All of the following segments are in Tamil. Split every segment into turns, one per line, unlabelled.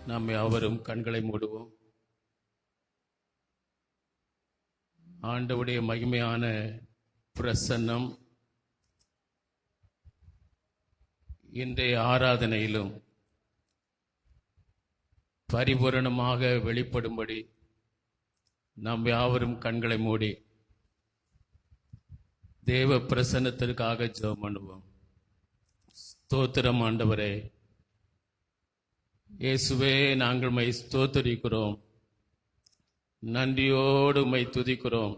நாம் யாவரும் கண்களை மூடுவோம். ஆண்டவருடைய மகிமையான பிரசன்னம் இன்றைய ஆராதனையிலும் பரிபூரணமாக வெளிப்படும்படி நாம் யாவரும் கண்களை மூடி தேவ பிரசன்னத்திற்காக ஜெபம் பண்ணுவோம். ஸ்தோத்திரம் ஆண்டவரே, இயேசுவே, நாங்கள் உம்மை ஸ்தோத்திரிக்கிறோம். நன்றியோடு உம்மை துதிக்கிறோம்.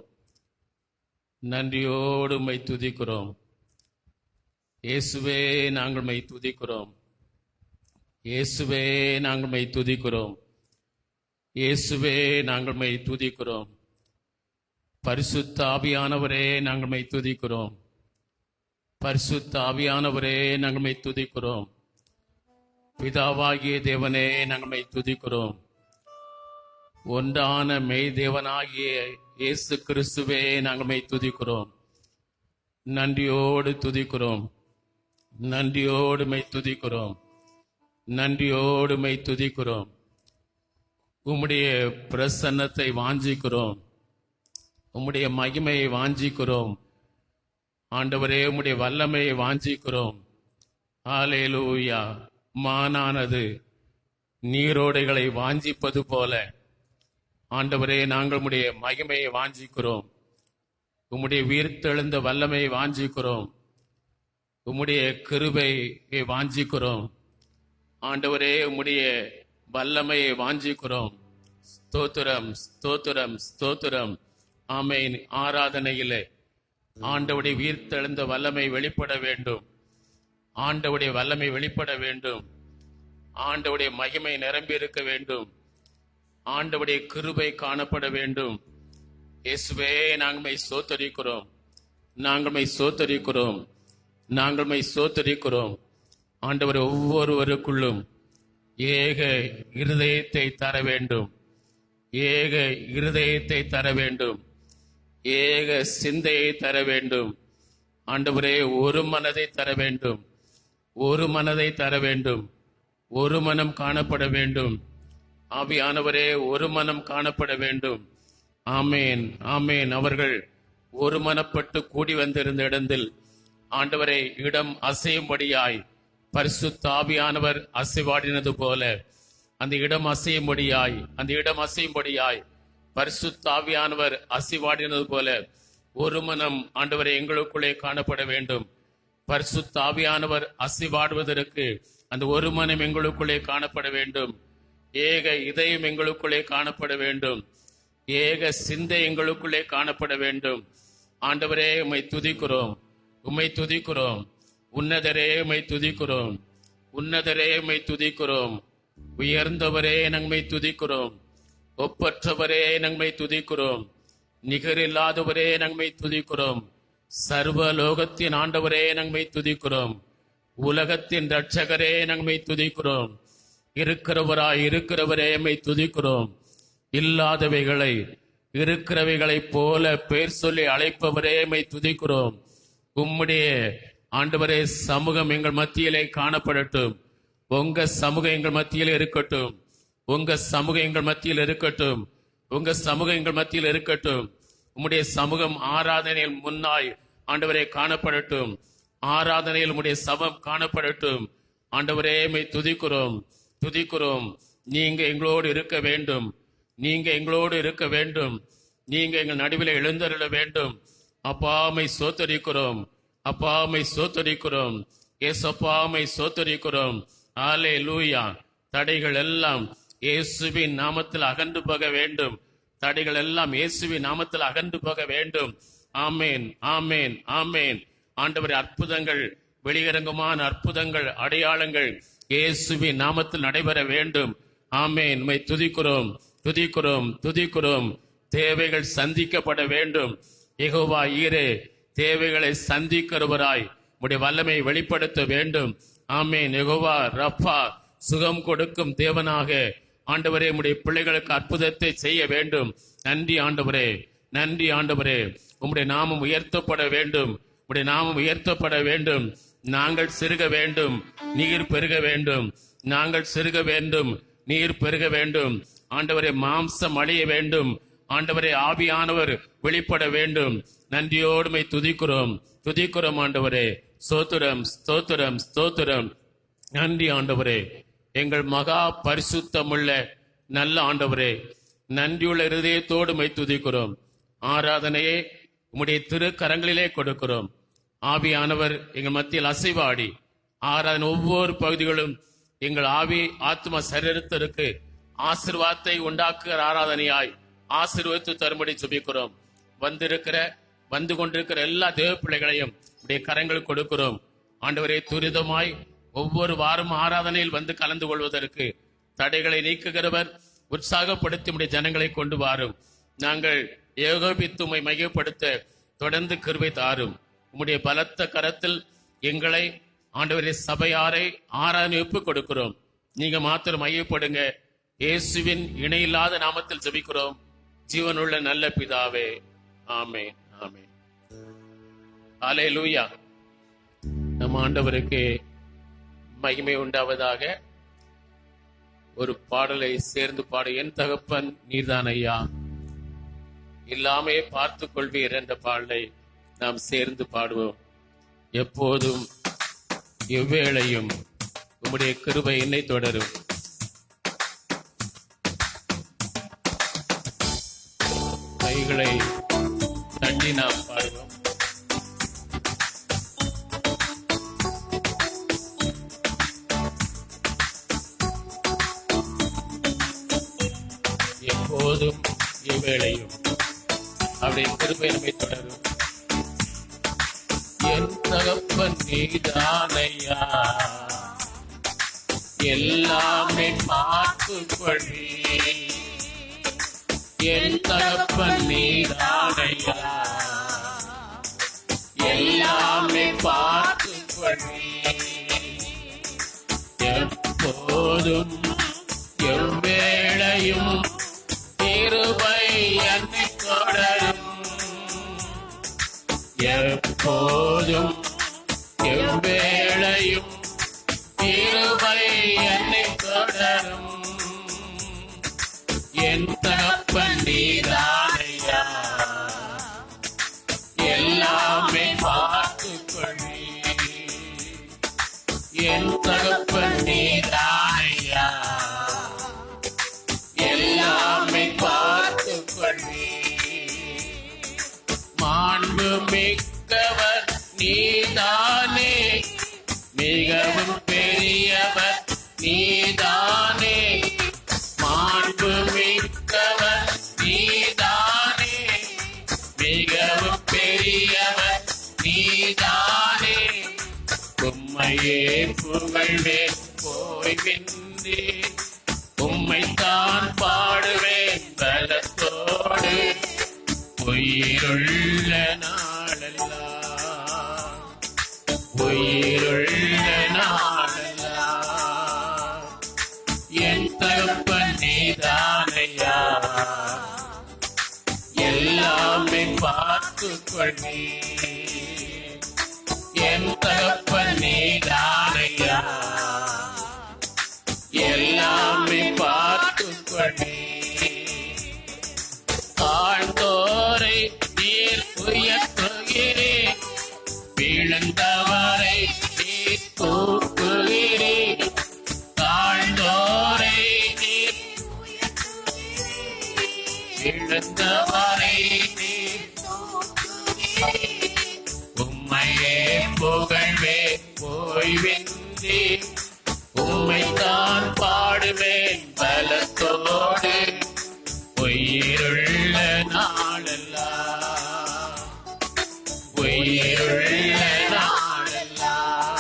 நன்றியோடு உம்மை துதிக்கிறோம். இயேசுவே, நாங்கள் உம்மை துதிக்கிறோம். இயேசுவே, நாங்கள் உம்மை துதிக்கிறோம். இயேசுவே, நாங்கள் உம்மை துதிக்கிறோம். பரிசுத்த ஆவியானவரே, நாங்கள் உம்மை துதிக்கிறோம். பரிசுத்த ஆவியானவரே, நாங்கள் உம்மை துதிக்கிறோம். பிதாவாகிய தேவனே, நாங்கள் உம்மை துதிக்கிறோம். ஒன்றான மெய் தேவனாகிய இயேசு கிறிஸ்துவே, நாங்கள் உம்மை துதிக்கிறோம். நன்றியோடு துதிக்கிறோம். நன்றியோடு உம்மை துதிக்கிறோம். நன்றியோடு உம்மை துதிக்கிறோம். உம்முடைய பிரசன்னத்தை வாஞ்சிக்கிறோம். உம்முடைய மகிமையை வாஞ்சிக்கிறோம். ஆண்டவரே, உம்முடைய வல்லமையை வாஞ்சிக்கிறோம். ஹல்லேலூயா. மானானது நீரோடைகளை வாஞ்சிப்பது போல ஆண்டவரே, நாங்கள் உம்முடைய மகிமையை வாஞ்சிக்கிறோம். உம்முடைய உயிர்த்தெழுந்த வல்லமையை வாஞ்சிக்கிறோம். உம்முடைய கிருபையை வாஞ்சிக்கிறோம். ஆண்டவரே, உம்முடைய வல்லமையை வாஞ்சிக்கிறோம். ஸ்தோத்திரம், ஸ்தோத்திரம், ஸ்தோத்திரம். ஆமென். ஆராதனையிலே ஆண்டவருடைய உயிர்த்தெழுந்த வல்லமை வெளிப்பட வேண்டும். ஆண்டவருடைய வல்லமை வெளிப்பட வேண்டும். ஆண்டவருடைய மகிமை நிரம்பி இருக்க வேண்டும். ஆண்டவருடைய கிருபை காணப்பட வேண்டும். இயேசுவே, நாங்கள் உம்மை ஸ்தோத்திரிக்கிறோம். நாங்கள் உம்மை ஸ்தோத்திரிக்கிறோம். நாங்கள் உம்மை ஸ்தோத்திரிக்கிறோம். ஆண்டவர் ஒவ்வொருவருக்குள்ளும் ஏக இருதயத்தை தர வேண்டும். ஏக இருதயத்தை தர வேண்டும். ஏக சிந்தையை தர வேண்டும். ஆண்டவரே, ஒரு மனதை தர வேண்டும். ஒரு மனதை தர வேண்டும். ஒரு மனம் காணப்பட வேண்டும். ஆவியானவரே, ஒரு மனம் காணப்பட வேண்டும். ஆமேன், ஆமேன். அவர்கள் ஒரு மனப்பட்டு கூடி வந்திருந்த இடத்தில் ஆண்டவரை இடம் அசையும்படியாய் பரிசுத்த ஆவியானவர் அசைவாடினது போல அந்த இடம் அசையும்படியாய், அந்த இடம் அசையும்படியாய் பரிசுத்த ஆவியானவர் அசைவாடினது போல ஒரு மனம் ஆண்டவரை எங்களுக்குள்ளே காணப்பட வேண்டும். பரிசுத்த ஆவியானவர் அசைவாடுவதற்கு அந்த ஒரு மனம் எங்களுக்குள்ளே காணப்பட வேண்டும். ஏக இதயம் எங்களுக்குள்ளே காணப்பட வேண்டும். ஏக சிந்தை எங்களுக்குள்ளே காணப்பட வேண்டும். ஆண்டவரே, உம்மை துதிக்கிறோம். உம்மை துதிக்கிறோம். உன்னதரே, உம்மை துதிக்கிறோம். உன்னதரே, உம்மை துதிக்கிறோம். உயர்ந்தவரே, நம்மை துதிக்கிறோம். ஒப்பற்றவரே, நம்மை துதிக்கிறோம். நிகரில்லாதவரே, நம்மை துதிக்கிறோம். சர்வலோகத்தின் ஆண்டவரே, நம்மை துதிக்கிறோம். உலகத்தின் இரட்சகரே, நம்மை துதிக்கிறோம். இருக்கிறவராய் இருக்கிறவரே, நம்மை துதிக்கிறோம். இல்லாதவைகளை இருக்கிறவைகளைப் போல பெயர் சொல்லி அழைப்பவரே, நம்மை துதிக்கிறோம். உம்முடைய ஆண்டவரே சமூகம் எங்கள் மத்தியிலே காணப்படட்டும். உங்க சமூகம் எங்கள் மத்தியில் இருக்கட்டும். உங்க சமூகம் எங்கள் மத்தியில் இருக்கட்டும். உங்க சமூகம் எங்கள் மத்தியில் இருக்கட்டும். உம்முடைய சமூகம் ஆராதனையில் முன்னாய் ஆண்டவரே காணப்படட்டும். ஆராதனையில் உம்முடைய சபம் காணப்படட்டும். ஆண்டவரே, உம்மை துதிக்கிறோம், துதிக்கிறோம். நீங்க எங்களோடு இருக்க வேண்டும். நீங்க எங்களோடு இருக்க வேண்டும். நீங்க எங்கள் நடுவில் எழுந்தருள வேண்டும். அப்பா, உம்மை ஸ்தோத்திரிக்கிறோம். அப்பா, உம்மை ஸ்தோத்திரிக்கிறோம். ஏசப்பா, உம்மை ஸ்தோத்திரிக்கிறோம். ஹல்லேலூயா. தடைகள் எல்லாம் இயேசுவின் நாமத்தில் அகன்று போக வேண்டும். தடைகள் எல்லாம் இயேசுவின் நாமத்தில் அகன்று போக வேண்டும். ஆமேன், ஆமேன், ஆமேன். ஆண்டவரே, அற்புதங்கள், வெளியரங்கமான அற்புதங்கள், அடையாளங்கள் இயேசுவின் நாமத்தில் நடைபெற வேண்டும். ஆமேன். உம்மை துதிக்கிறோம், துதிக்கிறோம், துதிக்கிறோம். தேவைகள் சந்திக்கப்பட வேண்டும். யெகோவா ஈரே, தேவைகளை சந்திக்கிறவராய் உம்முடைய வல்லமை வெளிப்படுத்த வேண்டும். ஆமேன். யெகோவா ரப்பா, சுகம் கொடுக்கும் தேவனாக ஆண்டவரே உம்முடைய பிள்ளைகளுக்கு அற்புதத்தை செய்ய வேண்டும். நன்றி ஆண்டவரே, நன்றி ஆண்டவரே. உம்முடைய நாமம் உயர்த்தப்பட வேண்டும். உம்முடைய நாமம் உயர்த்தப்பட வேண்டும். நாங்கள் சிறுக வேண்டும், நீர் பெருக வேண்டும். நாங்கள் சிறுக வேண்டும், நீர் பெருக வேண்டும். ஆண்டவரே, மாம்சம் அழிய வேண்டும். ஆண்டவரே, ஆவியானவர் வெளிப்பட வேண்டும். நன்றியோடுமை துதிக்கிறோம் ஆண்டவரே. ஸ்தோத்திரம், ஸ்தோத்திரம், ஸ்தோத்திரம். நன்றி ஆண்டவரே, எங்கள் மகா பரிசுத்தமுள்ள நல்ல ஆண்டவரே. நன்றியுள்ள இருதயத்தோடுமை துதிக்கிறோம். ஆராதனையே உம்முடைய திருக்கரங்களிலே கொடுக்கிறோம். ஆவியானவர் எங்கள் மத்தியில் அசைவாடி ஆராதனை ஒவ்வொரு பகுதிகளும் எங்கள் ஆவி ஆத்ம சரீரத்திற்கு ஆசீர்வாதத்தை உண்டாக்குகிற ஆராதனையாய் ஆசீர்வதித்து தரும்படி ஜெபிக்கிறோம். வந்து கொண்டிருக்கிற எல்லா தேவ பிள்ளைகளையும் உடைய கரங்கள் கொடுக்கிறோம். ஆண்டவரே, துரிதமாய் ஒவ்வொரு வாரம் ஆராதனையில் வந்து கலந்து கொள்வதற்கு தடைகளை நீக்குகிறவர், உற்சாகப்படுத்தி உடைய ஜனங்களை கொண்டு வாரும். நாங்கள் ஏகோபித்து உம்மை மையப்படுத்த தொடர்ந்து கிருபை தாரும். உம்முடைய பலத்த கரத்தில் எங்களை ஆண்டவரே சபையாரை ஆராதனை ஒப்புக் கொடுக்கிறோம். நீங்க மாத்திரம் மையப்படுங்க. இயேசுவின் இணையில்லாத நாமத்தில் ஜெபிக்கிறோம் ஜீவனுள்ள நல்ல பிதாவே, ஆமென், ஆமென். ஹல்லேலூயா. நம் ஆண்டவருக்கு மகிமை உண்டாவதாக. ஒரு பாடலை சேர்ந்து பாடு. என் தகப்பன் நீர்தான் ஐயா, இல்லாமே பார்த்து கொள்வீர் என்ற பாடலை நாம் சேர்ந்து பாடுவோம். எப்போதும் எவ்வேளையும் உம்முடைய கிருபை என்னை தொடரும். கைகளை தட்டி நாம் பாடுவோம். எப்போதும் எவ்வேளையும் அவருடைய கிருபை நம்மை தொடரும். என் தகப்பன் நீதானையா, எல்லாமே பார்த்து கொள்வி. என் தகப்பன் நீதானையா, எல்லாமே பார்த்து கொள்வி. எப்போதும் எவ்வேளையும் கிருபை என்னை தொடரும். எப்போதும் எவ்வேளையும் கிருபை என்னை தொடரும். என் தகப்பன் நீதானையா, எல்லாமே பார்த்து கொள்வி. என் தகப்பன் நீதானையா, எல்லாமே பார்த்து கொள்வி. மாண்பு மிக்கவர் நீதானே, மிகவும் பெரியவர் நீதானே. மாண்பு மிக்கவர் நீதானே, மிகவும் பெரியவர் நீதானே. உம்மையே புகழ்வேன் போய் பின்னே, உம்மைத்தான் பாடுவேன் பலத்தோடு. உயிருள்ள நாளெல்லாம், உயிருள்ள நாளெல்லாம் என் தகப்பன் நீதானையா, எல்லாமே பார்த்து கொள்வி. என் தகப்பன் நீதானையா, எல்லாமே பார்த்து கொள்வி. ஆழ்ந்தோரை நீர் உயர்த்துகிறேன், விழுந்தவரை நீர் தூக்குகிறேன். தாழ்ந்தோரை நீர் விழுந்தவரை நீர் தூக்குகிறேன். உம்மையே புகழ்வேன் போய் வென்றி, உம்மைத்தான் பாடுவேன் பலத்தோடு. உயிருள்ள நாளெல்லாம், உயிருள்ள நாளெல்லாம்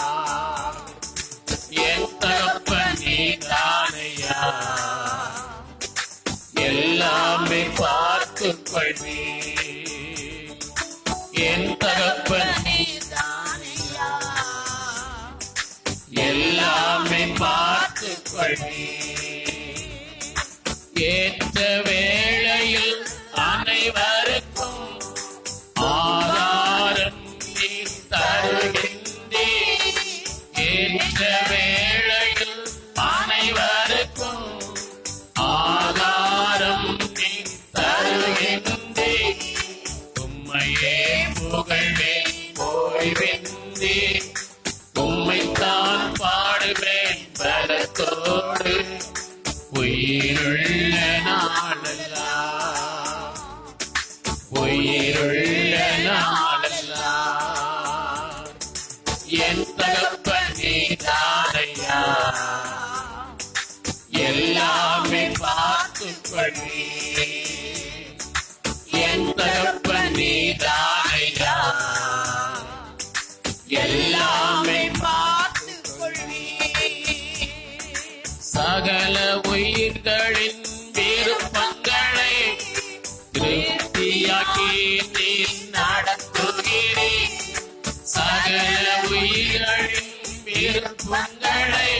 என் தகப்பன் நீதானையா, எல்லாமே பார்த்து கொள்வி. என் தகப்பன் நீதானையா, எல்லாமே பார்த்து கொள்வி. ஏற்ற வேளையில் அனைவருக்கும் ஆதாரம் நீ தருகின்றீர். ஏற்ற வேளையில் அனைவருக்கும் உயிருள்ள நாளெல்லாம், உயிருள்ள நாளெல்லாம் என் தகப்பன் நீதானையா, எல்லாமே பார்த்துக்கொள்ளி. என் தகப்பன் நீதானையா, எல்லாமே பார்த்துக்கொள்ளி. சகல உயிர்களின் விருப்பங்களை திருப்தியாக்கி நீ நடத்துகிறீர். சகல உயிர்களின் விருப்பங்களை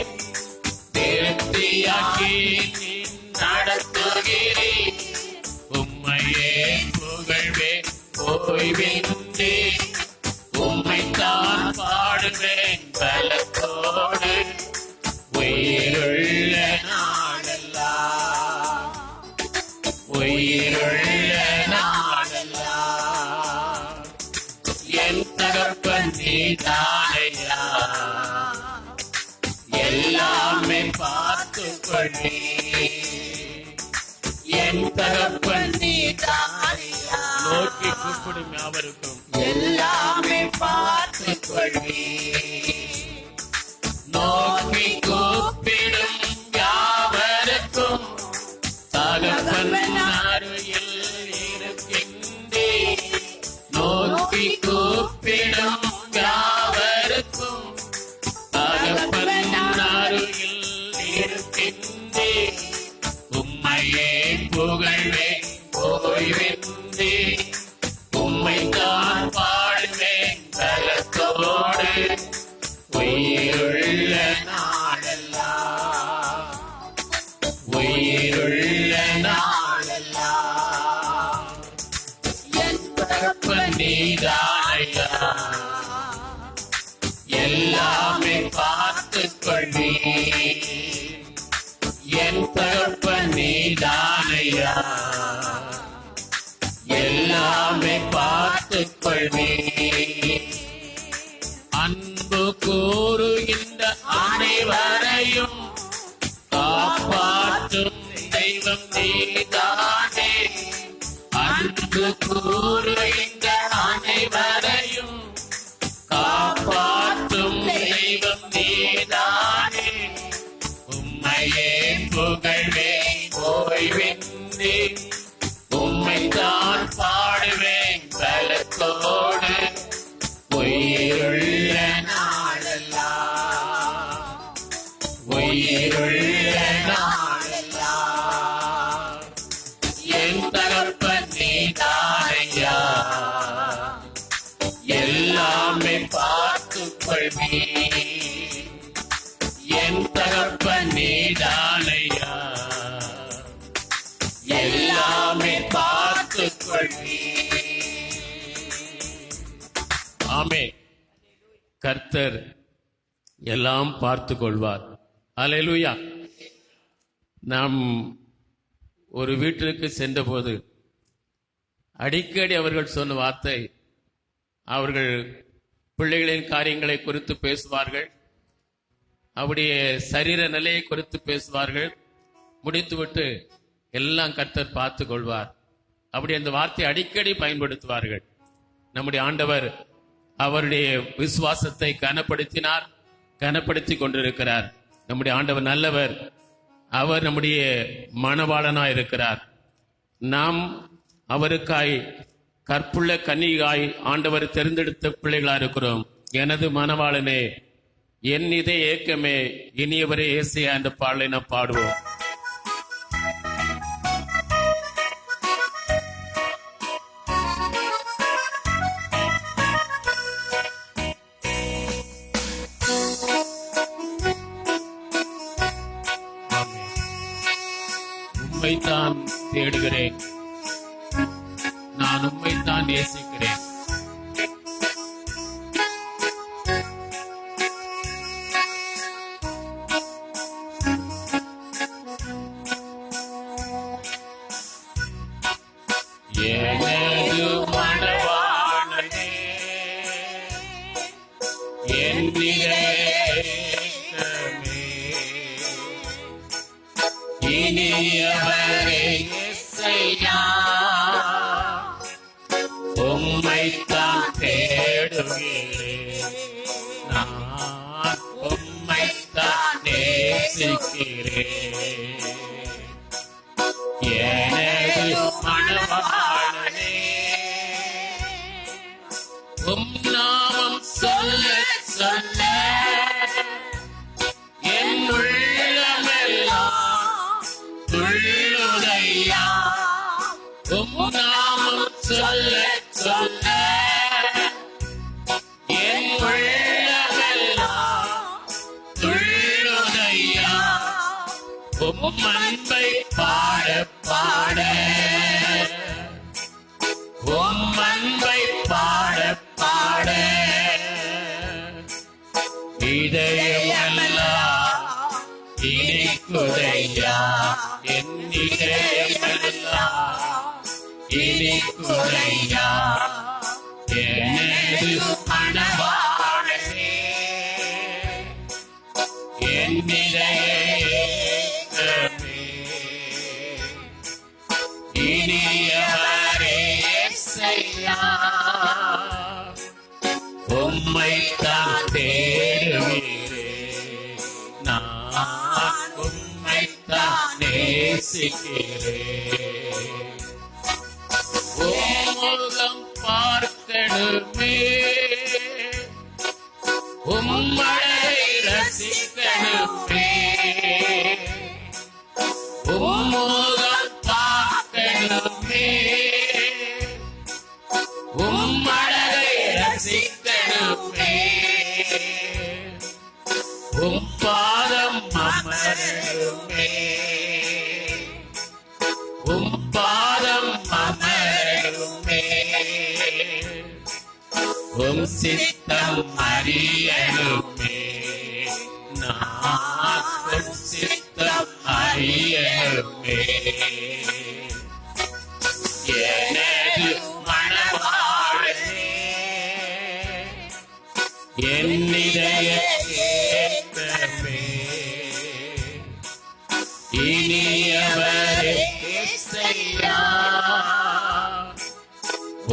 திருப்தியாக்கி நீ நடத்துகிறீர். உம்மையே புகழ்வேன் ஓய்வின்றி, உம்மைத்தான் பாடுவேன் பலத்தோடு. உயிருள்ள நாளெல்லாம், உயிருள்ள நாளெல்லாம் என் தகப்பன் நீதானையா, எல்லாமே பார்த்துக்கொள்ளி. என் தகப்பன் நீதானையா, நோக்கி கூப்பிடும் யாவருக்கும் எல்லாமே பார்த்துக்கொள்ளி. நோக்கி கூப்பிடும் யாவருக்கும் தகப்பன் அருகில் இருக்கின்றேன். நோக்கி கூப்பிடும் யாவருக்கும் தகப்பன் அருகில் இருக்கின்றேன். உம்மையே புகழ்வேன் ஓய்வின்றி, உம்மைத்தான் பாடுவேன் பலத்தோடு. உயிருள்ள நாளெல்லாம், உயிருள்ள நாளெல்லாம் என் தகப்பன் நீதானையா, எல்லாமே பார்த்துக்கொள்ளி. என் தகப்பன் நீதானையா, எல்லாமே பார்த்துக்கொள்ளி. அன்பு கூறுகின்ற அனைவரையும் காப்பாற்றும் தெய்வம் நீதானே. அன்பு கூறுகின்ற அனைவரையும் காப்பாற்றும் தெய்வம் நீதானே. உம்மையே புகழ்வேன் ஓய்வின்றி, உம்மைத்தான் பாடுவேன் பலத்தோடு. உயிருள்ள நாளெல்லாம், உயிருள்ள நாளெல்லாம் என் தகப்பன் நீதானையா, எல்லாமே பார்த்துக்கொள்ளி. என் தகப்பன் நீதானையா, எல்லாமே பார்த்துக்கொள்ளி. ஆமென். கர்த்தர் எல்லாம் பார்த்து கொள்வார். அல்லேலூயா. நாம் ஒரு வீட்டிற்கு சென்றபோது அடிக்கடி அவர்கள் சொன்ன வார்த்தை, அவர்கள் பிள்ளைகளின் காரியங்களை குறித்து பேசுவார்கள், அவருடைய சரீர நிலையை குறித்து பேசுவார்கள், முடித்துவிட்டு எல்லாம் கர்த்தர் பார்த்து கொள்வார். அப்படி அந்த வார்த்தையை அடிக்கடி பயன்படுத்துவார்கள். நம்முடைய ஆண்டவர் அவருடைய விசுவாசத்தை கனப்படுத்தினார், கனப்படுத்தி கொண்டிருக்கிறார். நம்முடைய ஆண்டவர் நல்லவர், அவர் நம்முடைய மணவாளனாய் இருக்கிறார். நாம் அவருக்காய் கற்புள்ள கன்னிகாய் ஆண்டவர் தெரிந்தெடுத்த பிள்ளைகளா இருக்கிறோம். எனது மணவாளனே, என் இதய ஏக்கமே, இனியவரே ஏசியா என்ற பாடலை நாம் பாடுவோம். உம்மைத்தான் தேடுகிறேன், நான் உம்மைத்தான் நேசிக்கிறேன். எனது மணவாளனே, என் இதயமே, இனியவரே இயேசையா, உம்மைத்தான் தேடுகிறேன், நான் உம்மைத்தான் நேசிக்கிறேன். எனது மணவாளனே, உம் நாமம் சொல்ல சொல்ல என் உள்ளமெல்லாம் துள்ளுதையா. உம் நாமம் சொல்ல சொல்ல என் உள்ளமெல்லாம் துள்ளுதையா. உம் அன்பை பாட பாட, உம் அன்பை பாட பாட இதயமெல்லாம் இனிக்குதையா. என் இதயமெல்லாம் இனிக்குதையா. எனது மணவாளனே, என் இதயமே, இனியவரே இயேசையா, உம்மைத்தான் தேடுகிறேன், நான் உம்மைத்தான் நேசிக்கிறேன். உம்முகம் பார்க்கணுமே, உம்மழை ரசிக்கணுமே, உம்முகம் பார்க்கணுமே, உம்மழை ரசிக்கணுமே, உம் பாதம் அமரணுமே, உம் பாதம் அமரணுமே, உம் சித்தம் அறியணுமே, நான் உம் சித்தம் அறியணுமே. எனது மணவாளனே, என் இதயமே, இனியவரே இயேசையா,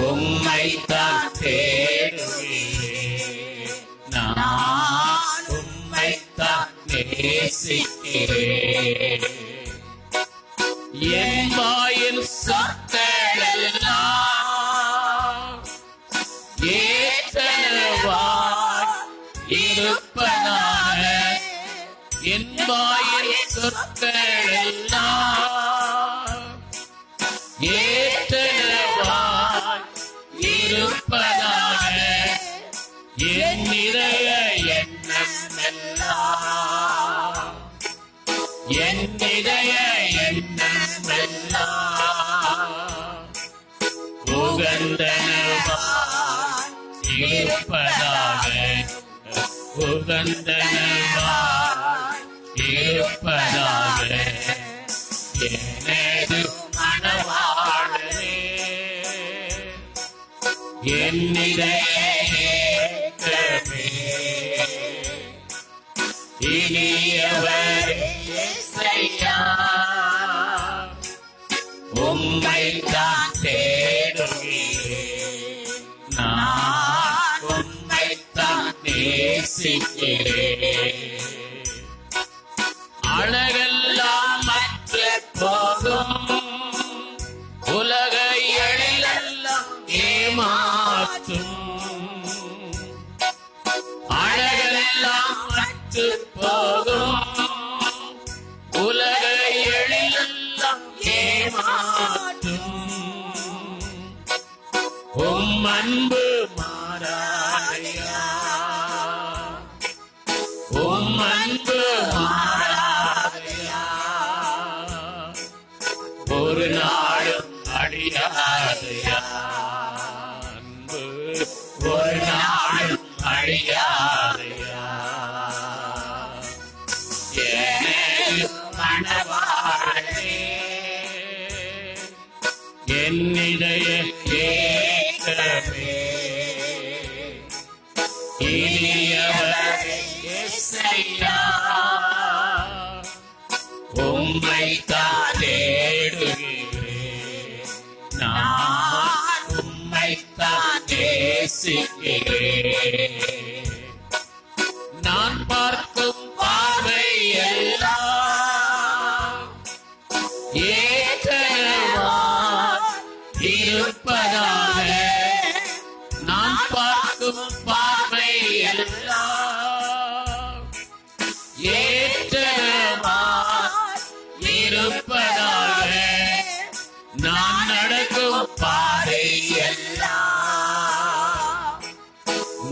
உம்மைத்தான் தேடுகிறேன், நான் உம்மைத்தான் நேசிக்கிறேன். என் வாயின் சொற்களெல்லாம் ஏற்றனவாய் இருப்பதாக, என் வாயின் சொற்களெல்லாம் ஏற்றனவாய் இருப்பதாக, என் இதய எண்ணம் எல்லாம், என் இதய எண்ணம் எல்லாம் உகந்தனவாய் இருப்பதாக, உகந்தனவாய் இருப்பதாக. எனது மணவாளனே, என் இதயமே, இனியவரே இயேசையா, உம்மைத்தான் தேடுகிறேன், நான் உம்மைத்தான் நேசிக்கிறேன். அழகெல்லாம் மற்ற போதும், உலக எழிலெல்லாம் ஏமாற்றும், அழகெல்லாம் மற்ற போதும், உலக எழிலெல்லாம் ஏமாற்றும், உம் அன்பு மாறாதையா, உம் அன்பு மாறாதையா, ஒரு நாளும் அழியாதையா, அன்பு ஒரு நாளும் அழியாதையா. எனது மணவாளனே, என் இதயமே, இனியவரே இயேசையா, உம் உம்மைத்தான் தேடுகிறேன், நான் உம்மைத்தான் நேசிக்கிறேன். நான் பார்க்கும் பார்வை எல்லாம் ஏற்றமாய் இருப்பதாக, நான் பார்க்கும் பார்வை எல்லாம் ஏற்றமாய் இருப்பதாக, நான் நடக்கும் பாதை எல்லாம்,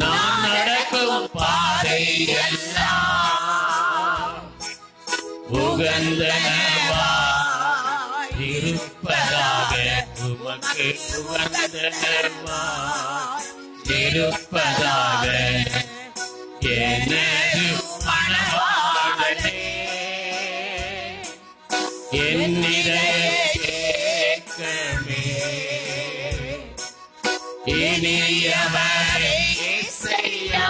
நான் நடக்கும் பாதை எல்லாம் உகந்தனவாய் இருப்பதாக, உமக்கு உகந்தனவாய் இருப்பதாக. எனது மணவாளனே, என்னிடைய ஏக்கமே, இனியவரே இயேசையா,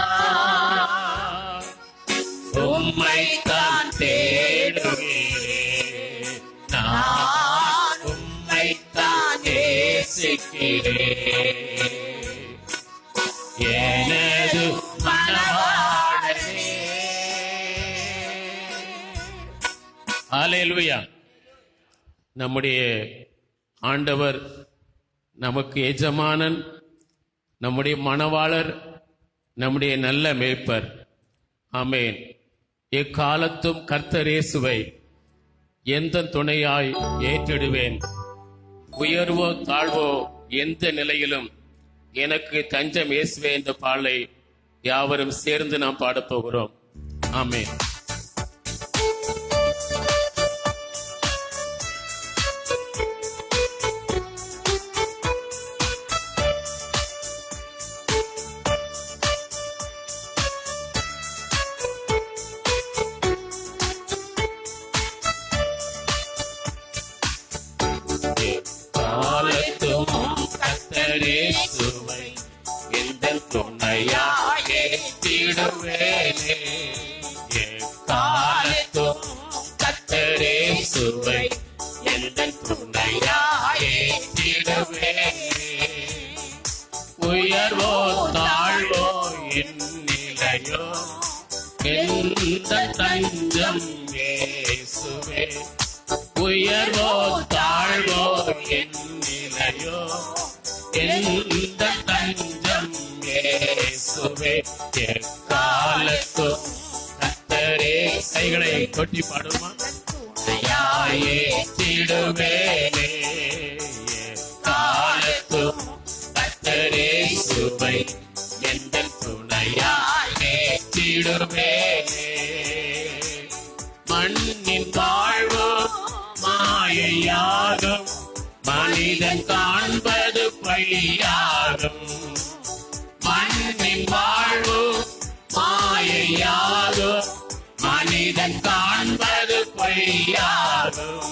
உம்மைத்தான் தேடுகிறேன், நான் உம்மைத்தான் நேசிக்கிறேன். எனது மணவாளனே. ஹல்லேலூயா. நம்முடைய ஆண்டவர் நமக்கு எஜமானன், நம்முடைய மணவாளர், நம்முடைய நல்ல மேய்ப்பர். ஆமென். எக்காலத்தும் கர்த்தர் இயேசுவை எந்த துணையாய் ஏற்றிடுவேன். உயர்வோ தாழ்வோ எந்த நிலையிலும் எனக்கு தஞ்சம் இயேசுவே என்ற பாடலை யாவரும் சேர்ந்து நாம் பாடப்போகிறோம். ஆமென். இயேசுவை எந்தன் துணையாய் ஏற்றிடுவேனே, எக்காலத்தும் கர்த்தர் இயேசுவை எந்தன் துணையாய் ஏற்றிடுவேனே. உயர்வோ தாழ்வோ என் நிலையோ எந்த தஞ்சம் இயேசுவே, உயர்வோ தாழ்வோ என் நிலையோ எந்த தஞ்சம் இயேசுவே. எக்காலத்தும் கர்த்தரே. கைகளை கொட்டி பாடுமா? ஏற்றிடுவேனே, எக்காலத்தும் கர்த்தரே இயேசுவை எந்தன் துணையாய் ஏற்றிடுவேனே. மண்ணின் வாழ்வு மாயையாகும், மனிதன் காண்பது பொய்யாகும். மண்ணின் வாழ்வு மாயையாகும், மனிதன் காண்பது பொய்யாகும்.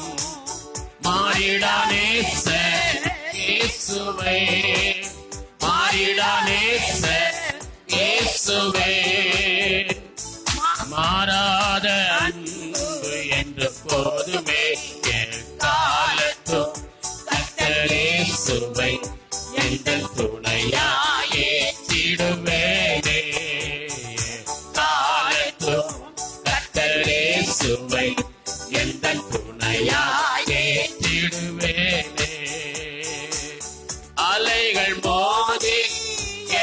மாறிடா நேசர் இயேசுவே, மாறிடா நேசர் இயேசுவே, மாறாத அன்பு என்று போதுமே. எக்காலத்தும் கர்த்தர் இயேசுவை எந்தன் துணையாய் ஏற்றிடுவேனே, எக்காலத்தும் கர்த்தர் இயேசுவை எந்தன் துணையாய் ஏற்றிடுவேனே. அலைகள் மோதி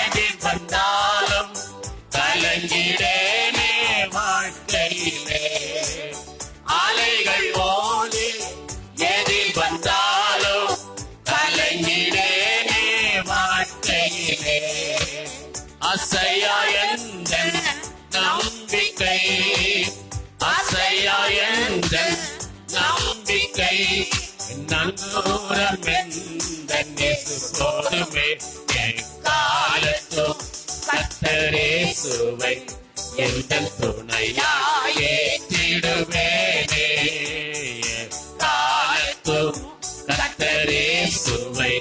எதிர் வந்தாலும் கலங்கிடேனே வாழ்க்கையிலே. அலைகள் மோதி எதிர் வந்தாலும் கலங்கிடேனே வாழ்க்கையிலே. அசையா எந்தன் நம்பிக்கை, அசையா எந்தன் நம்பிக்கை, நங்கூரம் எந்தன் இயேசு போதுமே. எக்காலத்தும் கர்த்தர் இயேசுவை எந்தன் துணையாய் ஏற்றிடுவேனே, எக்காலத்தும் கர்த்தர் இயேசுவை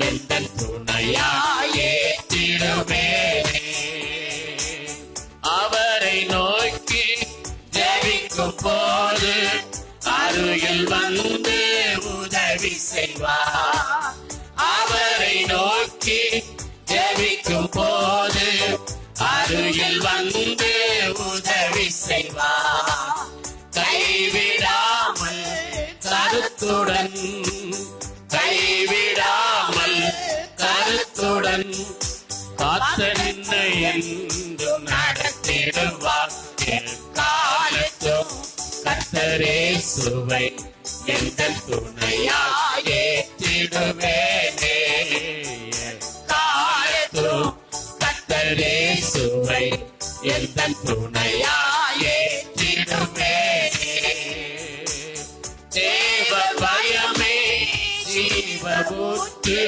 எந்தன் துணையாய் ஏற்றிடுவேனே. அவரை நோக்கி ஜெபிக்கும் போது அருகில் அருகில் வந்து உதவி செய்வார். அவரை நோக்கி ஜெபிக்கும் போது அருகில் வந்து உதவி செய்வார். கைவிடாமல் கருத்துடன், கைவிடாமல் கருத்துடன் கர்த்தர் என்னை என்றும் நடத்திடுவார். காலத்தும் கர்த்தர் இயேசுவை எந்தன் துணையாய் ஏற்றிடுவேனே. காலத்தும் கர்த்தர் இயேசுவை எந்தன் துணையாய் ஏற்றிடுவேனே. தேவ பயமே ஜீவபூத்து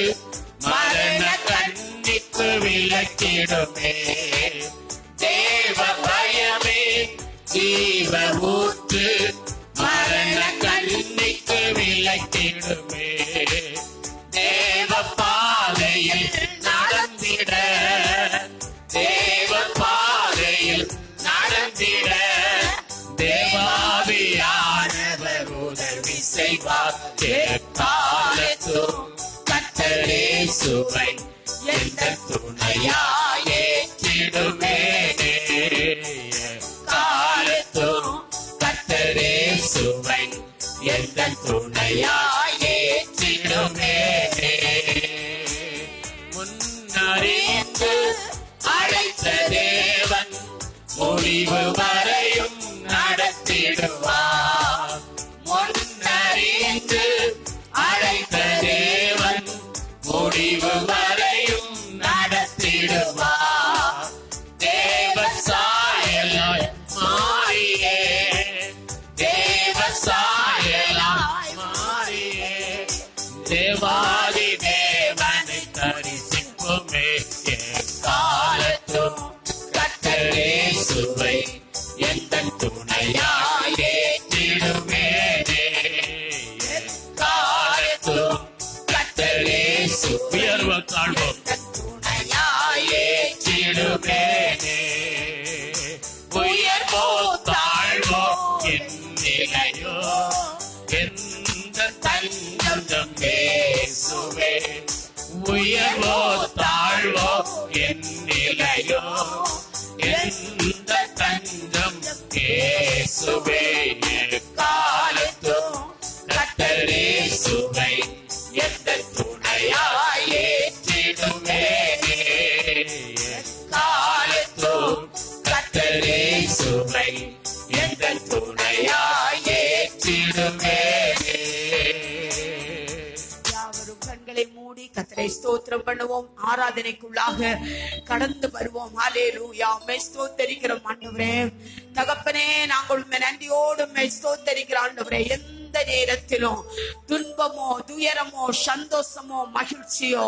மரண கண்ணிக்கு விலக்கிடுமே. தேவ பயமே ஜீவபூத்து மரண கண்ணிக்கு விலக்கிடுமே. தேவ பாதையில் நடந்திட, தேவ பாதையில் நடந்திட தேவாவியானவர் உதவி செய்வார். காலத்தும் கர்த்தர் இயேசுவை எந்தன் துணையாய் ஏற்றிடுவேனே. காலத்தும் கர்த்தர் இயேசுவை எந்தன் துணையாய் ஏற்றிடுவேனே. முன்னறிந்து அழைத்த தேவன் முடிவு வரையும் நடத்திடுவார். முன்னறிந்து அழைத்த தேவன் முடிவு வரையும் நடத்திடுவார். தேவ சாயலாய் மாறியே, தேவ சாயலாய் மாறியே தேவாதி தேவனை தரிசிக்குமே. காலத்தும் கர்த்தர் இயேசுவை எந்தன் துணையாய் ஏற்றிடுவேனே. காலத்தும் கர்த்தர் இயேசு உயர்வ தாழ்வோம் துணையாய் ஏற்றிடுவேனே. உயர்வோ தாழ்வோ என் நிலையோ எந்த தஞ்சம் இயேசுவே. உயர்வோ தாழ்வோ என் நிலையோ எந்த தஞ்சம் இயேசுவே. காலத்தும் கர்த்தர் இயேசுவை எந்தன் துணையாய் ஏற்றிடுவேனே. காலத்தும் கர்த்தர் இயேசுவை எந்தன் துணையாய் ஏற்றிடுவேனே.
யாவரும் கண்களை மூடி கர்த்தரை ஸ்தோத்திரம் பண்ணுவோம். ஆராதனைக்குள்ளாக கடந்து வருவோம். ஹல்லேலூயா. உம்மை ஸ்தோத்திரிக்கிறோம் ஆண்டவரே. தகப்பனே, நாங்கள் உம்மை நன்றியோடு உம்மை ஸ்தோத்திரிக்கிறோம் ஆண்டவரே. எந்த நேரத்திலும் துன்பமோ துயரமோ சந்தோஷமோ மகிழ்ச்சியோ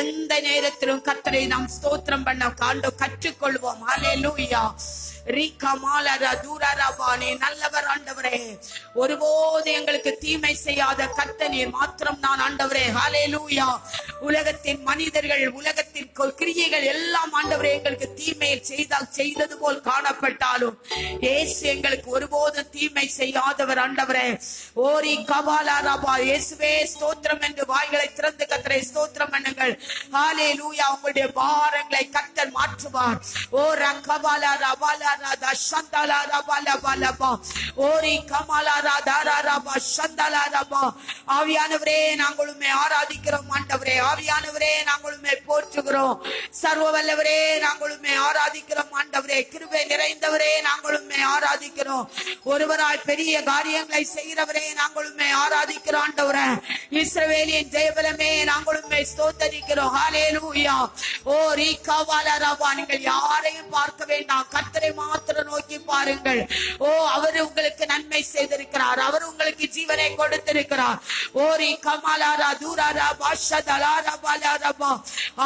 எந்த நேரத்திலும் கர்த்தரை நாம் ஸ்தோத்திரம் பண்ண கற்றுக்கொள்வோம். ஹல்லேலூயா. நல்லவர் ஆண்டவரே. ஒருபோது எங்களுக்கு தீமை செய்யாத கர்த்தர் நீர் மாத்திரம் நான் ஆண்டவரே. ஹல்லேலூயா. உலகத்தின் மனிதர்கள் உலகத்தின் கிரியைகள் எல்லாம் ஆண்டவரே எங்களுக்கு தீமை செய்தது போல் காணப்பட்டாலும் இயேசு எங்களுக்கு ஒருபோதும் தீமை செய்யாதவர் ஆண்டவரே. ஓரி கபாலா ரபா. இயேசுவே ஸ்தோத்திரம் என்று வாய்களை திறந்து கர்த்தரை ஸ்தோத்திரம் பண்ணுங்கள். ஹல்லேலூயா. உங்களுடைய பாரங்களை கர்த்தர் மாற்றுவார். ஓ ரகபாலா ரபாலா ராதா சந்தலா ரபாலா பலபா. ஓரி கமாலா ராதா ரபா சந்தலா ரபா. ஆவியானவரே, நாங்கள் உம்மை ஆராதிக்கிறோம் ஆண்டவரே. ஆவியானவரே, நாங்கள் உம்மை போற்றுகிறோம். சர்வ வல்லவரே, நாங்கள் உம்மை ஆராதிக்கிறோம் ஆண்டவரே. கிருபை நிறைந்தவரே, நாங்கள் உம்மை ஆராதிக்கிறோம். ஒருவராய் பெரிய காரியங்களை செய்கிறவரே, நாங்கள் உம்மை ஆராதிக்கிறோம் ஆண்டவரே. இஸ்ரவேலின் ஜெயபலமே, நாங்கள் உம்மை ஸ்தோத்திரிக்கிறோம். ஹல்லேலூயா. ஓ ரீகாவாலா ரபா. நீங்கள் யாரையும் பார்க்க வேண்டாம், கர்த்தரை மாத்திரம் நோக்கி பாருங்கள். ஓ, அவர் உங்களுக்கு நன்மை செய்திருக்கிறார். அவர் உங்களுக்கு ஜீவனை கொடுத்திருக்கிறார். ஓரி கமாலாரா தூராரா பாஷதலாரா பாலாரபா.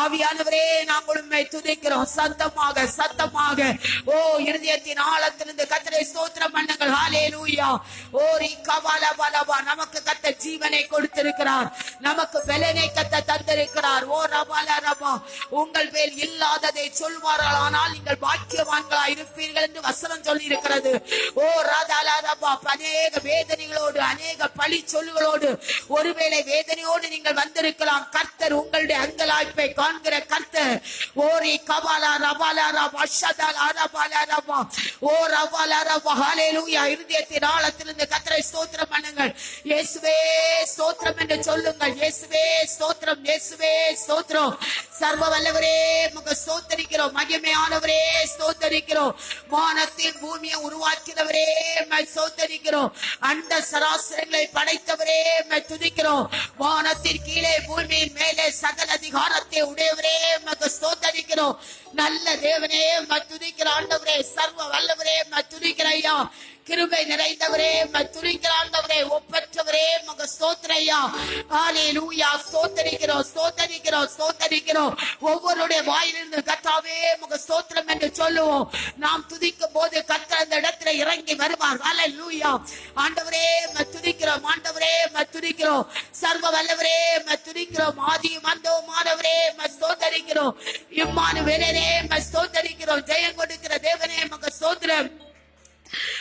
ஆவியானவரே, நாங்கள் உம்மை துதிக்கிறோம். சத்தமாக சத்தமாக ஓ இருதயத்தின் ஆழத்திலிருந்து கர்த்தரை ஸ்தோத்திரம் பண்ணுங்கள். ஹல்லேலூயா. ஓரி கமாலா பாலபா. நமக்கு கர்த்தர் ஜீவனை கொடுத்திருக்கிறார். நமக்கு பலனை கர்த்தர் தந்திருக்கிறார். ஓ ரபாலா ரபா. உங்கள் மேல் இல்லாததை சொல்வார்களானால் நீங்கள் பாக்கியவான்களா இருப்பீர்கள் போவீர்கள் என்று வசனம் சொல்லி இருக்கிறது. ஓ ராதாலாரபா, அநேக வேதனைகளோடு அநேக பழி சொல்லுகளோடு ஒருவேளை வேதனையோடு நீங்கள் வந்திருக்கலாம். கர்த்தர் உங்களுடைய அங்கலாய்ப்பை காண்கிற கர்த்தர். ஓரி கபாலா ரபாலா ரபா ஷதாலா ரபாலா ரபா ஓ ரபாலா ரபா ஹல்லேலூயா. இருதயத்தின் ஆழத்திலிருந்து கர்த்தரை ஸ்தோத்திரம் பண்ணுங்கள். இயேசுவே ஸ்தோத்திரம் என்று சொல்லுங்கள். இயேசுவே ஸ்தோத்திரம், இயேசுவே ஸ்தோத்திரம். சர்வ வல்லவரே உமக்கு ஸ்தோத்திரிக்கிறோம். மகிமையானவரே ஸ்தோத்திரிக்கிறோம். வானத்தின் பூமியை உருவாக்கினவரே ஸ்தோத்திரிக்கிறோம். அண்ட சராசரங்களை படைத்தவரே துதிக்கிறோம். வானத்தின் கீழே பூமியின் மேலே சகல அதிகாரத்தை உடையவரே உமக்கு ஸ்தோத்திரிக்கிறோம். நல்ல தேவனே துதிக்கிற ஆண்டவரே, சர்வ வல்லவரே துதிக்கிற ஐயா, கிருபை நிறைந்தவரே துதிக்கிற ஆண்டவரே, ஒப்பற்றவரே உமக்கு ஸ்தோத்திரம் ஐயா. ஹல்லேலூயா. ஸ்தோத்திரிக்கிறோம், ஸ்தோத்திரிக்கிறோம், ஸ்தோத்திரிக்கிறோம். ஒவ்வொருடைய வாயிலிருந்து கர்த்தாவே உமக்கு ஸ்தோத்திரம் என்று சொல்லுவோம். நாம் துதிக்கும் போது கர்த்தர் அந்த இடத்துல இறங்கி வருவார். ஹல்லேலூயா. ஆண்டவரே துதிக்கிறோம், ஆண்டவரே துதிக்கிறோம். சர்வ வல்லவரே துதிக்கிறோம். ஆதியும் அந்தவுமானவரே ஸ்தோத்திரிக்கிறோம். இம்மானுவேலே ஸ்தோத்திரிக்கிறோம். ஜெயம் கொடுக்கிற தேவனே உமக்கு ஸ்தோத்திரம்.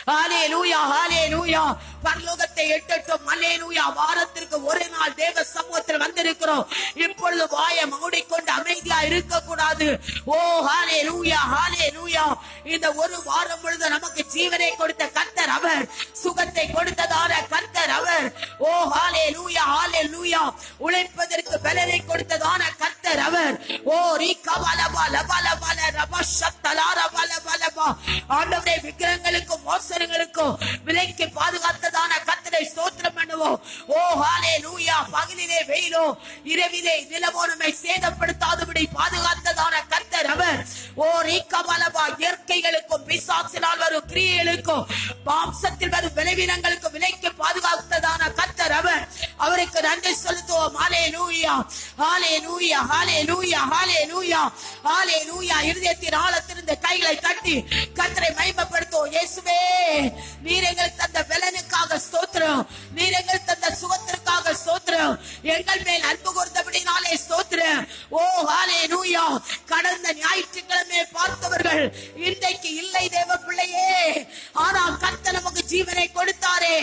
ஹல்லேலூயா, ஹல்லேலூயா. பரலோகத்தை எட்டட்டும். ஹல்லேலூயா. வாரத்திற்கு ஒரு நாள் தேவ சமூகத்தில் வந்திருக்கிறோம். இப்பொழுது வாயை மூடிக்கொண்டு அமைதியா இருக்க கூடாது. ஓ ஹல்லேலூயா, ஹல்லேலூயா. இந்த ஒரு வாரம் முழுது நமக்கு ஜீவனை கொடுத்த கர்த்தர் அவர், சுகத்தை கொடுத்ததான கர்த்தர் அவர். ஓ ஹல்லேலூயா, ஹல்லேலூயா. உழைப்பதற்கு பலனை கொடுத்ததான கர்த்தர் அவர். ஓ ரிகபலபா லபலபல ரபஷத்தலா ரபலபலபா. ஆண்டவரே, விக்கிரங்களுக்கும் மோசங்களுக்கும் விலைக்கு பாதுகாத்ததான கர்த்தரை ஸ்தோத்திரம் பண்ணுவோம். ஓ ஹல்லேலூயா. பகலிலே வெயிலோ இரவிலே நிலவோ நம்மை சேதப்படுத்தாதபடி பாதுகாத்ததான கர்த்தர் அவர். ஓ ரிகபலபா. இயற்கைகளுக்கும் பிசாசினால் வரும் கிரியைகளுக்கும் மாம்சத்தில் வரும் விளைவினங்களுக்கும் விலைக்கு பாதுகாத்ததான கர்த்தர் அவர். அவருக்கு நன்றி செலுத்துவோம். ஹல்லேலூயா, ஹல்லேலூயா, ஹல்லேலூயா, ஹல்லேலூயா, ஹல்லேலூயா. இருதயத்தின் ஆழத்திலிருந்து கைகளை தட்டி கர்த்தரை மகிமைப்படுத்துவோம். இயேசுவே, நீர் எங்களுக்கு தந்த பலனுக்காக ஸ்தோத்திரம். நீர் எங்களுக்கு தந்த சுகத்திற்காக ஸ்தோத்திரம். எங்கள் மேல் அன்பு கூர்ந்தபடினாலே ஸ்தோத்திரம். ஓ ஹல்லேலூயா. கடந்த ஞாயிற்றுக்கிழமை பார்த்தவர்கள் இன்றைக்கு இல்லை தேவ பிள்ளையே. ஆனால் கர்த்தர் நமக்கு ஜீவனை கொடுத்தாரே.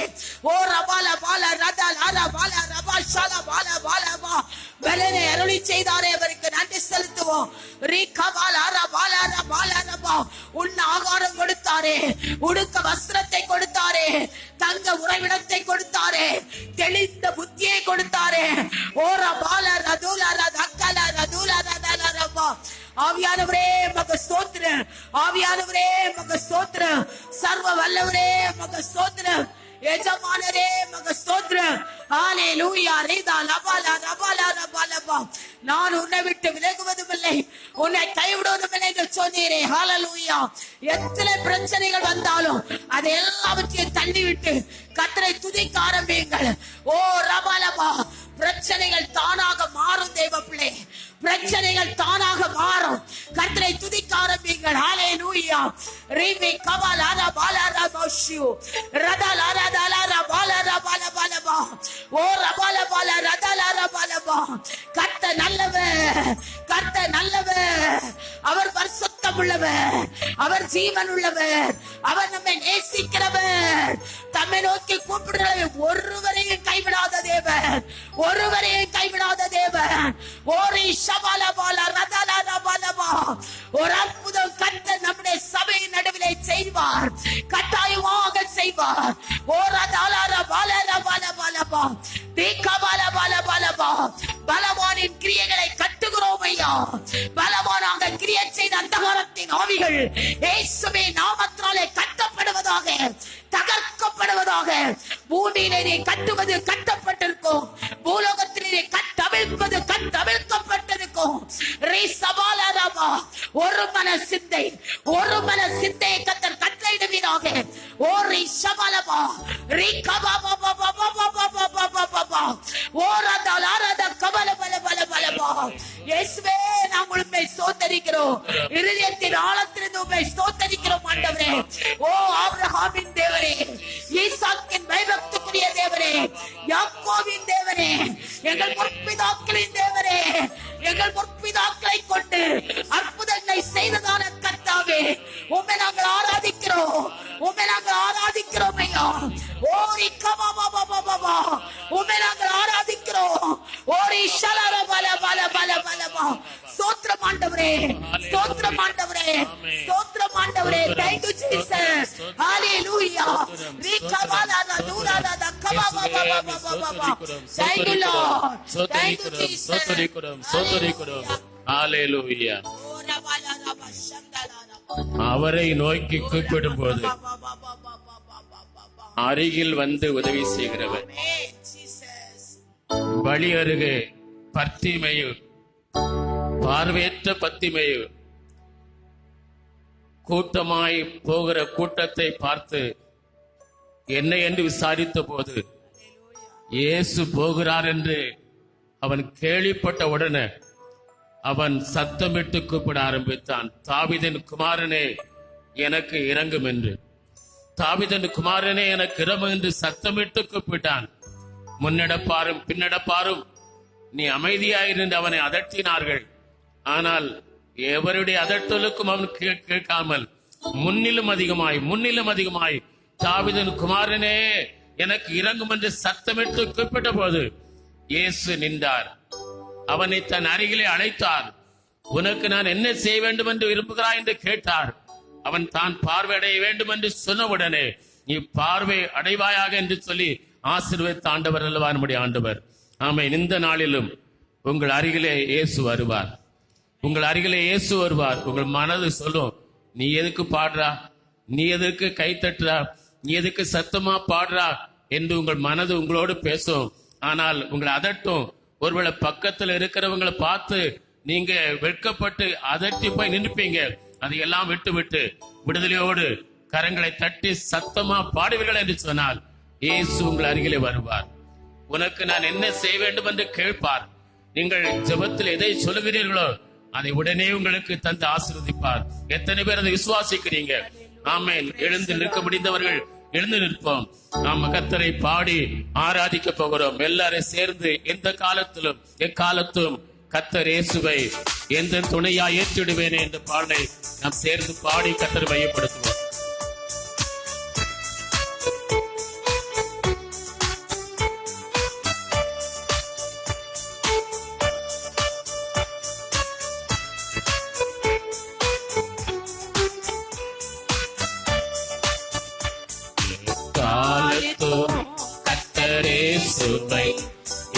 ஓ ரபால பால ரதா லாரா பால ரபா ஷாலா பால பால பா பலனை அருளி செய்தாரே. அவருக்கு நன்றி செலுத்துவோம். உண்ண ஆகாரம் கொடுத்தாரே, உடுக்க வஸ்திரத்தை கொடுத்தாரே, தங்க உறைவிடத்தை கொடுத்தாரே, தெளிந்த புத்தியை கொடுத்தாரே. ஓர பால ரதுல ரதக்கல ரதுல ரதல ரபா. ஆவியானவரே மக ஸ்தோத்திரம், ஆவியானவரே மக ஸ்தோத்திரம். சர்வ வல்லவரே மக ஸ்தோத்திரம். எஜமானரே மக ஸ்தோத்திரம். ஹல்லேலூயா. ரீதா லபாலா ரபாலா ரபாலபா. நான் உன்னை விட்டு விலகுவதும் இல்லை, உன்னை கைவிடுவதும் இல்லை என்று சொன்னீரே. ஹல்லேலூயா. எத்தனை பிரச்சனைகள் வந்தாலும் அதை எல்லாவற்றையும் தள்ளிவிட்டு கர்த்தரை துதிக்க ஆரம்பியுங்கள். ஓ ரபாலபா. பிரச்சனைகள் தானாக மாறும் தேவ பிள்ளை, பிரச்சனைகள் தானாக மாறும். கர்த்தரை துதிக்க ஆரம்பியுங்கள். ஹல்லேலூயா. ரீவி கபாலாரா பாலாரா பௌஷியோ ரதாலாரா தாலாரா பாலாரா பாலபாலபா. ஓ ரபாலபால ரதாலாரா பாலபா. கர்த்தர் நல்லவர், கர்த்தர் நல்லவர். அவர் பரிசுத்தம் உள்ளவர், அவர் ஜீவன் உள்ளவர், அவர் நம்மை நேசிக்கிறவர். தம்மை நோக்கி கூப்பிடுறவர் ஒருவரையும் கைவிடாத தேவன், ஒருவரையும் கைவிடாத தேவன். ஓரி ஷபாலபால ரதாலாரா பாலபா. ஒரு அற்புதம் கர்த்தர் நம்முடைய சபையின் நடுவிலே செய்வார், கட்டாயமாக செய்வார். ஓ ரதாலாரா பாலாரா பாலபாலபா. தீகபால பாலபாலபா. பலவானின் கிரியைகளை கட்டுகிறோம் ஐயா. பலவானாக கிரியை செய்த அந்தகாரத்தின் ஆவிகள் இயேசுவின் நாமத்தினாலே கட்டப்படுவதாக, தகர்க்கப்படுவதாக. பூமியிலே நீ கட்டுவது கட்டப்பட்டிருக்கும், பூலோகத்திலே கட்டவிழ்ப்பது கட்டவிழ்க்கப்பட்டிருக்கும். ஒரு மன சிந்தை, ஒரு மன சிந்தையை கர்த்தர் கட்டளையிடுவீராக. ஓ ரிஷபலபா ரிகபாபாபாபாபாபாபாபாபாபா. ஓ ரதலாரத கபலபலபலபலபா. இயேசுவே, நாம் உம்மை ஸ்தோத்திரிக்கிறோம். இருதயத்தின் ஆழத்திலிருந்து உம்மை ஸ்தோத்திரிக்கிறோம் ஆண்டவரே. ஓ ஆபிரகாமின் தேவனே, ஈசாக்கின் பயபக்திக்குரிய தேவனே, யாக்கோபின் தேவனே, எங்கள் முற்பிதாக்களின் தேவனே, எங்கள் முற்பிதாக்களை கொண்டு அற்புதங்களை செய்ததான கர்த்தாவே, பிதாவே, உம்மை நாங்கள் ஆராதிக்கிறோம், உம்மை நாங்கள் ஆராதிக்கிறோம் ஐயா. ஓரி கபாபாபாபாபா, உம்மை நாங்கள் ஆராதிக்கிறோம். ஓரி ஷலர பல பல பல பலமா. ஸ்தோத்திரம் ஆண்டவரே, ஸ்தோத்திரம் ஆண்டவரே, ஸ்தோத்திரம் ஆண்டவரே. Thank you Jesus. Hallelujah. ரிகபாலாதா தூராதா கபாபாபாபாபாபா. Thank you Lord. Thank you Jesus.
சோதரிக்கிறோம், சோதரிக்கிறோம். ஹalleluya. அவரை நோக்கி கூப்பிடும் போது அருகில் வந்து உதவி செய்கிறவர். வழி அருகே பத்திமையு, பார்வையற்ற பத்திமையு கூட்டமாய் போகிற கூட்டத்தை பார்த்து என்ன என்று விசாரித்த போது இயேசு போகிறார் என்று அவன் கேள்விப்பட்ட உடனே அவன் சத்தமிட்டு கூப்பிட ஆரம்பித்தான், தாவீதின் குமாரனே எனக்கு இரங்கும் என்று. தாவீதின் குமாரனே எனக்கு இரங்கும் என்று சத்தமிட்டு கூப்பிட்டான். முன்னெடப்பாரும் பின்னெடப்பாரும் நீ அமைதியாயிருந்து அவனை அதட்டினார்கள். ஆனால் எவருடைய அதட்டலுக்கும் அவன் கேட்காமல் முன்னிலும் அதிகமாய் தாவீதின் குமாரனே எனக்கு இரங்கும் என்று சத்தமிட்டு கூப்பிட்ட போது இயேசு நின்றார். அவனை தன் அருகிலே அழைத்தார். உனக்கு நான் என்ன செய்ய வேண்டும் என்று விரும்புகிறாய் என்று கேட்டார். அவன் தான் பார்வை அடைய வேண்டும் என்று சொன்னவுடனே நீ பார்வை அடைவாயாக என்று சொல்லி ஆசீர்வதித்த ஆண்டவர் அல்லவா நம்முடைய ஆண்டவர். ஆமென். இந்த நாளிலும் உங்கள் அருகிலே இயேசு வருவார். உங்கள் அருகிலே இயேசு வருவார். உங்கள் மனது சொல்லும், நீ எதுக்கு பாடுறா, நீ எதுக்கு கை தட்டுறா, நீ எதுக்கு சத்தமா பாடுறா என்று உங்கள் மனது உங்களோடு பேசும். ஆனால் உங்களை அதட்டும். ஒருவேளை பக்கத்தில் இருக்கிறவங்களை பார்த்து நீங்க வெட்கப்பட்டு அதட்டி போய் நின்றுப்பீங்க. அதையெல்லாம் விட்டு விட்டு விடுதலையோடு கரங்களை தட்டி சத்தமா பாடுவீர்கள் என்று சொன்னால் இயேசு உங்கள் அருகிலே வருவார். உனக்கு நான் என்ன செய்ய வேண்டும் என்று கேட்பார். நீங்கள் ஜெபத்தில் எதை சொல்லுகிறீர்களோ அதை உடனே உங்களுக்கு தந்து ஆசீர்வதிப்பார். எத்தனை பேர் அதை விசுவாசிக்கிறீங்க? ஆமென். எழுந்து நிற்க முடிந்தவர்கள் எழுந்து நிற்போம். நாம் கர்த்தரை பாடி ஆராதிக்க போகிறோம். எல்லாரும் சேர்ந்து எந்த காலத்திலும் எக்காலத்தும் கர்த்தர் இயேசுவை எந்த துணையா ஏற்றிடுவேன் என்ற பாடலை நாம் சேர்ந்து பாடி கர்த்தரை மையப்படுத்துவோம். கர்த்தரேசுவை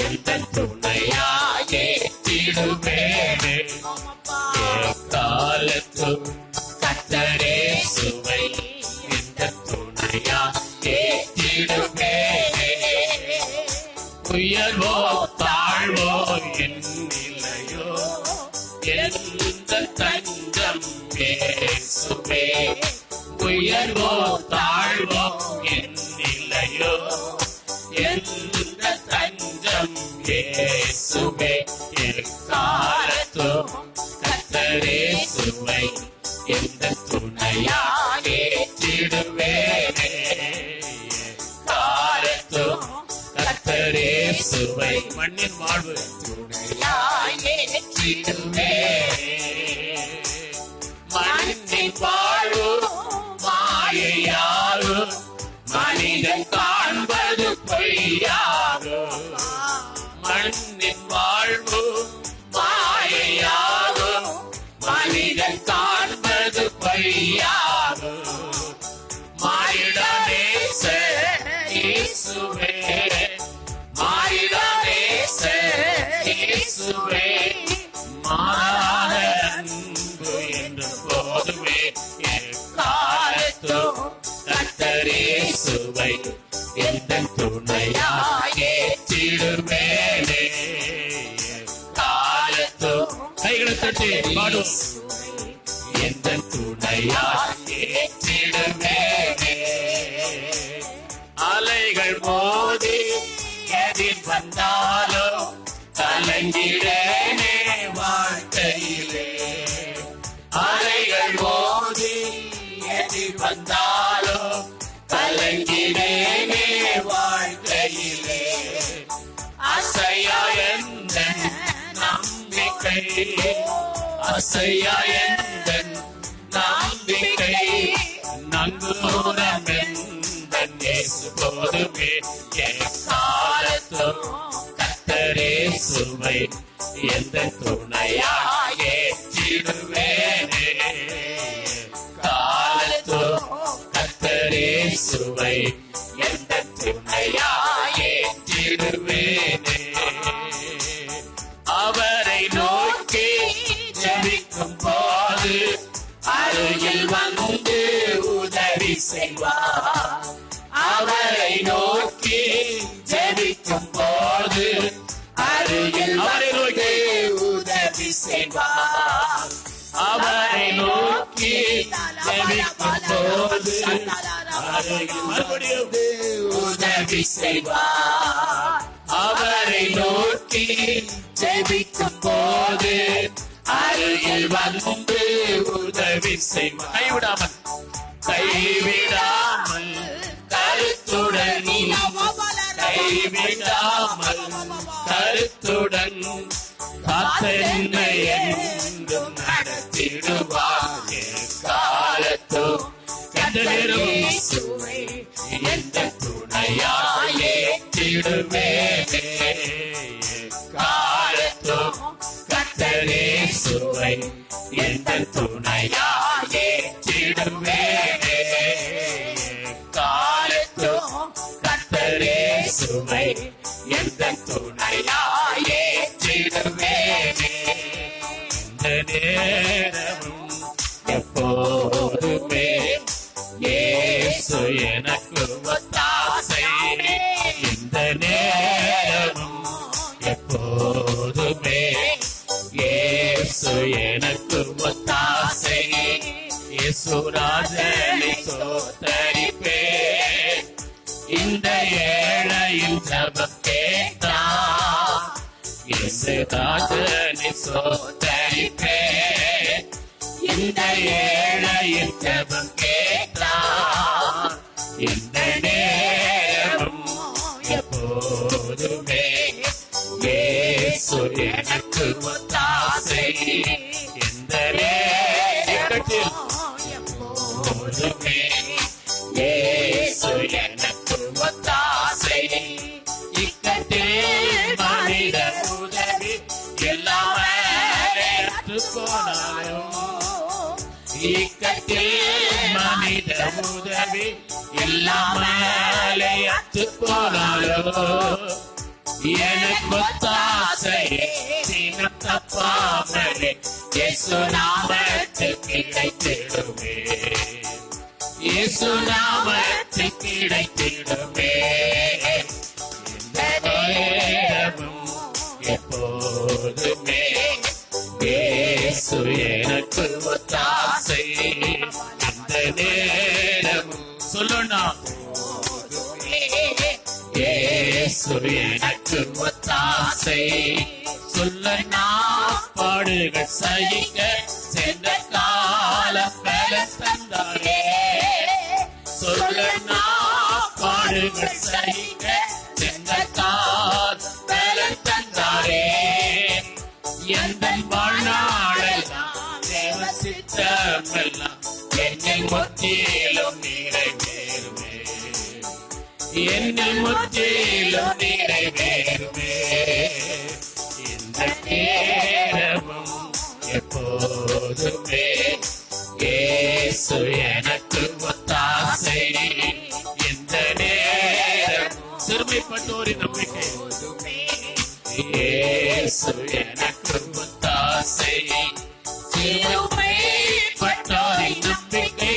எந்த துணையாயே திடுவேனே, காலத்தும் கர்த்தரேசுவை எந்த துணையாயே திடுவேனே. உயர்வோ தாழ்வோ என் நிலையோ எந்த தஞ்சம் இயேசுவே. உயர்வோ தாழ்வோ என் நிலையோ எந்த தஞ்சம் இயேசுவே. எக்காலத்தும் கர்த்தரேசுவை எந்த துணையாய் ஏற்றிடுவேனே. காலத்தும் கர்த்தரேசுவை மண்ணின் வாழ்வு துணையாய் ஏற்றிடுவேனே. மண்ணின் வாழ்வு மாயையாரோ, மனிதன் காண்பது பொய்யாரோ. மண்ணின் வாழ்வு மாயையாரோ, மனிதன் காண்பது பொய்யாரோ. மாயிடமேச இயேசுவே, மாயிடமேச இயேசுவே. மாறாத அன்பு என்று போதுமே. எக்காலத்தும் கர்த்தரேசுவை எந்த துணையாய் ஏற்றிடுவேனே. காலத்தும் கைகளை தட்டி பாடும். எந்த துணையாய் ஏற்றிடுவேனே. அலைகள் மோதி எதிர் வந்தாலும் கலங்கிடேனே வாழ்க்கையிலே. அலைகள் மோதி எதிர் வந்தாலும் கலங்கிடேனே வாழ்க்கையிலே. அசையா எந்த நம்பிக்கை, அசையா எந்த நம்பிக்கை. தூரம் எந்தன் இயேசு போதுமே. எக்காலத்தும் கர்த்தர் இயேசுவை எந்தன் துணையாய் ஏற்றிடுவேனே. காலத்தும் கர்த்தர் இயேசுவை எந்தன் துணையாய் ஏற்றிடுவேனே. அவரை நோக்கி ஜெபிக்கும் போது அருகில் வந்து உதவி செய்வார். அவரை நோக்கி ஜெபிக்கும் போது அருகில் வந்து உதவி செய்வார். அவரை நோக்கி ஜெபிக்கும் போது அருகில் வந்து உதவி செய்வார். அவரை நோக்கி ஜெபிக்கும் போது அருகில் வந்து உதவி செய்வார். கைவிடாமல் கைவிடாமல் கருத்துடன் கைவிடாமல் கருத்துடன் காத்தென்னை என்றும் நடத்திடுவார். காலத்தோ எந்த நேரமும் எந்த துணையாய் ஏற்றிடுவேனே. காலத்தோ கர்த்தர் இயேசுவை எந்த துணையாய் ஏற்றிடுவேனே. காலத்தோ கர்த்தர் இயேசுவை எந்த துணையாய் ஏற்றிடுவேனே. இந்த நேரமும் எப்போதுமே இயேசு எனக்கு ஒத்தாசை. இந்த நேரமும் எப்போதுமே இயேசு எனக்கு ஒத்தாசை. இயேசுராஜனை ஸ்தோத்தரிப்பேன். இந்த ஏழையின் ஜெபம் கேட்டார். இயேசுராஜனை ஸ்தோத்தரிப்பேன். இந்த ஏழையின் ஜெபம் கேட்டார். இந்த நேரமும் எப்போதுமே இயேசு எனக்கு ஒத்தாசை. இந்த நேரத்தில் எப்போதுமே இயேசு எனக்கு ஒத்தாசை. இக்கட்டில் மனித உதவி இல்லாமல் போனாலும் இக்கட்டில் மனித உதவி இல்லாமல் போனாலும் எனக்கு ஒத்தாசையே தினம் தப்பாமலே இயேசு நாமத்தில் கிடைத்திடுமே. இயேசு நாமத்தில் கிடைத்திடுமே. இந்த நேரமும் எப்போதுமே இயேசு எனக்கு ஒத்தாசை. இந்த நேரமும் சொல்லணும்னா இயேசு எனக்கு ஒத்தாசை. சொல்ல நான் பாடுகள் சகிக்க சென்ற காலம் பலன் தந்தாரே. சொல்ல நான் பாடுகள் சகிக்க சென்ற காலம் பலன் தந்தாரே. எந்த வாழ்நாளெல்லாம் தேவ சித்தமெல்லாம் என்னை முற்றிலும் நிறைவேறுமே. என்னில் முற்றிலும் நிறைவேறுமே. இந்த நேரமும் எப்போதுமே இயேசு எனக்கு ஒத்தாசை. இந்த நேரம் சிறுமைப்பட்டோரின் நம்பிக்கை இயேசு எனக்கு ஒத்தாசை. சிறுமைப்பட்டோரின் நம்பிக்கை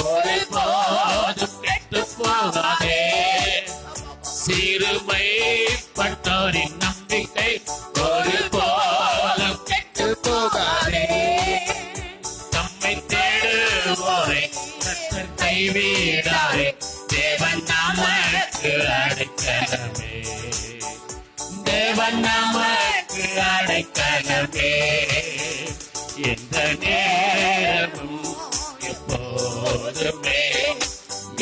ஒரு போதும் கெட்டு போகாதே. சிறுமைப்பட்டோரின் நம்பிக்கை ஒரு போதும் கெட்டு போகாதே. தம்மை தேடுவோரை கர்த்தர் கைவிடாரே. தேவன் நமக்கு அடைக்கலமே. தேவன் நமக்கு அடைக்கலமே. எந்த நேரமும் எப்போதுமே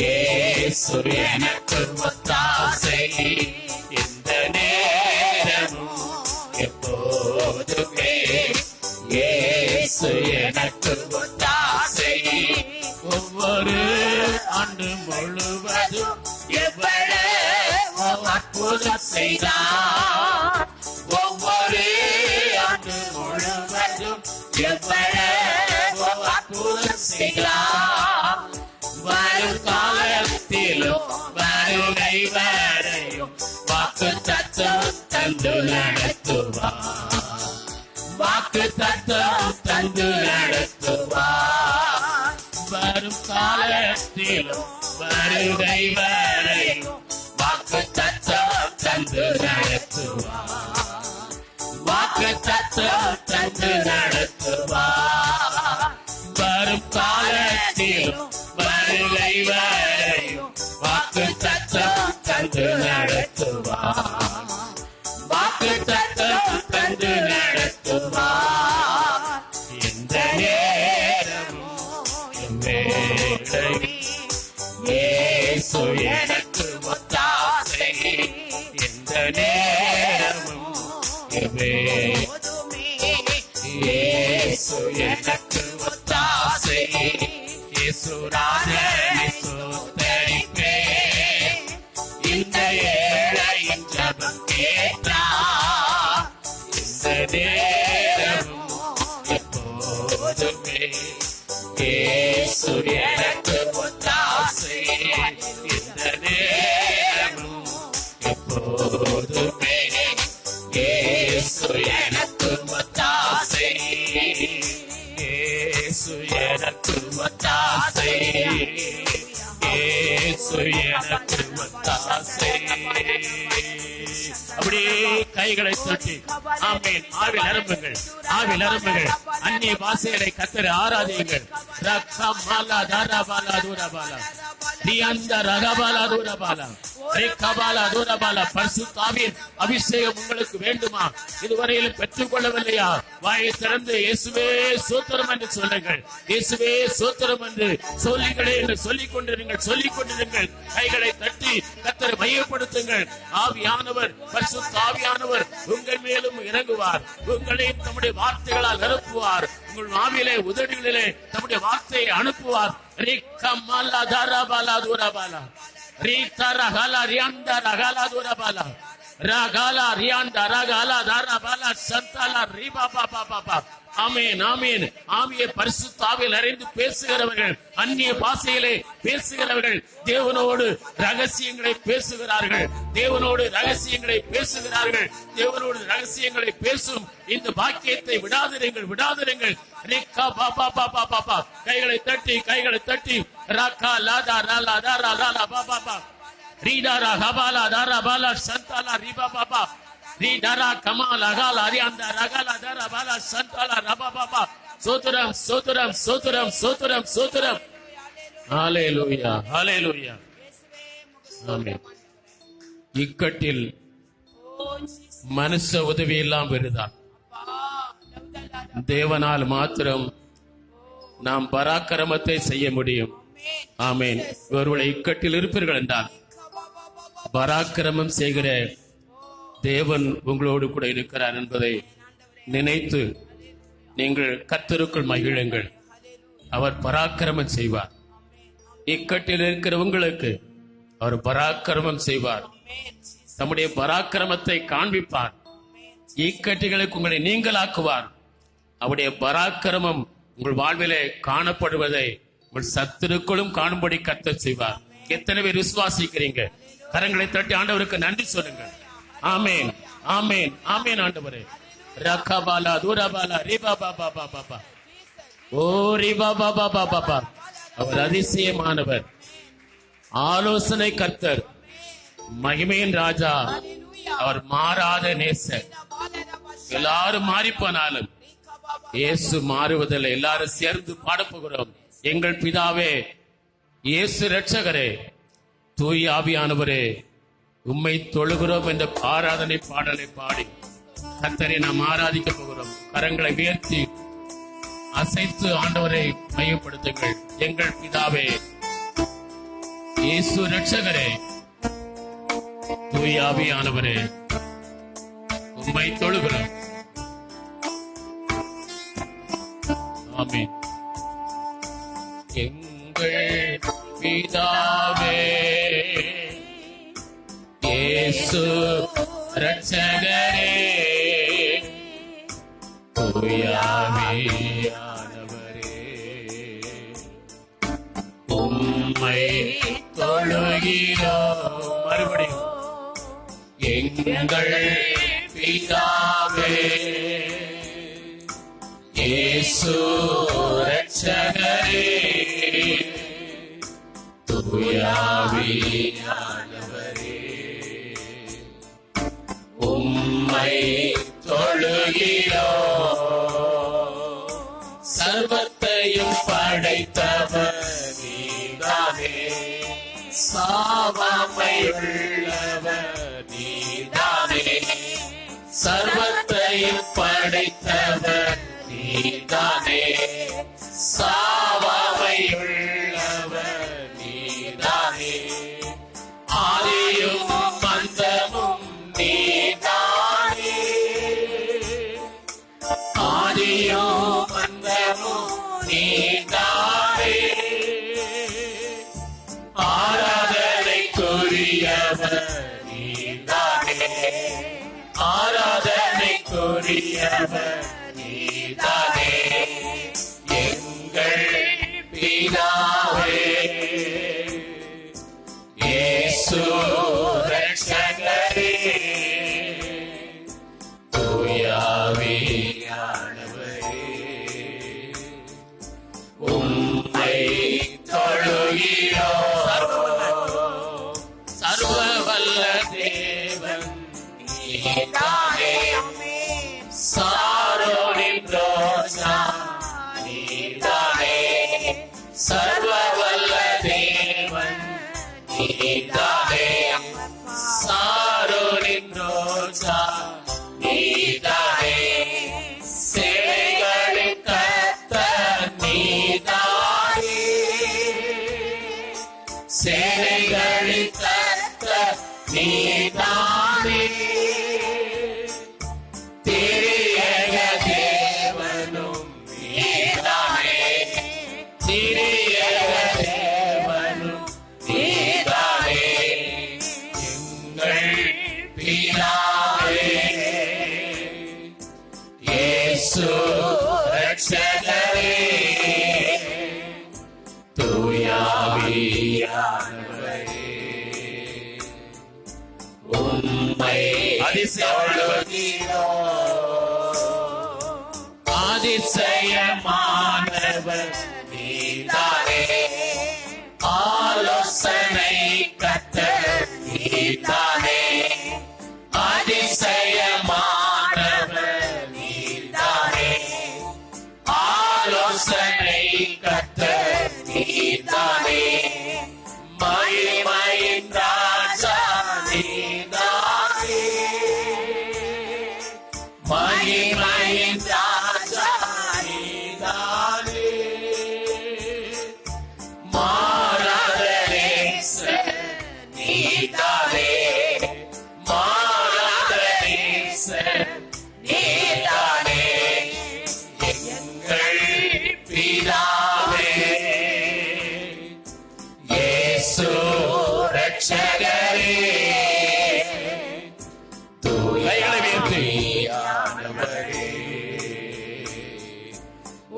இயேசு எனக்கு ஒத்தாசை. எந்த நேரமும் எப்போதுமே இயேசு எனக்கு ஒத்தாசை. ஒவ்வொரு ஆண்டும் அற்புதம் செய்தார். ஒவ்வொரு ஆண்டு முழுவதும் எவ்வளவோ அற்புதம் செய்தார். வரும் காலத்திலும் வருகை வரையும் வாக்கு தத்தம் தந்து நடத்துவார். வாக்கு தத்தம் தந்து நடத்துவார். வரும் காலத்திலும் வருகை வரையும் வாக்கு தத்தம் தந்து நடத்துவார். வாக்கு தத்தம் தந்து நடத்துவார். வரும் காலத்திலும் வருகை வரையும் வாக்கு தத்தம் தந்து நடத்துவார். வாக்கு தத்தம் தந்து நடத்துவார். இந்த நேரமும் இயேசு எனக்கு ஒத்தாசை. இந்த நேரமும் இயேசு எனக்கு ஒத்தாசை. இயேசு ராஜனை ஸ்தோத்தரிப்பேன். இந்த ஏழையின் ஜெபம் கேட்டார். இந்த நேரமும் எப்போதுமே இயேசு எனக்கு ஒத்தாசை. இந்த நேரமும் எப்போதுமே இயேசு எனக்கு ஒத்தாசை. இயேசு எனக்கு ஒத்தாசை. இயேசு எனக்கு ஒத்தாசை. அப்படியே கைகளை தட்டி ஆமென். ஆவில் நிரம்புங்கள், ஆவில் நிரம்புங்கள். அந்நிய பாஷைகளை கர்த்தரை ஆராதியுங்கள். ரக்கமாலா தரபாலா தூரபாலா தியந்த ரகபாலா தூரபாலா ரேகபாலா தூரபாலா. பரிசுத்த ஆவியின் அபிஷேகம் உங்களுக்கு வேண்டுமா? இதுவரையிலும் பெற்றுக் கொள்ளவில்லையா? வாயை திறந்து இயேசுவே ஸ்தோத்திரம் என்று சொல்லுங்கள். இயேசுவே ஸ்தோத்திரம் என்று சொல்லுங்களே என்று சொல்லிக் கொண்டிருங்கள், சொல்லிக் கொண்டிருங்கள். கைகளை தட்டி கர்த்தரை மையப்படுத்துங்கள். ஆவியானவர், பரிசுத்த ஆவியானவர் உங்கள் மேலும் இறங்குவார். உங்களையும் தம்முடைய வார்த்தைகளால் நிரப்புவார். உங்கள் ஆவியிலே உதடுகளிலே தம்முடைய வார்த்தையை அனுப்புவார். ரேகமாலா தரபாலா தூரபாலா ரீதரகலா ரியாண்டா ரகலா தூரபாலா ரகலா ரியாண்டா ரகலா தரபாலா சந்தலா ரிபாபா பாபா. ஆமென், ஆமென். ஆவியை பரிசுத்த ஆவியில் அறிந்து பேசுகிறவர்கள், அந்நிய பாஷையிலே பேசுகிறவர்கள் தேவனோடு ரகசியங்களை பேசுகிறார்கள். தேவனோடு ரகசியங்களை பேசுகிறார்கள். தேவனோடு ரகசியங்களை பேசும் இந்த பாக்கியத்தை விடாதிருங்கள், விடாதிருங்கள். கைகளை தட்டி, கைகளை தட்டி ராக்கா லாதா ராலா தாரா லாலா பாபா ரீடாரா ஹபாலா தாரா பாலா சந்தாலா ரிபா பாபா ரீடாரா கமால் அகாலா அரியாந்தா ரகாலா தாரா பாலா சந்தாலா ரபா பாபா. சோத்ரம் சோத்ரம் சோத்ரம் சோத்ரம் சோத்ரம். ஹalleluya, ஹalleluya. ஆமென். இக்கட்டில் மனுஷ உதவி எல்லாம் பெறுதான். தேவனால் மாத்திரம் நாம் பராக்கிரமத்தை செய்ய முடியும். ஆமென். ஒருவேளை இக்கட்டில் இருப்பீர்கள் என்றால் பராக்கிரமம் செய்கிற தேவன் உங்களோடு கூட இருக்கிறார் என்பதை நினைத்து நீங்கள் கர்த்தருக்குள் மகிழுங்கள். அவர் பராக்கிரமம் செய்வார். இக்கட்டில் இருக்கிற உங்களுக்கு அவர் பராக்கிரமம் செய்வார். தம்முடைய பராக்கிரமத்தை காண்பிப்பார். இக்கட்டிகளுக்கு உங்களை நீங்களாக்குவார். அவருடைய பராக்கிரமம் உங்கள் வாழ்விலே காணப்படுவதை உங்கள் சத்துருக்களும் காணும்படி கர்த்தர் செய்வார். எத்தனை பேர் விசுவாசிக்கிறீங்க? கரங்களை தட்டி ஆண்டவருக்கு நன்றி சொல்லுங்கள். ஆமென், ஆமென், ஆமென். ஆண்டவரே ரக்கபாலா தூரபாலா ரிபா பாபா பாபா ஓ ரிபா பாபா பாபா. அவர் அதிசயமானவர், ஆலோசனை கர்த்தர், மகிமையின் ராஜா. அவர் மாறாத நேசர். எல்லாரும் மாறி போனாலும் இயேசு மாறுவதில்லை. எல்லாரும் சேர்ந்து பாடப்போகிறோம். எங்கள் பிதாவே, இயேசு இரட்சகரே, தூய் ஆவியானவரே, உம்மை தொழுகிறோம் என்ற ஆராதனை பாடலை பாடி கர்த்தரை நாம் ஆராதிக்க போகிறோம். கரங்களை உயர்த்தி அசைத்து ஆண்டவரை மையப்படுத்துங்கள். எங்கள் பிதாவே, இயேசு இரட்சகரே, தூய் ஆவியானவரே, உம்மை தொழுகிறோம். ஆமென். எங்கள் பிதாவே, இயேசு இயேசு இரட்சகரே, தூயாவியானவரே, உம்மை தொழுகிறோம். மறுபடியும் எங்கள் பிதாவே, இயேசு இரட்சகரே, தூயாவியானவரே, உம்மை தொழுகிறோம். சர்வத்தையும் படைத்தவர் நீதானே, சாவாமையுள்ளவர் நீதானே, சர்வத்தையும் படைத்தவர் நீதானே, சாவாமையுள்ளவர் நீதானே, ஆதியும் அந்தமும் நீதானே, ஆதியும் அந்தமும் நீதானே, ஆராதனைக்குரியவர் நீதானே, ஆராதனைக்குரியவர் நீதானே, எங்கள் பிதாவே, இயேசு இரட்சகரே, தூயாவியானவரே, உம்மை தொழுகிறோம். சர்வவல்ல தேவன் நீதானே, சாரோனின் ரோஜா நீதானே, சர்வவல்ல தேவன் நீதானே, சாரோனின் ரோஜா நீதானே, சேனைகளின் கர்த்தர் நீதானே, சேனைகளின் கர்த்தர் நீதானே, திரியக தேவனும் நீதானே, திரியக தேவனும் நீதானே, எங்கள் பிதாவே, இயேசு இரட்சகரே, தூயாவியானவரே, உம்மை அதிசயமானவர் நீதானே, ஆலோசனை கர்த்தர் நீதானே, அதிசயமானவர் நீதானே, ஆலோசனை கர்த்தர் நீதானே, மகிமையின் ராஜா நீதானே, மகிமையின் ராஜா நீதானே, மாறாத நேசர் நீதானே, மாறாத நேசர் நீதானே, எங்கள் பிதாவே, இயேசு இரட்சகரே, தூயாவியானவரே,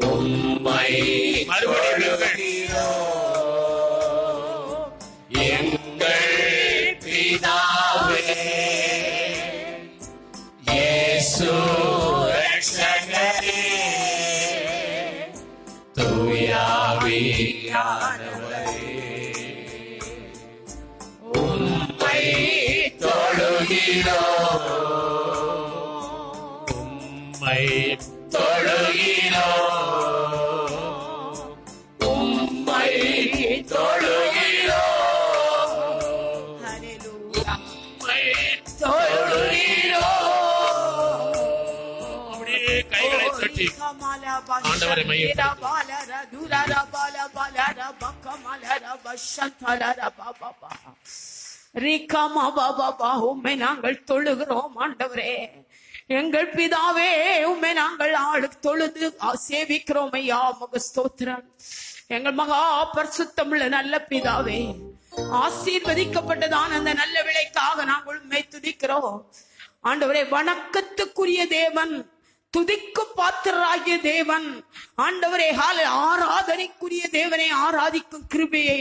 உம்மை தொழுகிறோம். எங்கள் பிதாவே, இயேசு இரட்சகரே, தூயாவியானவரே, உம்மை தொழுகிறோம். உம்மை தொழுகிறோம். உம்மை தொழுகிறோம். உம்மை தொழுகிறோம். அப்படியே கைகளை தட்டி ஆண்டவரை
உம்மை நாங்கள் தொழுகிறோம் ஆண்டவரே. எங்கள் பிதாவே, உம்மை நாங்கள் தொழுது சேவிக்கிறோம் ஐயா. உமக்கு ஸ்தோத்திரம். எங்கள் மகா பரிசுத்தமுள்ள நல்ல பிதாவே, ஆசீர்வதிக்கப்பட்டதான் அந்த நல்ல விலைக்காக நாங்கள் உண்மை துதிக்கிறோம். ஆண்டவரே, வணக்கத்துக்குரிய தேவன், துதிக்கும் பாத்திரராகிய தேவன், ஆண்டவரே, ஆராதனைக்குரிய தேவனை ஆராதிக்கும் கிருபையை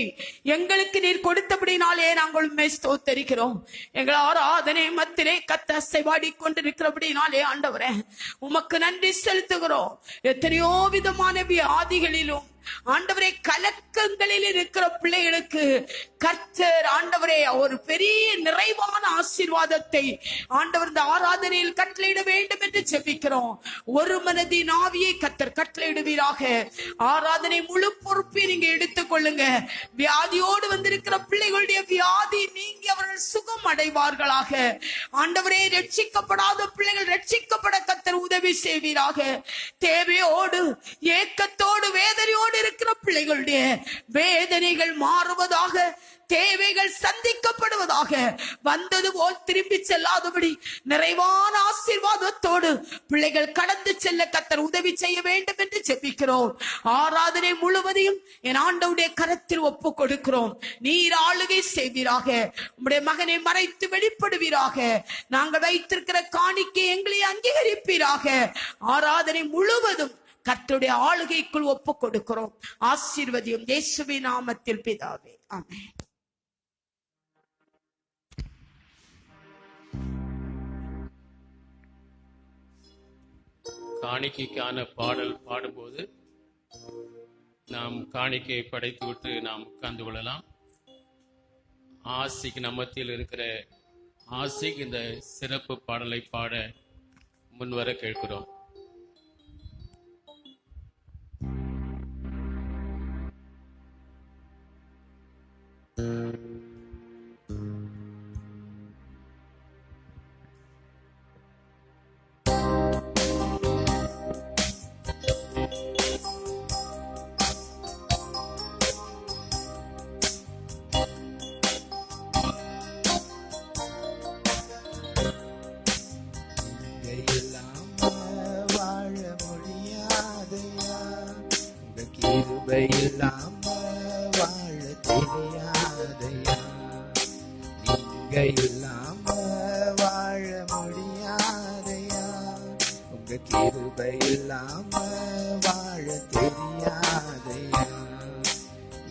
எங்களுக்கு நீர் கொடுத்தபடினாலே நாங்கள் உண்மை ஸ்தோத்தரிக்கிறோம். எங்கள் ஆராதனை மத்திலே கத்த அசைவாடி கொண்டிருக்கிறபடினாலே ஆண்டவரே உமக்கு நன்றி செலுத்துகிறோம். எத்தனையோ விதமான வியாதிகளிலும் ஆண்டவரே கலக்கங்களில் இருக்கிற பிள்ளைகளுக்கு கர்த்தர் ஆண்டவரே ஒரு பெரிய நிறைவான ஆசீர்வாதத்தை ஆண்டவர் இந்த ஆராதனையில் கட்டளையிட வேண்டும் என்று ஜெபிக்கிறோம். ஒரு மனதின் ஆவியை கர்த்தர் கட்டளையிடுவீராக. ஆராதனை முழு பொறுப்பை நீங்க எடுத்துக் கொள்ளுங்க. வியாதியோடு வந்திருக்கிற பிள்ளைகளுடைய வியாதி நீங்கி அவர்கள் சுகம் அடைவார்களாக. ஆண்டவரே, ரட்சிக்கப்படாத பிள்ளைகள் ரட்சிக்கப்பட கர்த்தர் உதவி செய்வீராக. தேவையோடு ஏக்கத்தோடு வேதனையோடு இருக்கிற பிள்ளைகளுடைய வேதனைகள் மாறுவதாக, தேவைகள் சந்திக்கப்படுவதாக, வந்தது போல் திரும்பி செல்லாதபடி நிறைவான ஆசீர்வாதத்தோடு பிள்ளைகள் கடந்து செல்ல கர்த்தர் உதவி செய்ய வேண்டும் என்று ஜெபிக்கிறோம். ஆராதனை முழுவதையும் என் ஆண்டவருடைய கரத்தில் ஒப்பு கொடுக்கிறோம். நீர் ஆளுகை செய்வீராக. உம்முடைய மகனை மறைத்து வெளிப்படுவீராக. நாங்கள் வைத்திருக்கிற காணிக்கை எங்களை அங்கீகரிப்பீராக. ஆராதனை முழுவதும் கர்த்தருடைய ஆளுகைக்குள் ஒப்பு கொடுக்கிறோம். ஆசீர்வதியும் இயேசுவின் நாமத்தில் பிதாவே, ஆமென்.
காணிக்கைக்கான பாடல் பாடும்போது நாம் காணிக்கையை படைத்து விட்டு நாம் உட்கார்ந்து கொள்ளலாம். ஆசிக்கு நம்மத்தில் இருக்கிற ஆசிக் இந்த சிறப்பு பாடலை பாட முன்வர கேட்கிறோம்.
இல்லாம வாழ தெரியாதையா, நீங்க இல்லாம வாழ முடியாதையா, உங்க கிருபை இல்லாம வாழ தெரியாதையா.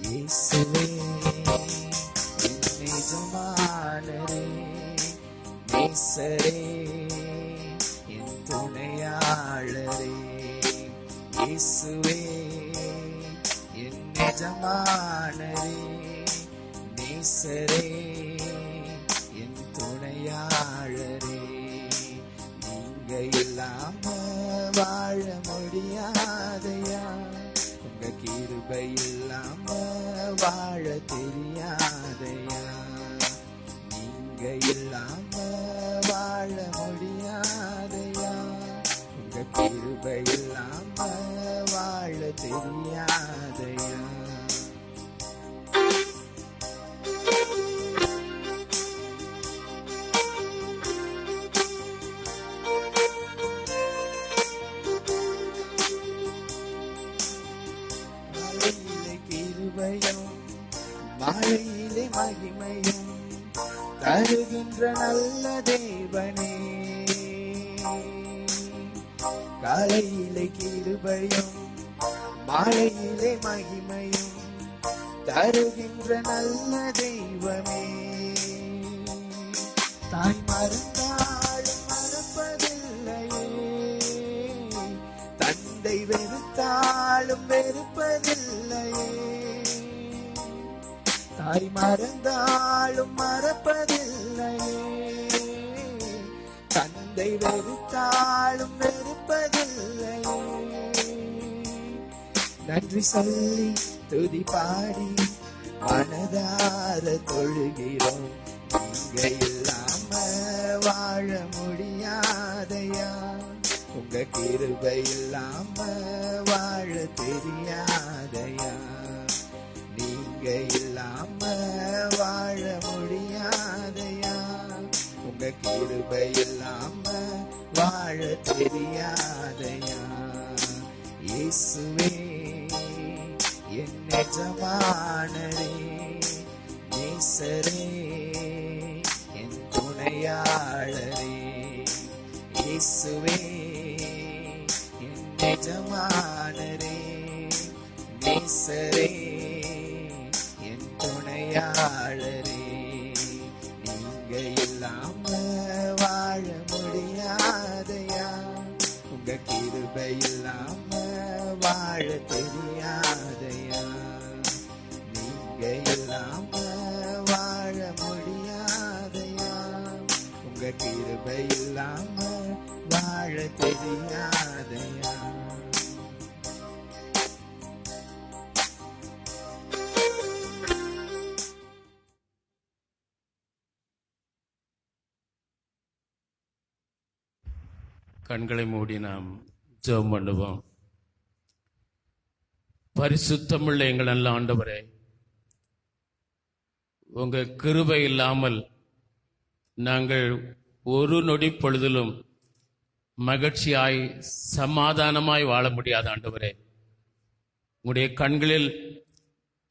இயேசுவே நிஜமானரே, நேசரே, என் துணையாளரே. இயேசுவே எஜமானரே, நேசரே, என் துணையாளரே. நீங்க இல்லாம வாழ முடியாதையா, உங்க கிருபை இல்லாம வாழ தெரியாதையா. நீங்க இல்லாம வாழ முடியாதையா, உங்க கிருபை இல்லாம வாழ தெரியாதையா. மழையிலே கிருபையும் மழையிலே மகிமையும் தருகின்ற நல்ல தேவனே. காலையிலே கிருபையும் மாலையிலே மகிமையும் தருகின்ற நல்ல தெய்வமே. தாய் மறந்தாலும் மறப்பதில்லையே, தந்தை வெறுத்தாலும் வெறுப்பதில்லையே. தாய் மறந்தாலும் மறப்பதில்லையே, தந்தை வெறுத்தாலும் வெறுப்பதில்லையே. நன்றி சொல்லி துதி பாடி மனதார தொழுகிறோம். நீங்க இல்லாம வாழ முடியாதையா, உங்க கிருபை இல்லாம வாழ தெரியாதையா. நீங்க இல்லாம வாழ முடியாதையா, உங்க கிருபை இல்லாம வாழ தெரியாதையா. இயேசுவே என் எஜமானரே, நேசரே என் துணையாளரே, இயேசுவே என் எஜமானரே, நேசரே என் துணையாளரே, நீங்க இல்லாம வாழ முடியாதையா, உங்க கிருபை இல்லாம வாழ தெரியாதையா, நீங்க இல்லாம வாழ முடியாதையா, உங்க கிருபை இல்லாம வாழ தெரியாதையா.
கண்களை மூடி நாம் ஜெபம் பண்ணுவோம். பரிசுத்தமுள்ள எங்கள் நல்ல ஆண்டவரே, உங்க கிருபை இல்லாமல் நாங்கள் ஒரு நொடி பொழுதிலும் மகிழ்ச்சியாய் சமாதானமாய் வாழ முடியாத ஆண்டவரே, உங்களுடைய கண்களில்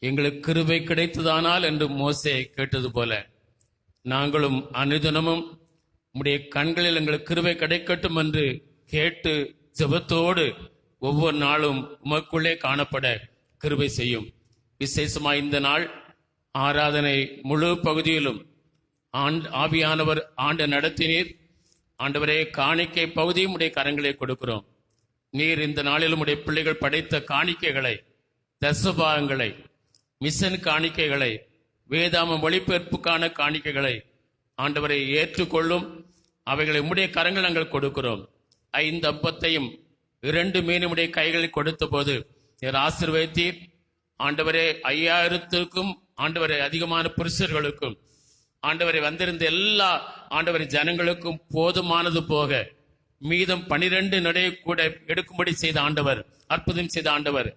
எங்களுக்கு கிருபை கிடைத்ததானால் என்று மோசே கேட்டது போல நாங்களும் அனுதினமும் உம்முடைய கண்களில் எங்களுக்கு கிருபை கிடைக்கட்டும் என்று கேட்டு ஜெபத்தோடு ஒவ்வொரு நாளும் உமக்குள்ளே காணப்பட கிருபை செய்யும். விசேஷமாய் இந்த நாள் ஆராதனை முழு பகுதியிலும் ஆவியானவர் ஆண்டு நடத்தினீர். ஆண்டவரே, காணிக்கை பகுதியும் உடைய கரங்களை கொடுக்கிறோம். நீர் இந்த நாளிலும் உடைய பிள்ளைகள் படைத்த காணிக்கைகளை, தசபாகங்களை, மிஷன் காணிக்கைகளை, வேதாம மொழிபெயர்ப்புக்கான காணிக்கைகளை ஆண்டவரை ஏற்றுக்கொள்ளும். அவைகளை உம்முடைய கரங்கள் நாங்கள் கொடுக்கிறோம். 5 அப்பத்தையும் 2 மீனுடைய கைகளில் கொடுத்த போது நீர் ஆசீர்வதித்தீர். ஆண்டவரே, 5000க்கும் ஆண்டவரை அதிகமான புருஷர்களுக்கும் ஆண்டவரை வந்திருந்த எல்லா ஆண்டவரை ஜனங்களுக்கும் போதுமானது போக மீதம் 12 நடை கூட எடுக்கும்படி செய்த ஆண்டவர், அற்புதம் செய்த ஆண்டவர்,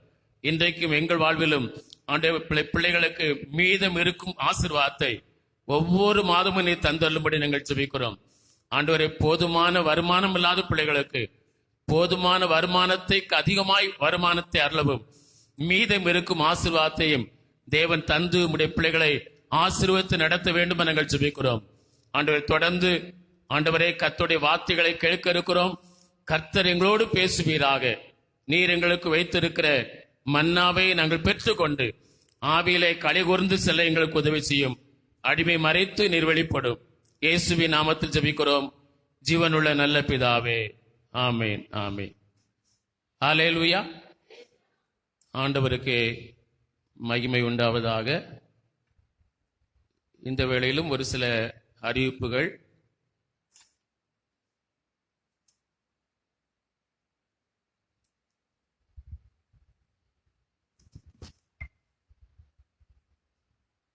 இன்றைக்கும் எங்கள் வாழ்விலும் ஆண்டவர் பிள்ளைகளுக்கு மீதம் இருக்கும் ஆசீர்வாதத்தை ஒவ்வொரு மாதமும் நீ தந்தள்ளும்படி நாங்கள் ஜெபிக்கிறோம். ஆண்டவரே, போதுமான வருமானம் இல்லாத பிள்ளைகளுக்கு போதுமான வருமானத்தை அதிகமாய் வருமானத்தை அருளவும், மீதம் இருக்கும் ஆசீர்வாதத்தையும் தேவன் தந்து உடைய பிள்ளைகளை ஆசீர்வதித்து நடத்த வேண்டும் என நாங்கள் ஜெபிக்கிறோம். ஆண்டவரை, தொடர்ந்து ஆண்டவரே கர்த்தருடைய வார்த்தைகளை கேட்க இருக்கிறோம். கர்த்தர் எங்களோடு பேசுவீராக. நீர் எங்களுக்கு வைத்திருக்கிற மன்னாவை நாங்கள் பெற்றுக்கொண்டு ஆவியிலே களி கூர்ந்து செல்ல எங்களுக்கு உதவி செய்யும். அடிமை மறைத்து நீர் வெளிப்படும். இயேசுவின் நாமத்தில் ஜெபிக்கிறோம் ஜீவனுள்ள நல்ல பிதாவே, ஆமேன், ஆமேன். ஹல்லேலூயா. ஆண்டவருக்கு மகிமை உண்டாவதாக. இந்த வேளையிலும் ஒரு சில அறிவிப்புகள்.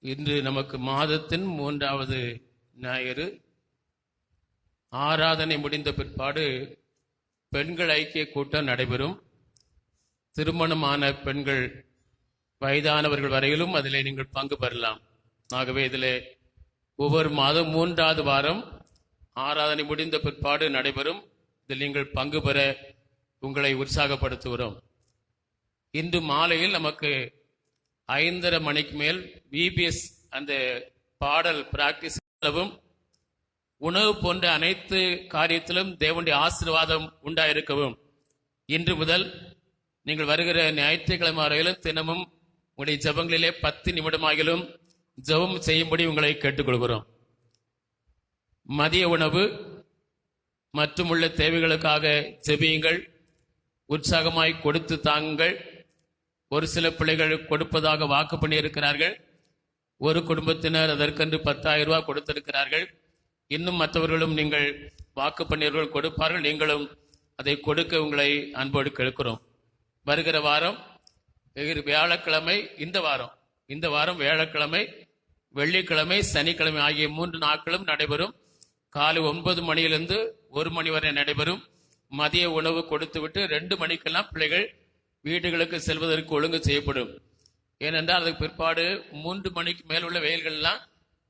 இன்று நமக்கு மாதத்தின் 3வது ஞாயிறு. ஆராதனை முடிந்த பிற்பாடு பெண்கள் ஐக்கிய கூட்டம் நடைபெறும். திருமணமான பெண்கள் வயதானவர்கள் வரையிலும் அதிலே நீங்கள் பங்கு பெறலாம். ஆகவே இதிலே ஒவ்வொரு மாதம் 3வது வாரம் ஆராதனை முடிந்த பிற்பாடு நடைபெறும். இதில் நீங்கள் பங்கு பெற உங்களை உற்சாகப்படுத்துகிறோம். இன்று மாலையில் நமக்கு 5:30 மணிக்கு மேல் VBS அந்த பாடல் பிராக்டிஸ் உணவு போன்ற அனைத்து காரியத்திலும் தேவனுடைய ஆசீர்வாதம் உண்டாயிருக்கவும். இன்று முதல் நீங்கள் வருகிற ஞாயிற்றுக்கிழமை வரையிலும் தினமும் உங்களுடைய ஜெபங்களிலே 10 நிமிடமாகிலும் ஜெபம் செய்யும்படி உங்களை கேட்டுக்கொள்கிறோம். மதிய உணவு மற்றும் உள்ள தேவைகளுக்காக ஜெபியுங்கள். உற்சாகமாய் கொடுத்து தாங்குங்கள். ஒரு சில பிள்ளைகள் கொடுப்பதாக வாக்கு பண்ணியிருக்கிறார்கள். ஒரு குடும்பத்தினர் அதற்கென்று 10,000 ரூபாய் கொடுத்திருக்கிறார்கள். இன்னும் மற்றவர்களும் நீங்கள் வாக்கு பண்ணியவர்கள் கொடுப்பார்கள். நீங்களும் அதை கொடுக்க உங்களை அன்போடு கேட்கிறோம். வருகிற வாரம் வியாழக்கிழமை, இந்த வாரம் வியாழக்கிழமை, வெள்ளிக்கிழமை, சனிக்கிழமை ஆகிய 3 நாட்களும் நடைபெறும். காலை 9 மணியிலிருந்து 1 மணி வரை நடைபெறும். மதிய உணவு கொடுத்துவிட்டு 2 மணிக்கெல்லாம் பிள்ளைகள் வீடுகளுக்கு செல்வதற்கு ஒழுங்கு செய்யப்படும். ஏனென்றால் அதுக்கு பிற்பாடு 3 மணிக்கு மேல் உள்ள வெயில்கள்லாம்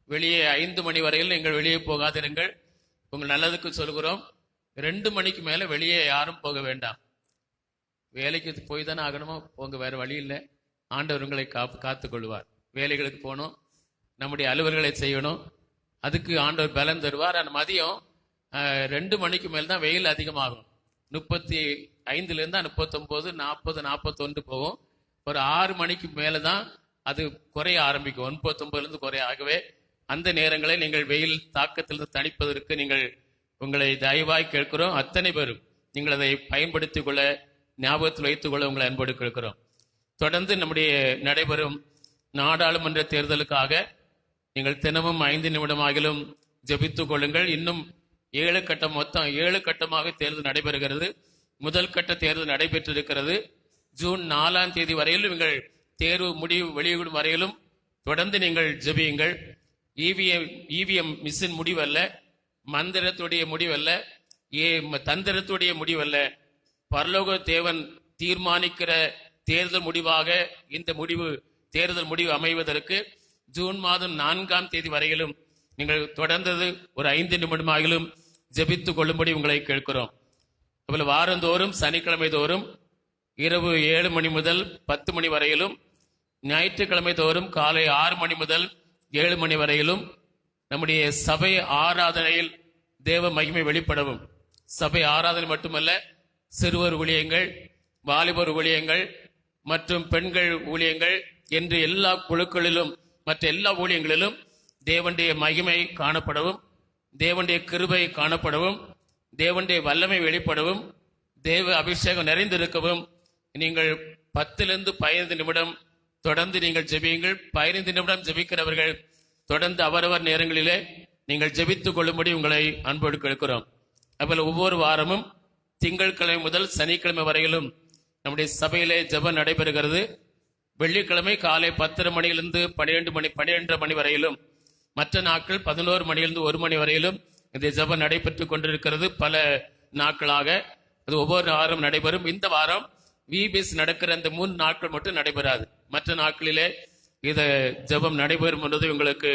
வெளியே 5 மணி வரையில் நீங்கள் வெளியே போகாதிருங்கள். உங்கள் நல்லதுக்கு சொல்கிறோம். 2 மணிக்கு மேல வெளியே யாரும் போக வேண்டாம். வேலைக்கு போய் தானே ஆகணுமோ, போங்க, வேற வழி இல்லை. ஆண்டவர் உங்களை காத்துக் கொள்வார். வேலைகளுக்கு போகணும், நம்முடைய அலுவல்களை செய்யணும். அதுக்கு ஆண்டவர் பலன் தருவார். அந்த மதியம் 2 மணிக்கு மேல் தான் வெயில் அதிகமாகும். 35 தான் 39, 40, 41 போகும். ஒரு 6 மணிக்கு மேல தான் அது குறைய ஆரம்பிக்கும். 39 குறைய. ஆகவே அந்த நேரங்களை நீங்கள் வெயில் தாக்கத்திலிருந்து தணிப்பதற்கு நீங்கள் உங்களை தயவாய் கேட்கிறோம். அத்தனை பேரும் நீங்கள் அதை பயன்படுத்திக் கொள்ள, ஞாபகத்தில் வைத்துக் கொள்ள உங்களை அன்போடு கேட்கிறோம். தொடர்ந்து நம்முடைய நடைபெறும் நாடாளுமன்ற தேர்தலுக்காக நீங்கள் தினமும் 5 நிமிடமாகிலும் ஜெபித்துக் கொள்ளுங்கள். இன்னும் 7 கட்டம், மொத்தம் 7 கட்டமாக தேர்தல் நடைபெறுகிறது. முதல் கட்ட தேர்தல் நடைபெற்றிருக்கிறது. ஜூன் 4ஆம் தேதி வரையிலும் நீங்கள் தேர்வு முடிவு வெளியிடும் வரையிலும் தொடர்ந்து நீங்கள் ஜெபியுங்கள். இவிஎம் மிஷின் முடிவல்ல, மந்திரத்துடைய முடிவல்ல, தந்திரத்துடைய முடிவல்ல. பரலோக தேவன் தீர்மானிக்கிற தேர்தல் முடிவாக இந்த தேர்தல் முடிவு அமைவதற்கு ஜூன் மாதம் 4ஆம் தேதி வரையிலும் நீங்கள் தொடர்ந்தது ஒரு 5 நிமிடமாகிலும் ஜெபித்துக் கொள்ளும்படி உங்களை கேட்கிறோம். அதுபோல வாரந்தோறும் சனிக்கிழமை தோறும் இரவு 7 மணி முதல் 10 மணி வரையிலும், ஞாயிற்றுக்கிழமை தோறும் காலை 6 மணி முதல் 7 மணி வரையிலும் நம்முடைய சபை ஆராதனையில் தேவ மகிமை வெளிப்படவும். சபை ஆராதனை மட்டுமல்ல, சிறுவர் ஊழியங்கள், வாலிபர் ஊழியங்கள் மற்றும் பெண்கள் ஊழியங்கள் என்று எல்லா குழுக்களிலும் மற்ற எல்லா ஊழியங்களிலும் தேவனுடைய மகிமை காணப்படவும், தேவனுடைய கிருபை காணப்படவும், தேவனுடைய வல்லமை வெளிப்படவும், தேவ அபிஷேகம் நிறைந்திருக்கவும் நீங்கள் 10 15 நிமிடம் தொடர்ந்து நீங்கள் ஜெபியுங்கள். 15 நிமிடம் ஜெபிக்கிறவர்கள் தொடர்ந்து அவரவர் நேரங்களிலே நீங்கள் ஜெபித்துக் கொள்ளும்படி உங்களை அன்போடு கேட்கிறோம். அதுபோல ஒவ்வொரு வாரமும் திங்கட்கிழமை முதல் சனிக்கிழமை வரையிலும் நம்முடைய சபையிலே ஜெபம் நடைபெறுகிறது. வெள்ளிக்கிழமை காலை 10 மணியிலிருந்து 12 மணி வரையிலும், மற்ற நாட்கள் 11 மணியிலிருந்து 1 மணி வரையிலும் இந்த ஜெபம் நடைபெற்றுக் கொண்டிருக்கிறது. பல நாட்களாக அது ஒவ்வொரு வாரம் நடைபெறும். இந்த வாரம் விபிஎஸ் நடக்கிற அந்த 3 நாட்கள் மட்டும் நடைபெறாது. மற்ற நாட்களிலே இந்த ஜெபம் நடைபெறும் என்பதை உங்களுக்கு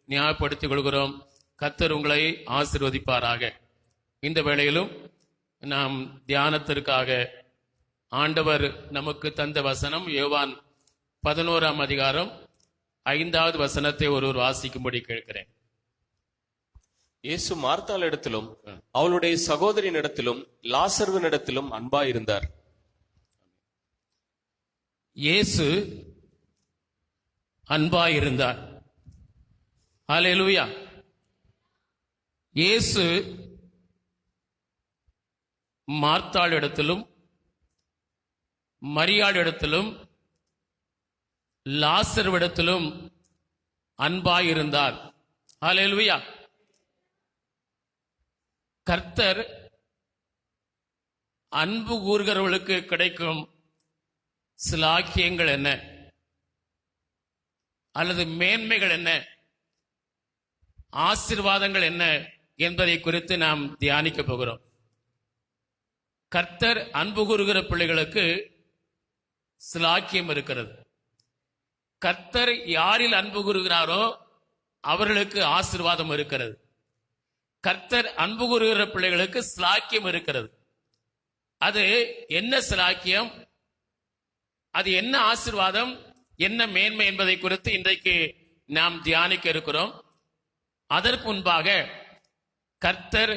ஞாபகப்படுத்திக் கொள்கிறோம். கர்த்தர் உங்களை ஆசீர்வதிப்பாராக. இந்த வேளையிலும் நாம் தியானத்திற்காக ஆண்டவர் நமக்கு தந்த வசனம் யோவான் 11ஆம் அதிகாரம் 5வது வசனத்தை ஒருவர் வாசிக்கும்படி கேட்கிறேன்.
இயேசு மார்த்தாளிடத்திலும் அவளுடைய சகோதரியினிடத்திலும் லாசருவினிடத்திலும் அன்பாயிருந்தார்.
இயேசு அன்பாயிருந்தார். ஹல்லேலூயா. இயேசு மார்த்தாளிடத்திலும் மரியாளிடத்திலும் லாசருவிடத்திலும் அன்பாயிருந்தார். ஹல்லேலூயா. கர்த்தர் அன்பு கூறுகிறவர்களுக்கு கிடைக்கும் சிலாக்கியங்கள் என்ன அல்லது மேன்மைகள் என்ன, ஆசீர்வாதங்கள் என்ன என்பதை குறித்து நாம் தியானிக்க போகிறோம். கர்த்தர் அன்பு கூறுகிற பிள்ளைகளுக்கு சிலாக்கியம் இருக்கிறது. கர்த்தர் யாரில் அன்பு கூறுகிறாரோ அவர்களுக்கு ஆசீர்வாதம் இருக்கிறது. கர்த்தர் அன்பு கூறுகிற பிள்ளைகளுக்கு சிலாக்கியம் இருக்கிறது. அது என்ன சிலாக்கியம், அது என்ன ஆசீர்வாதம், என்ன மேன்மை என்பதை குறித்து இன்றைக்கு நாம் தியானிக்க இருக்கிறோம். அதற்கு முன்பாக கர்த்தர்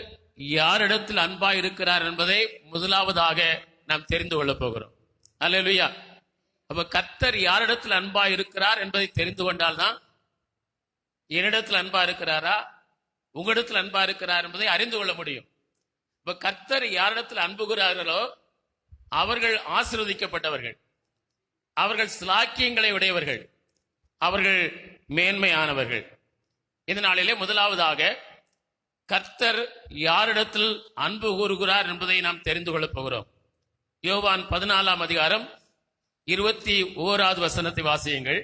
யாரிடத்தில் அன்பாய் இருக்கிறார் என்பதை முதலாவதாக நாம் தெரிந்து கொள்ள போகிறோம். அல்லேலூயா. அப்ப கர்த்தர் யாரிடத்தில் அன்பாய் இருக்கிறார் என்பதை தெரிந்து கொண்டால்தான் என்னிடத்தில் அன்பா இருக்கிறாரா, உங்களிடத்தில் அன்பா இருக்கிறார் என்பதை அறிந்து கொள்ள முடியும். இப்ப கர்த்தர் யாரிடத்தில் அன்புகிறார்களோ அவர்கள் ஆசீர்வதிக்கப்பட்டவர்கள், அவர்கள் சிலாக்கியங்களை உடையவர்கள், அவர்கள் மேன்மையானவர்கள். இதனாலே முதலாவதாக கர்த்தர் யாரிடத்தில் அன்பு கூறுகிறார் என்பதை நாம் தெரிந்து கொள்ளப் போகிறோம். யோவான் 14ஆம் அதிகாரம் 21வது வசனத்தை வாசியுங்கள்.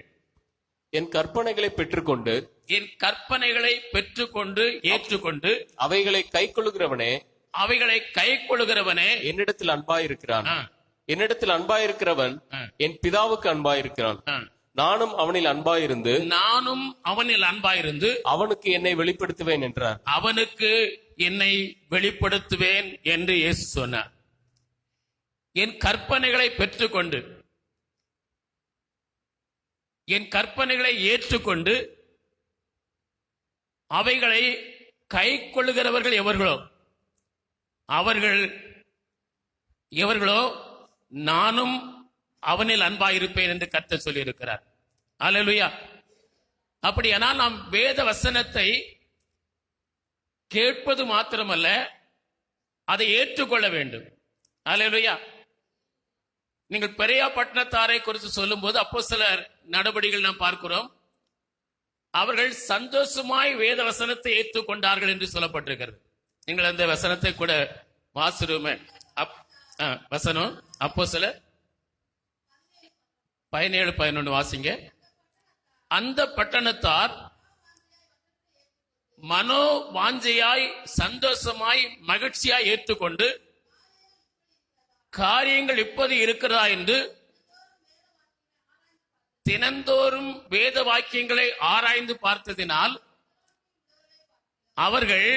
என் கற்பனைகளை பெற்றுக்கொண்டு,
என் கற்பனைகளை பெற்றுக்கொண்டு ஏற்றுக்கொண்டு
அவைகளை கைக்கொள்ளுகிறவனே,
அவைகளை கைக்கொள்ளுகிறவனே
என்னிடத்தில் அன்பாயிருக்கிறான். என்னிடத்தில் அன்பாயிருக்கிறவன் என் பிதாவுக்கு அன்பாயிருக்கிறான். நானும் அவனில் அன்பாயிருந்து,
நானும் அவனில் அன்பாயிருந்து
அவனுக்கு என்னை வெளிப்படுத்துவேன் என்றார்.
அவனுக்கு என்னை வெளிப்படுத்துவேன் என்று இயேசு சொன்னார். என் கற்பனைகளை பெற்றுக்கொண்டு, என் கற்பனைகளை ஏற்றுக்கொண்டு அவைகளை கை கொள்ளுகிறவர்கள் எவர்களோ நானும் அவனில் அன்பாயிருப்பேன் என்று கர்த்தர் சொல்லி இருக்கிறார். அல்லேலூயா. அப்படியானால் நாம் வேத வசனத்தை கேட்பது மாத்திரமல்ல, அதை ஏற்றுக்கொள்ள வேண்டும். அல்லேலூயா. நீங்கள் பெரியா பட்டணத்தாரை குறித்து சொல்லும் போது அப்போஸ்தலர் நடபடிகள் நாம் பார்க்கிறோம், அவர்கள் சந்தோஷமாய் வேத வசனத்தை ஏற்றுக்கொண்டார்கள் என்று சொல்லப்பட்டிருக்கிறது. நீங்கள் அந்த வசனத்தை கூட வாசிருமே. வசனம் அப்போஸ்தலர் 17:11 வாசிங்க. அந்த பட்டணத்தார் மனோ வாஞ்சையாய் சந்தோஷமாய் மகிழ்ச்சியாய் ஏற்றுக்கொண்டு காரியங்கள் இப்போது இருக்கிறதா என்று தினந்தோறும் வேத வாக்கியங்களை ஆராய்ந்து பார்த்ததினால் அவர்கள்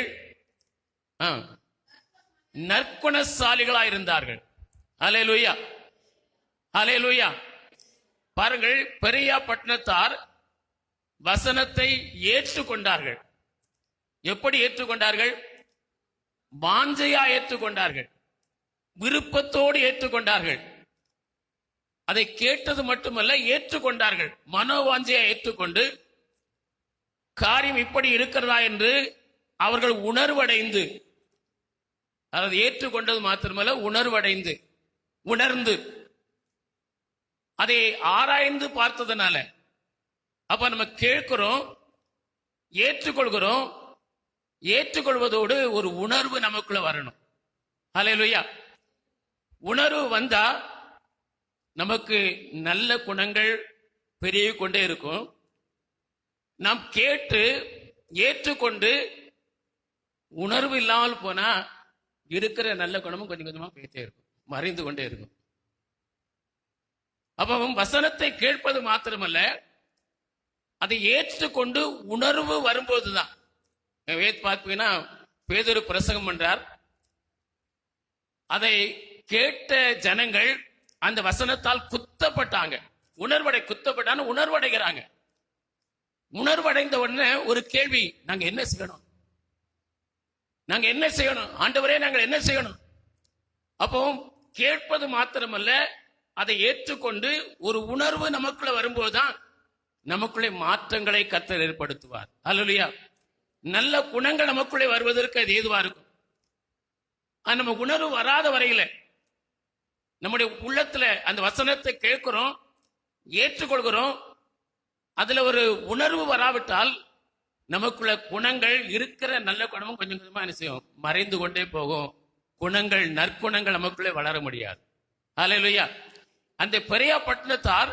நற்குணசாலிகளாயிருந்தார்கள். அல்லேலூயா, அல்லேலூயா. பாருங்கள், பெரியா பட்டணத்தார் வசனத்தை ஏற்றுக்கொண்டார்கள். எப்படி ஏற்றுக்கொண்டார்கள்? வாஞ்சையா ஏற்றுக்கொண்டார்கள், விருப்பத்தோடு ஏற்றுக்கொண்டார்கள். அதை கேட்டது மட்டுமல்ல, ஏற்றுக்கொண்டார்கள். மனோவாஞ்சையா ஏற்றுக்கொண்டு காரியம் இப்படி இருக்கிறதா என்று அவர்கள் உணர்வடைந்து, அதாவது ஏற்றுக்கொண்டது மாத்திரமல்ல, உணர்ந்து அதை ஆராய்ந்து பார்த்ததுனால, அப்ப நம்ம கேட்கிறோம், ஏற்றுக்கொள்கிறோம், ஏற்றுக்கொள்வதோடு ஒரு உணர்வு நமக்குள்ள வரணும். அல்லேலூயா. உணர்வு வந்தா நமக்கு நல்ல குணங்கள் பெருகிக் கொண்டே இருக்கும். நாம் கேட்டு ஏற்றுக்கொண்டு உணர்வு இல்லாமல் போனா இருக்கிற நல்ல குணமும் கொஞ்சம் கொஞ்சமா போயிட்டே இருக்கும், மறைந்து கொண்டே இருக்கும். அப்ப வசனத்தை கேட்பது மாத்திரமல்ல, அதை ஏற்றுக்கொண்டு உணர்வு வரும்போதுதான். பார்த்தீங்கன்னா பேதுரு பிரசங்கம் பண்றார். அதை கேட்ட ஜனங்கள் அந்த வசனத்தால் குத்தப்பட்டாங்க. உணர்வடைகிறாங்க. உணர்வடைந்த உடனே ஒரு கேள்வி, நாங்க என்ன செய்யணும்? ஆண்டவரே, நாங்கள் என்ன செய்யணும்? அப்போ கேட்பது மாத்திரமல்ல, அதை ஏற்றுக்கொண்டு ஒரு உணர்வு நமக்குள்ள வரும்போதுதான் நமக்குள்ளே மாற்றங்களை கர்த்தர் ஏற்படுத்துவார். அல்லேலூயா. நல்ல குணங்கள் நமக்குள்ளே வருவதற்கு அது ஏதுவா இருக்கும். நம்ம உணர்வு வராத வரையில நம்முடைய உள்ளத்துல அந்த வசனத்தை கேட்கிறோம், ஏற்றுக்கொள்கிறோம், அதுல ஒரு உணர்வு வராவிட்டால் நமக்குள்ள குணங்கள், இருக்கிற நல்ல குணமும் கொஞ்சம் கொஞ்சமா என்ன செய்யும், மறைந்து கொண்டே போகும். குணங்கள், நற்குணங்கள் நமக்குள்ளே வளர முடியாது. அல்லேலூயா. அந்த பெரியா பட்டணத்தார்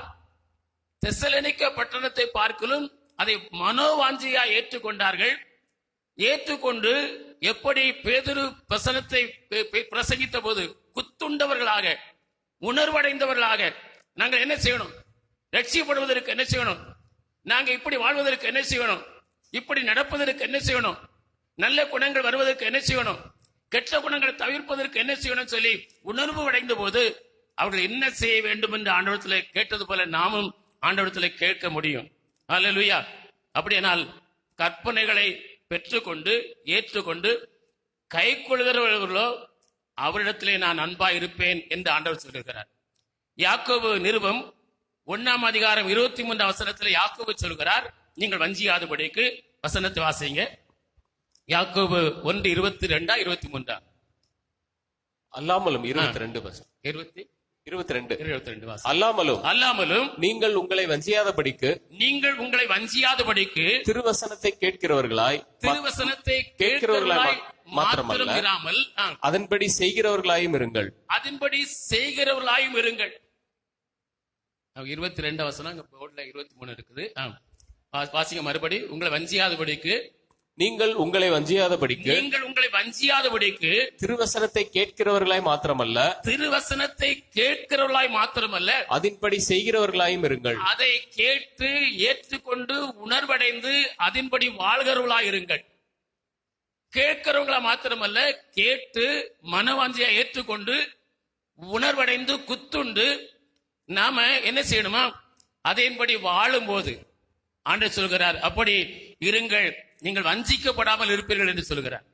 தெசலோனிக்க பட்டணத்தை பார்க்கலும் அதை மனோவாஞ்சியா ஏற்றுக்கொண்டார்கள். ஏற்றுக்கொண்டு எப்படி பேதுரு வசனத்தை பிரசங்கித்த போது குத்துண்டவர்களாக, உணர்வடைந்தவர்களாக, நாங்கள் என்ன செய்யணும்? ரட்சிக்கப்படுவதற்கு என்ன செய்யணும்? நாங்க இப்படி வாழ்வதற்கு என்ன செய்யணும்? இப்படி நடப்பதற்கு என்ன செய்யணும்? நல்ல குணங்கள் வருவதற்கு என்ன செய்யணும்? கெட்ட குணங்களை தவிர்ப்பதற்கு என்ன செய்யணும் சொல்லி உணர்வு அடைந்த போது அவர்கள் என்ன செய்ய வேண்டும் என்று ஆண்டவரத்தில் கேட்டது போல நாமும் ஆண்டவரத்தில் கேட்க முடியும். அல்லேலூயா. அப்படியானால் கற்பனைகளை பெற்றுக்கொண்டு ஏற்றுக்கொண்டு கை கொள்கிறவர்களோ அவரிடத்திலே நான் அன்பா இருப்பேன் என்று ஆண்டவர் சொல்கிறார். யாக்கோபு நிருபம் 1:23 யாக்கோபு சொல்கிறார், நீங்கள் வஞ்சியாதபடிக்கு. வசனத்தை வாசிங்க. யாக்கோபு 1:22-23.
அல்லாமலும் 22
அல்லாமலும்
நீங்கள் உங்களை வஞ்சியாதபடிக்கு திருவசனத்தை கேட்கிறவர்களாய் மாத்திரமல்லாமல் அதன்படி செய்கிறவர்களாயும் இருங்கள்.
22 வசனம் போர்ட்ல 23 இருக்குது. வாசிங்க மறுபடி. உங்களை வஞ்சியாதபடிக்கு,
நீங்கள் உங்களை வஞ்சியாதபடிக்கு
திருவசனத்தை கேட்கிறவர்களாய் மாத்திரமல்ல
அதன்படி செய்கிறவர்களாயும் இருங்கள்.
அதை கேட்டு ஏற்றுக்கொண்டு உணர்வடைந்து அதன்படி வாழ்கிறவர்களாய் இருங்கள். கேட்கிறவங்களா மாத்திரமல்ல, கேட்டு மனவாஞ்சியா ஏற்றுக்கொண்டு உணர்வடைந்து குத்துண்டு நாம என்ன செய்யணுமா? அதன்படி வாழும் போது ஆண்டவர் சொல்கிறார், அப்படி இருங்கள். நீங்கள் வஞ்சிக்கப்படாமல் இருப்பீர்கள் என்று சொல்கிறார்.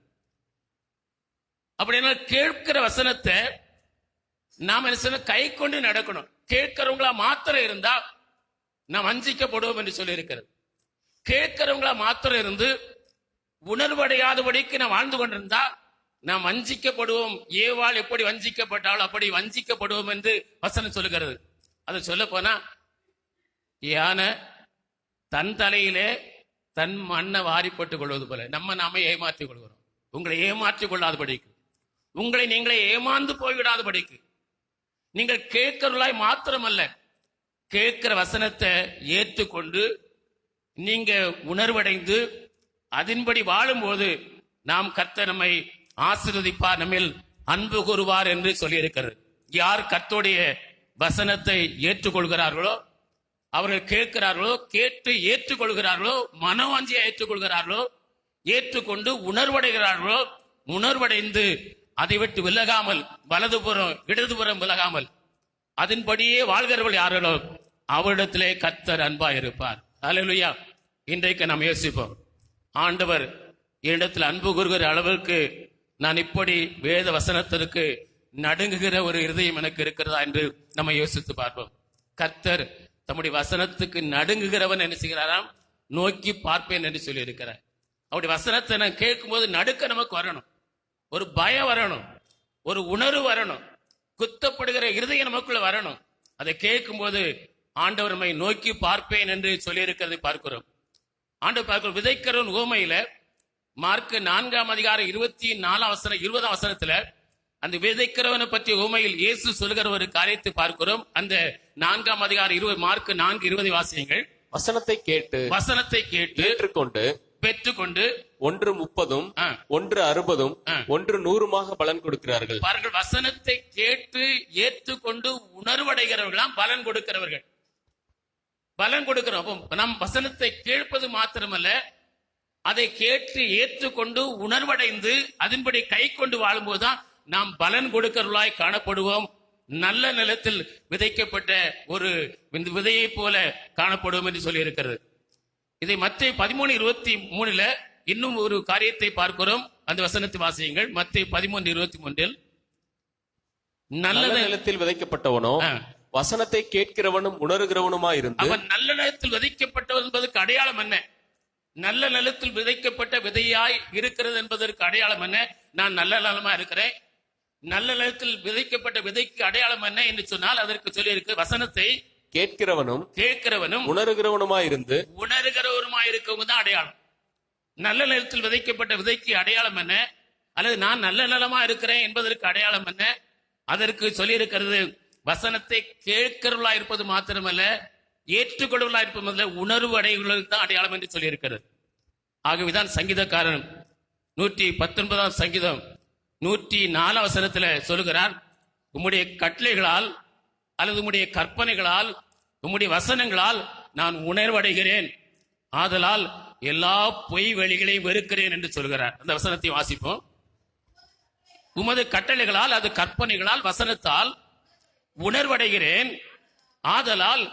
அப்படின்னா கேட்கிற வசனத்தை நாம் என்ன செய்யணும்? கை கொண்டு நடக்கணும். கேட்கிறவங்களா மாத்திரம் இருந்தா நாம் வஞ்சிக்கப்படுவோம் என்று சொல்லி இருக்கிறது. கேட்கிறவங்களா மாத்திரம் இருந்து உணர்வடையாதபடிக்கு நாம் வாழ்ந்து கொண்டிருந்தா நாம் வஞ்சிக்கப்படுவோம். ஏவாள் எப்படி வஞ்சிக்கப்பட்டாலும் அப்படி வஞ்சிக்கப்படுவோம் என்று வசனம் சொல்லுகிறது. அதை சொல்ல போனா, யானை தன் தலையிலே தன் மண்ணை வாரிப்பட்டுக் கொள்வது போல நாம ஏமாற்றிக் கொள்கிறோம். உங்களை ஏமாற்றிக் கொள்ளாதபடிக்கு, உங்களை நீங்களே ஏமாந்து போய்விடாதபடிக்கு, நீங்கள் கேட்கிறவர்களாய் மாத்திரமல்ல, கேட்கிற வசனத்தை ஏற்றுக்கொண்டு நீங்க உணர்வடைந்து அதன்படி வாழும்போது நாம் கர்த்தர் நம்மை ஆசீர்வதிப்பார், நம்மில் அன்பு கூறுவார் என்று சொல்லியிருக்கிறது. யார் கர்த்தருடைய வசனத்தை ஏற்றுக்கொள்கிறார்களோ, அவர்கள் கேட்கிறார்களோ, கேட்டு ஏற்றுக்கொள்கிறார்களோ, மனவாஞ்சியை ஏற்றுக்கொள்கிறார்களோ, ஏற்றுக்கொண்டு உணர்வடைகிறார்களோ, உணர்வடைந்து அதை விட்டு விலகாமல், வலதுபுறம் இடதுபுறம் விலகாமல் அதன்படியே வாழ்கிறவர்கள் யார்களோ அவரிடத்திலே கர்த்தர் அன்பாய் இருப்பார். அல்லேலூயா. இன்றைக்கு நாம் யோசிப்போம், ஆண்டவர் என்னிடத்தில் அன்பு கூறுகிற அளவிற்கு நான் இப்படி வேத வசனத்திற்கு நடுங்குகிற ஒரு இருதயம் எனக்கு இருக்கிறதா என்று நம்ம யோசித்து பார்ப்போம். கர்த்தர் தம்முடைய வசனத்துக்கு நடுங்குகிறவன் என்ன செய்கிறாராம்? நோக்கி பார்ப்பேன் என்று சொல்லி இருக்கிறார். அவருடைய வசனத்தை நான் கேட்கும் போது நடுக்க நமக்கு வரணும், ஒரு பயம் வரணும், ஒரு உணர்வு வரணும், குத்தப்படுகிற இருதயம் நமக்குள்ள வரணும். அதை கேட்கும் போது ஆண்டவர் நம்மை நோக்கி பார்ப்பேன் என்று சொல்லி இருக்கிறதை பார்க்கிறோம். ஆண்டவர் பார்க்கிறோம். விதைக்கிறவன் உவமையில மார்க் 4:24 20 வசனத்துல அந்த விதைக்கிறவனை பற்றிய உவமையில் இயேசு சொல்கிற ஒரு காரியத்தை பார்க்கிறோம். அந்த 4 மார்க் 4:20 வாசியுங்கள்.
வசனத்தை கேட்டு பெற்றுக்கொண்டு 1 30 1 60 1 100 பலன் கொடுக்கிறார்கள்.
பாருங்கள், வசனத்தை கேட்டு ஏற்றுக்கொண்டு உணர்வடைகிறவர்களாம் பலன் கொடுக்கிறவர்கள். பலன் கொடுக்கிறோம். நம் வசனத்தை கேட்பது மாத்திரமல்ல, அதை கேட்டு ஏற்றுக்கொண்டு உணர்வடைந்து அதன்படி கை கொண்டு வாழும்போதுதான் நாம் பலன் கொடுக்கிறவர்களாய் காணப்படுவோம். நல்ல நிலத்தில் விதைக்கப்பட்ட ஒரு விதையை போல காணப்படுவோம் என்று சொல்லி இருக்கிறது. இதை மத்தேயு 13:23 இன்னும் ஒரு காரியத்தை பார்க்கிறோம். அந்த வசனத்தை வாசியுங்கள். மத்தேயு 13:23
நல்ல நிலத்தில் விதைக்கப்பட்டவனோ வசனத்தை கேட்கிறவனும் உணர்கிறவனுமா இருந்து.
அவன் நல்ல நிலத்தில் விதைக்கப்பட்டவன் என்பதற்கு அடையாளம் என்ன? நல்ல நிலத்தில் விதைக்கப்பட்ட விதையாய் இருக்கிறது என்பதற்கு அடையாளம் என்ன? நான் நல்ல நிலமா இருக்கிறேன். நல்ல நிலத்தில் விதைக்கப்பட்ட விதைக்கு அடையாளம் என்ன என்று சொன்னால் அதற்கு சொல்லி இருக்கு, வசனத்தை கேட்கிறவனும் உணர்கிறவனுமா இருக்கவங்க தான் அடையாளம். நல்ல நிலத்தில் விதைக்கப்பட்ட விதைக்கு அடையாளம் என்ன? அல்லது நான் நல்ல நிலமா இருக்கிறேன் என்பதற்கு அடையாளம் என்ன? அதற்கு சொல்லி இருக்கிறது, வசனத்தை கேட்கிறவர்களா இருப்பது மாத்திரமல்ல, ஏற்றுக்கொள்வர்களா இருப்பது உணர்வு அடைவர்களுக்கு தான் அடையாளம் என்று சொல்லி இருக்கிறது. ஆகவேதான் சங்கீதக்காரன் 119 சங்கீதம் 104 வசனத்துல சொல்லுகிறார், உம்முடைய கட்டளைகளால் அல்லது உம்முடைய கற்பனைகளால் உம்முடைய வசனங்களால் நான் உணர்வடைகிறேன், ஆதலால் எல்லா பொய் வழிகளையும் வெறுக்கிறேன் என்று சொல்கிறார். அந்த வசனத்தை வாசிப்போம். உமது கட்டளைகளால் அது கற்பனைகளால் வசனத்தால் உணர்வடைகிறேன், ஆதலால்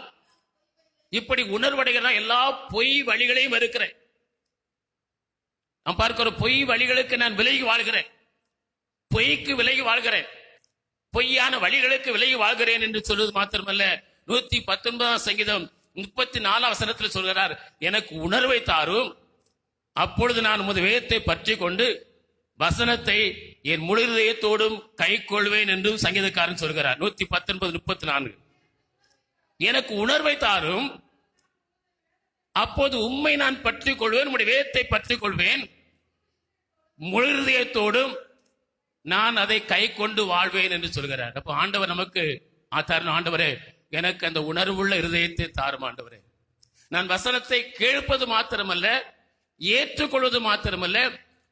இப்படி உணர்வடைகிற எல்லா பொய் வழிகளையும் வெறுக்கிறேன். நான் பார்க்கிற பொய் வழிகளுக்கு நான் விலகி வாழ்கிறேன், பொய்க்கு விலகி வாழ்கிறேன், பொய்யான வழிகளுக்கு விலகி வாழ்கிறேன் என்று சொல்வது மாத்திரமல்ல, 119 சங்கீதம் 34 வசனத்தில் சொல்கிறார், எனக்கு உணர்வை தாரும், அப்பொழுது நான் உமது வேதத்தை பற்றி கொண்டு வசனத்தை என் முழு இதயத்தோடும் கை கொள்வேன் என்றும் சங்கீதக்காரன் சொல்கிறார். 119:34 எனக்கு உணர்வை தாரும், அப்போது உம்மை நான் பற்றிக் கொள்வேன், உம்முடைய வேதத்தை பற்றிக் கொள்வேன், முழு இதயத்தோடும் நான் அதை கை கொண்டு வாழ்வேன் என்று சொல்கிறார். அப்போ ஆண்டவர் நமக்கு ஆண்டவரே எனக்கு அந்த உணர்வுள்ள இருதயத்தை தாரும் ஆண்டவரே. நான் வசனத்தை கேட்பது மாத்திரமல்ல, ஏற்றுக்கொள்வது மாத்திரமல்ல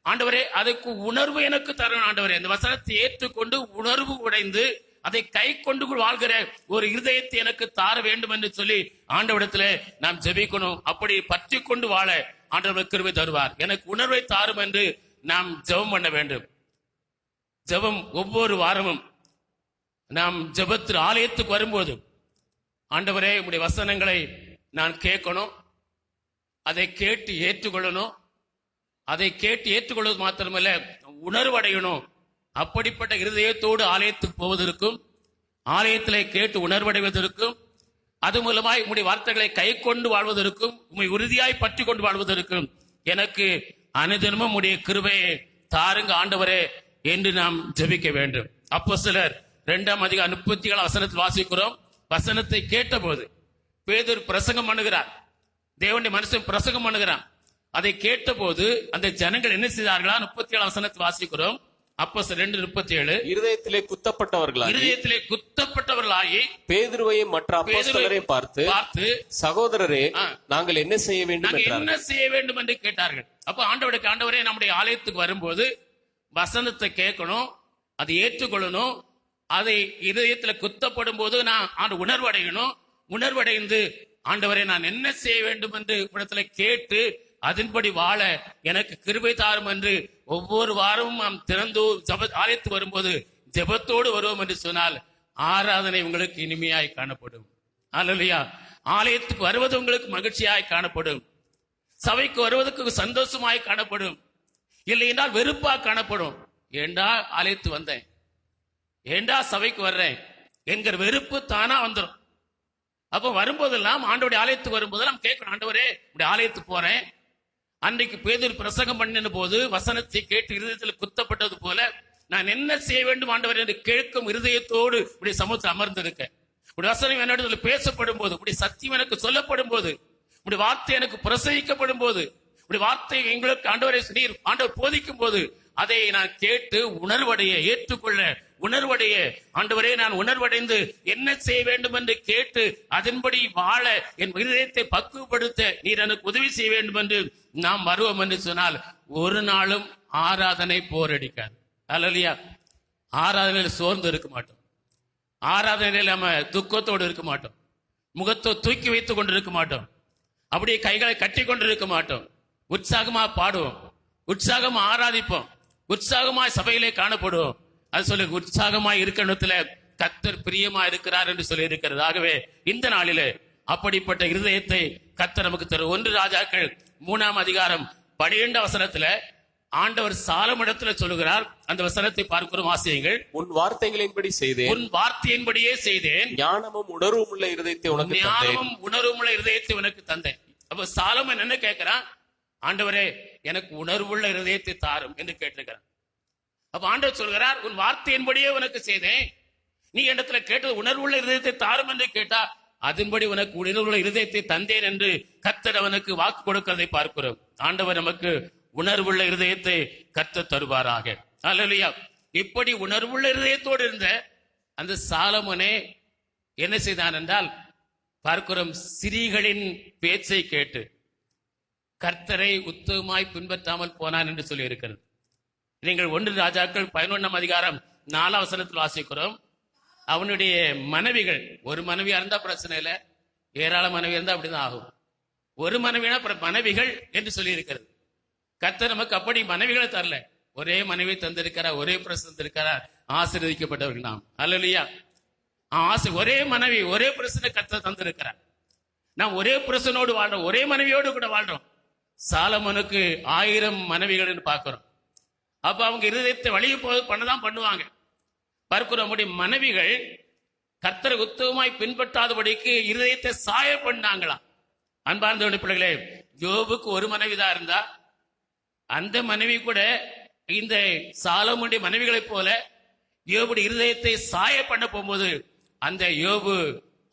ஆண்டவரே, அதுக்கு உணர்வு எனக்கு தரும் ஆண்டவரே. அந்த வசனத்தை ஏற்றுக்கொண்டு உணர்வு உடைந்து அதை கை கொண்டு வாழ்கிற ஒரு இருதயத்தை எனக்கு தார வேண்டும் என்று சொல்லி ஆண்டவரிடத்துல நாம் ஜெபிக்கணும். அப்படி பற்றி கொண்டு வாழ ஆண்டவர் கிருபை தருவார். எனக்கு உணர்வை தாரும் என்று நாம் ஜெபம் பண்ண வேண்டும். ஜெபம் ஒவ்வொரு வாரமும் நாம் ஜெபத்து ஆலயத்துக்கு வரும்போது, ஆண்டவரே உம்முடைய வசனங்களை நான் கேட்கணும், அதை கேட்டு ஏற்றுக்கொள்ளணும், அதை கேட்டு ஏற்றுக்கொள்வது மாத்திரமல்ல, உணர்வடையணும். அப்படிப்பட்ட இருதயத்தோடு ஆலயத்துக்கு போவதற்கும், ஆலயத்திலே கேட்டு உணர்வடைவதற்கும், அது மூலமாய் உம்முடைய வார்த்தைகளை கை கொண்டு வாழ்வதற்கும், உம்மை உறுதியாய் பற்றி கொண்டு வாழ்வதற்கும் எனக்கு அனுதினமும் உடைய கிருபையை தாருங்க ஆண்டவரே என்று நாம் ஜெபிக்க வேண்டும். அப்போஸ்தலர் 2:37 வசனத்தில் வாசிக்கிறோம். வசனத்தை கேட்டபோது பேதுரு பிரசங்கம் பண்ணுகிறார். தேவனுடைய மனுஷன் பிரசங்கம் பண்ணுகிறான். அதை கேட்டபோது அந்த ஜனங்கள் என்ன செய்தார்களா? 37 வசனத்தில் வாசிக்கிறோம். அப்போஸ்தலர் 2:37
இருதயத்திலே குத்தப்பட்டவர்களாகி
பேதுருவையும்
மற்ற அப்போஸ்தலரை பார்த்து சகோதரரே, நாங்கள் என்ன செய்ய வேண்டும்
என்று கேட்டார்கள். அப்ப ஆண்டவரே, நம்முடைய ஆலயத்துக்கு வரும்போது வசனத்தை கேட்கணும், அதை ஏற்றுக்கொள்ளணும். அதை இதயத்துல குத்தப்படும் போது நான் உணர்வடையணும். உணர்வடைந்து ஆண்டவரே நான் என்ன செய்ய வேண்டும் என்று இடத்துல கேட்டு அதன்படி வாழ எனக்கு கிருபை தாரும் என்று ஒவ்வொரு வாரமும் நாம் திறந்து ஆலயத்துக்கு வரும்போது ஜெபத்தோடு வருவோம் என்று சொன்னால் ஆராதனை உங்களுக்கு இனிமையாய் காணப்படும். அல்லேலூயா. ஆலயத்துக்கு வருவது உங்களுக்கு மகிழ்ச்சியாய் காணப்படும். சபைக்கு வருவதற்கு சந்தோஷமாய் காணப்படும். இல்லை என்றால் வெறுப்பா காணப்படும். ஏண்டா ஆலயத்துக்கு வந்தேன், ஏண்டா சபைக்கு வர்றேன் என்கிற வெறுப்பு தானா வந்துடும். அப்ப வரும்போதெல்லாம் ஆண்டவருடைய ஆலயத்துக்கு வரும்போதெல்லாம் கேட்கணும், ஆண்டவரே உடைய ஆலயத்துக்கு போறேன். அன்றைக்கு பேதுரு பிரசங்கம் பண்ணின போது வசனத்தை கேட்டு இருதயத்தில் குத்தப்பட்டது போல நான் என்ன செய்ய வேண்டும் ஆண்டவர் என்று கேட்கும் இருதயத்தோடு உடைய சமூகத்தில் அமர்ந்திருக்க, உடைய வசனம் என்னிடத்துல பேசப்படும் போது, உடைய சத்தியம் எனக்கு சொல்லப்படும் போது, உடைய வார்த்தை எனக்கு பிரசவிக்கப்படும் போது, உடைய வார்த்தை எங்களுக்கு ஆண்டவர் போதிக்கும் போது அதை நான் கேட்டு உணர்வடைய, ஏற்றுக்கொள்ள உணர்வடைய, ஆண்டவரே நான் உணர்வடைந்து என்ன செய்ய வேண்டும் என்று கேட்டு அதன்படி வாழ என் இதயத்தை பக்குவப்படுத்த நீர் எனக்கு உதவி செய்ய வேண்டும் என்று நாம் வருவோம் என்று சொன்னால் ஒரு நாளும் ஆராதனை போரடிக்காது. அல்லேலூயா. ஆராதனையில் சோர்ந்து இருக்க மாட்டோம். ஆராதனையில் நம்ம துக்கத்தோடு இருக்க மாட்டோம். முகத்தை தூக்கி வைத்துக் கொண்டு இருக்க மாட்டோம். அப்படியே கைகளை கட்டி கொண்டு இருக்க மாட்டோம். உற்சாகமா பாடுவோம், உற்சாகமா ஆராதிப்போம், உற்சாகமாய் சபையிலே காணப்படுவோம். அது சொல்லி உற்சாகமாய் இருக்கிற இடத்துல கர்த்தர் பிரியமா இருக்கிறார் என்று சொல்லி இருக்கிறது. ஆகவே இந்த நாளிலே அப்படிப்பட்ட இருதயத்தை கர்த்தர் நமக்கு தரும். 1 ராஜாக்கள் 3:12 வசனத்துல ஆண்டவர் சாலமோனிடத்துல சொல்லுகிறார். அந்த வசனத்தை பார்க்கிறோம், வாசியுங்கள்.
உன் வார்த்தைகளின்படி செய்தேன்,
உன் வார்த்தையின்படியே செய்தேன்,
ஞானமும் உணர்வும் உள்ள இருதயத்தை
உனக்கு தந்தேன். அப்ப சாலமோன் என்ன கேட்கிறான்? ஆண்டவரே எனக்கு உணர்வுள்ள இருதயத்தை தாரும் என்று கேட்டிருக்கிறார். அப்ப ஆண்டவர் சொல்கிறார், உன் வார்த்தையின்படியே உனக்கு செய்தேன், நீ இடத்துல கேட்டது உணர்வுள்ள இருதயத்தை தாரும் என்று கேட்டா அதன்படி உனக்கு உணர்வுள்ள இருதயத்தை தந்தேன் என்று கர்த்தர் அவனுக்கு வாக்கு கொடுக்கிறதை பார்க்கிறோம். ஆண்டவர் நமக்கு உணர்வுள்ள இருதயத்தை கர்த்தர் தருவாராக. அல்லேலூயா. இப்படி உணர்வுள்ள இருதயத்தோடு இருந்த அந்த சாலமோனே என்ன செய்தான் என்றால் பார்க்கிறோம், ஸ்திரீகளின் பேச்சை கேட்டு கர்த்தரை உத்தமமாய் பின்பற்றாமல் போனான் என்று சொல்லி இருக்கிறது. நீங்கள் 1 ராஜாக்கள் 11:4 வசனத்தில் வாசிக்கிறோம். அவனுடைய மனைவிகள், ஒரு மனைவியா இருந்தா பிரச்சனை இல்லை, ஏராள மனைவி இருந்தா அப்படிதான் ஆகும். ஒரு மனைவினா மனைவிகள் என்று சொல்லி இருக்கிறது. கர்த்தர் நமக்கு அப்படி மனைவிகளை தரல, ஒரே மனைவி தந்திருக்கிறார், ஒரே பிரசு தந்திருக்கிறார். ஆசீர்வதிக்கப்பட்டவர்கள் நாம். அல்லேலூயா. ஒரே மனைவி, ஒரே பிரசனை கர்த்தர் தந்திருக்கிறார். நாம் ஒரே பிரசனோடு வாழ்றோம், ஒரே மனைவியோடு கூட வாழ்றோம். சாலமோனுக்கு 1000 மனைவிகள் என்று பார்க்கிறோம். அப்ப அவங்க இருதயத்தை வழிய போது பண்ணதான் பண்ணுவாங்க. பார்க்கிறோம், நம்முடைய மனைவிகள் கர்த்தரை உத்தமமாய் பின்பற்றாதபடிக்கு இருதயத்தை சாய பண்ணாங்களாம். அன்பார்ந்த பிள்ளைகளே, யோபுக்கு ஒரு மனைவிதான் இருந்தா, அந்த மனைவி கூட இந்த சாலமோனுடைய மனைவிகளைப் போல யோபுடைய இருதயத்தை சாய பண்ண போகும்போது அந்த யோபு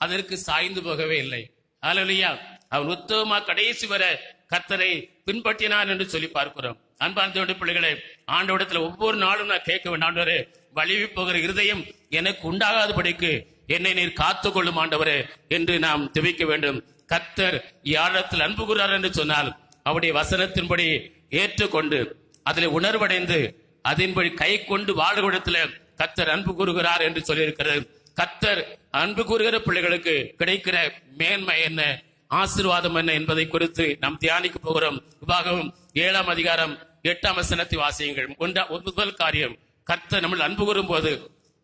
அதற்கு சாய்ந்து போகவே இல்லை. அல்லேலூயா. அவன் உத்தமமா கடைசி வர கர்த்தரை பின்பற்றினான் என்று சொல்லி பார்க்கிறோம். அன்பார்ந்த பிள்ளைகளே, ஆண்டவரிடத்துல ஒவ்வொரு நாளும் நான் கேட்க வேண்டும், ஆண்டவரே வலிவி போகிற இருதயம் எனக்கு உண்டாகாதபடிக்கு என்னை நீர் காத்துக் கொள்ளும் ஆண்டவரே என்று நாம் ஜெபிக்க வேண்டும். கர்த்தர் யாரிடத்தில் அன்பு கூறார் என்று சொன்னால் அவருடைய வசனத்தின்படி ஏற்றுக்கொண்டு அதில் உணர்வடைந்து அதன்படி கை கொண்டு வாழ்கிடத்துல கர்த்தர் அன்பு கூறுகிறார் என்று சொல்லியிருக்கிறது. கர்த்தர் அன்பு கூறுகிற பிள்ளைகளுக்கு கிடைக்கிற மேன்மை என்ன, ஆசீர்வாதம் என்ன என்பதை குறித்து நாம் தியானிக்க போகிறோம். உபாகமம் 7:8 வசனத்தை வாசியுங்கள். முதல் காரியம், கர்த்தர் நம்ம அன்பு கூறும் போது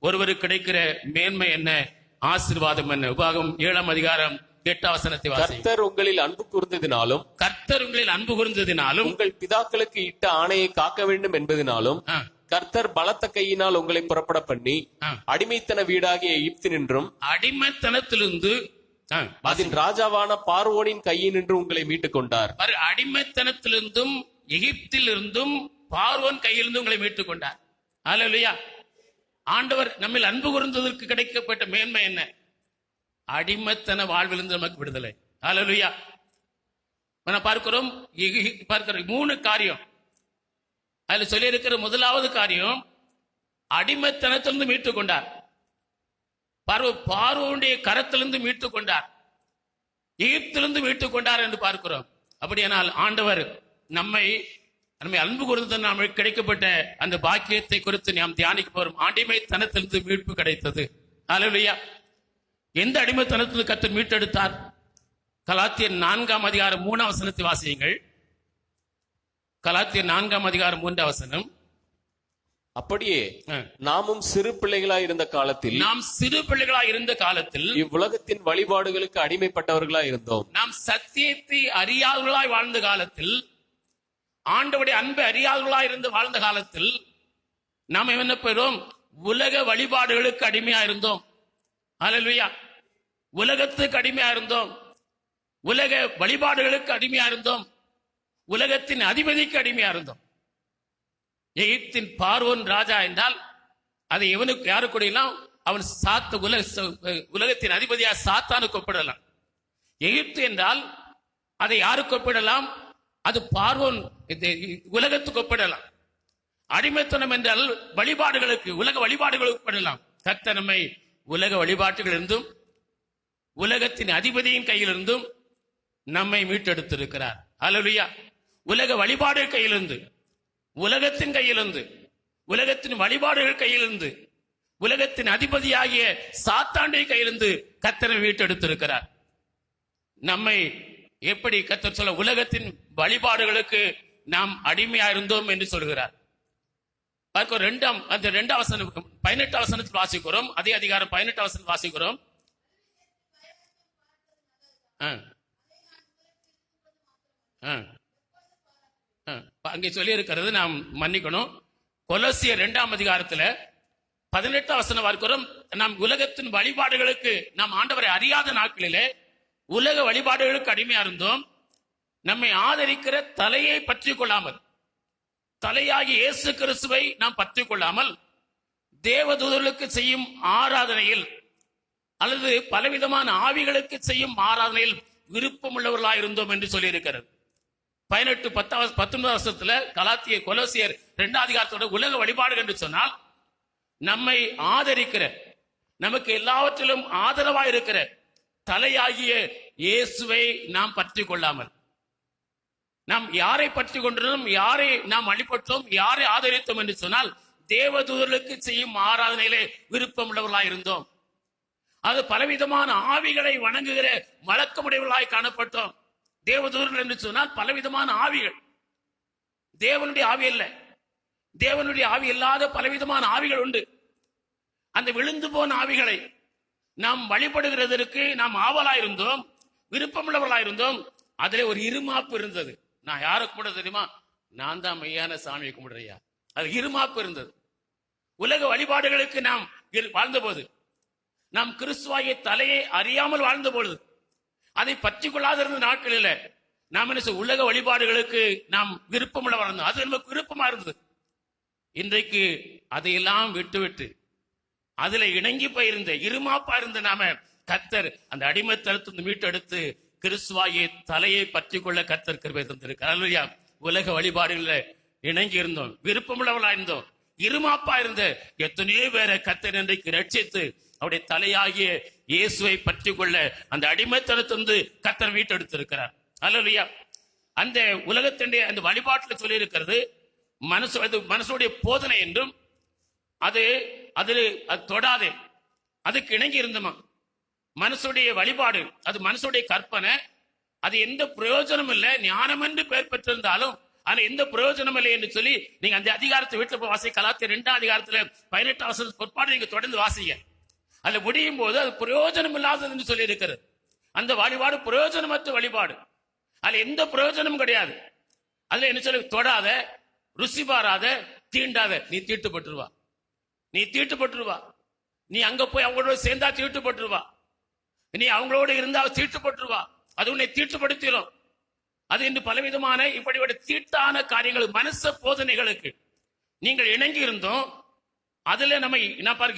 ஒருவருக்கு கிடைக்கிற மேன்மை என்ன, ஆசீர்வாதம் என்ன. உபாகமம் 7 8 வசனத்தை வாசி.
கர்த்தர் உங்களில் அன்பு கூர்ந்ததினாலும்
கர்த்தர் உங்களில் அன்பு கூர்ந்ததினாலும்
உங்கள் பிதாக்களுக்கு இட்ட ஆணையை காக்க வேண்டும் என்பதினாலும்
ஆ,
கர்த்தர் பலத்த கையினால் உங்களை புறப்பட பண்ணி
ஆ.
அடிமைத்தன வீடாகிய எகிப்தினின்றும்
அடிமைத்தனத்திலிருந்து ஆ,
அதன் ராஜாவான பார்வோனின் கையினின்று உங்களை மீட்டுக் கொண்டார்.
பாரு, அடிமைத்தனத்திலிருந்தும் எகிப்திலிருந்தும் பார்வோன் கையிலிருந்து உங்களை மீட்டுக் கொண்டார். அல்லேலூயா. ஆண்டவர் நம்மில் அன்பு கூர்ந்ததற்கு கிடைக்கப்பட்ட மேன்மை என்ன? அடிமைத்தன வாழ்விலிருந்து நமக்கு விடுதலை. அல்லேலூயா. நான் பார்க்கிறோம் 3 காரியம் அதுல சொல்லி இருக்கிற. முதலாவது காரியம், அடிமைத்தனத்திலிருந்து மீட்டுக் கொண்டார். பார்வோனுடைய கரத்திலிருந்து மீட்டுக் கொண்டார், எகிப்திலிருந்து மீட்டுக் கொண்டார் என்று பார்க்கிறோம். அப்படியானால் ஆண்டவர் நம்மை அன்பு கூர்ந்து நமக்கு கிடைக்கப்பட்ட அந்த பாக்கியத்தை குறித்து நாம் தியானிக்க போறோம். அடிமைத்தனத்திலிருந்து மீட்பு கிடைத்தது. அல்லேலூயா. எந்த அடிமைத்தனத்திலிருந்து கர்த்தர் மீட்டெடுத்தார்? கலாத்தியர் 4ஆம் அதிகாரம் 3ஆம் வசனத்தை வாசியுங்கள். கலாத்தியர் 4ஆம் அதிகாரம் 3ஆம் வசனம்.
அப்படியே நாமும் சிறு பிள்ளைகளாய் இருந்த காலத்தில்
நாம் சிறு பிள்ளைகளாய் இருந்த காலத்தில்
இவ்வுலகத்தின் வழிபாடுகளுக்கு அடிமைப்பட்டவர்களாய் இருந்தோம்.
நாம் சத்தியத்தை அறியாதவர்களாய் வாழ்ந்த காலத்தில், ஆண்டவருடைய அன்பை அறியாதவர்களாய் இருந்து வாழ்ந்த காலத்தில் நாம் என்ன பெறும்? உலக வழிபாடுகளுக்கு அடிமையா இருந்தோம். அல்லேலூயா. உலகத்துக்கு அடிமையா இருந்தோம், உலக வழிபாடுகளுக்கு அடிமையா இருந்தோம், உலகத்தின் அதிபதிக்கு அடிமையா இருந்தோம். எகிப்தின் பார்வோன் ராஜா என்றால் அதை எவனுக்கு யாரு கூடலாம்? அவன் உலகத்தின் அதிபதியா சாத்தானுக்கு ஒப்பிடலாம். எகிப்து என்றால் அதை யாருக்கு ஒப்பிடலாம்? அது பார்வோன் உலகத்துக்கு ஒப்பிடலாம். அடிமைத்தனம் என்றால் வழிபாடுகளுக்கு, உலக வழிபாடுகளுக்கு ஒப்பிடலாம். கர்த்தர் நம்மை உலக வழிபாட்டுகளிலிருந்தும் உலகத்தின் அதிபதியின் கையிலிருந்தும் நம்மை மீட்டெடுத்திருக்கிறார். அல்லேலூயா. உலக வழிபாடு கையிலிருந்து, உலகத்தின் கையிலிருந்து, உலகத்தின் வழிபாடுகள் கையிலிருந்து, உலகத்தின் அதிபதியாகிய சாத்தாண்டை கையிலிருந்து கர்த்தரை மீட்டெடுத்திருக்கிறார். நம்மை எப்படி கர்த்தர் சொல்ல, உலகத்தின் வழிபாடுகளுக்கு நாம் அடிமையா இருந்தோம் என்று சொல்கிறார். பார்க்க 2ஆம் வசனம் 18 வசனத்தில் வாசிக்கிறோம். அதே அதிகாரம் 18 வசனத்தில் வாசிக்கிறோம். அங்கே சொல்லி இருக்கிறது நாம் மன்னிக்கணும். கொலோசியர் 2ஆம் அதிகாரத்துல 18 வசனம் பார்க்கிறோம். நாம் உலகத்தின் வழிபாடுகளுக்கு, நாம் ஆண்டவரை அறியாத நாட்களிலே உலக வழிபாடுகளுக்கு அடிமையா இருந்தோம். நம்மை ஆதரிக்கிற தலையை பற்றி கொள்ளாமல், தலையாகி இயேசு கிறிஸ்துவை நாம் பற்றி கொள்ளாமல், தேவதூதர்களுக்கு செய்யும் ஆராதனையில் அல்லது பலவிதமான ஆவிகளுக்கு செய்யும் ஆராதனையில் விருப்பம் உள்ளவர்களாக இருந்தோம் என்று சொல்லி இருக்கிறது. 19 வருஷத்துல கொலோசியர் 2ஆம் அதிகாரத்தோட உலக வழிபாடு என்று சொன்னால், நம்மை ஆதரிக்கிற, நமக்கு எல்லாவற்றிலும் ஆதரவாக இருக்கிற தலையாகிய இயேசுவை நாம் பற்றி கொள்ளாமல், நாம் யாரை பற்றி கொண்டிருந்தோம், யாரை நாம் வழிபட்டோம், யாரை ஆதரித்தோம் என்று சொன்னால், தேவதூதர்களுக்கு செய்யும் ஆராதனையிலே விருப்பம் உள்ளவர்களாய் இருந்தோம். அது பலவிதமான ஆவிகளை வணங்குகிற வழக்கமுடையவர்களாய் காணப்பட்டோம். தேவதூதர்கள் என்று சொன்னால் பலவிதமான ஆவிகள், தேவனுடைய ஆவி அல்ல. தேவனுடைய ஆவி இல்லாத பலவிதமான ஆவிகள் உண்டு. அந்த விழுந்து போன ஆவிகளை நாம் வழிபடுகிறதற்கு நாம் ஆவலாயிருந்தோம், விருப்பமுள்ளவர்களாயிருந்தோம். அதிலே ஒரு இருமாப்பு இருந்தது. நான் யாரை கும்பிட தெரியுமா? நான் தான் மெய்யான சாமியை கும்பிடுறையா. அது இருமாப்பு இருந்தது. உலக வழிபாடுகளுக்கு நாம் வாழ்ந்த போது, நாம் கிறிஸ்துவாகிய தலையை அறியாமல் வாழ்ந்த பொழுது, அதை பற்றி கொள்ளாத இருந்த நாட்களில் நாம் என்ன உலக வழிபாடுகளுக்கு நாம் விருப்பமுள்ளவர்கள் இருந்தோம். அது நமக்கு விருப்பமா இருந்தது. இன்றைக்கு அதையெல்லாம் விட்டு அதுல இணங்கி போயிருந்த இருமாப்பா இருந்த நாம கர்த்தர் அந்த அடிமைத்தனத்திலிருந்து மீட்டெடுத்து கிறிஸ்துவாகிய தலையை பற்றி கொள்ள கர்த்தர் கிருபை தந்திருக்கிறார். உலக வழிபாடுகளில் இணங்கி இருந்தோம், விருப்பமுள்ளவர்களா இருந்தோம், இருமாப்பா இருந்த எத்தனையோ பேரை கர்த்தர் இன்றைக்கு ரட்சித்து அவருடைய தலையாகிய இயேசுவை பற்றி கொள்ள அந்த அடிமைத்தனத்திலிருந்து கர்த்தர் மீட்டெடுத்திருக்கிறார். அல்லேலூயா. அந்த உலகத்தினுடைய அந்த வழிபாட்டில் சொல்லி இருக்கிறது மனசுடைய போதனை என்றும், அது தொடாதே, அதுக்கு இணங்கி இருந்தோமா. மனசுடைய வழிபாடு, அது மனசுடைய கற்பனை, அது எந்த பிரயோஜனம் இல்லை. ஞானம் என்று பெயர் பெற்றிருந்தாலும் ஆனா எந்த பிரயோஜனம் இல்லை என்று சொல்லி நீங்க அந்த அதிகாரத்தை வீட்டுல போய் வாசி. கலாத்தியர் 2ஆம் அதிகாரத்துல 18 வசனம் பொற்பாடு நீங்க தொடர்ந்து வாசிங்க. அதுல முடியும் போது அது பிரயோஜனம் இல்லாதது என்று சொல்லி இருக்கிறது. அந்த வழிபாடு பிரயோஜனமற்ற வழிபாடு. அதுல எந்த பிரயோஜனமும் கிடையாது. அதுல என்ன சொல்லி, தொடாத, ருசி பாராத, தீண்டாத. நீ தீட்டுப்பட்டுருவா, நீ தீட்டுப்பட்டுருவா. நீ அங்க போய் அவங்களோட சேர்ந்தா தீட்டுப்பட்டுருவா, நீ அவங்களோட இருந்தா தீட்டுப்பட்டுருவா. அது உன்னை தீட்டுப்படுத்திடும். அது இன்று பலவிதமான இப்படிப்பட்ட தீட்டான காரியங்கள், மனச போதனைகளுக்கு நீங்கள் இணங்கி இருந்தோம். அதுல நம்ம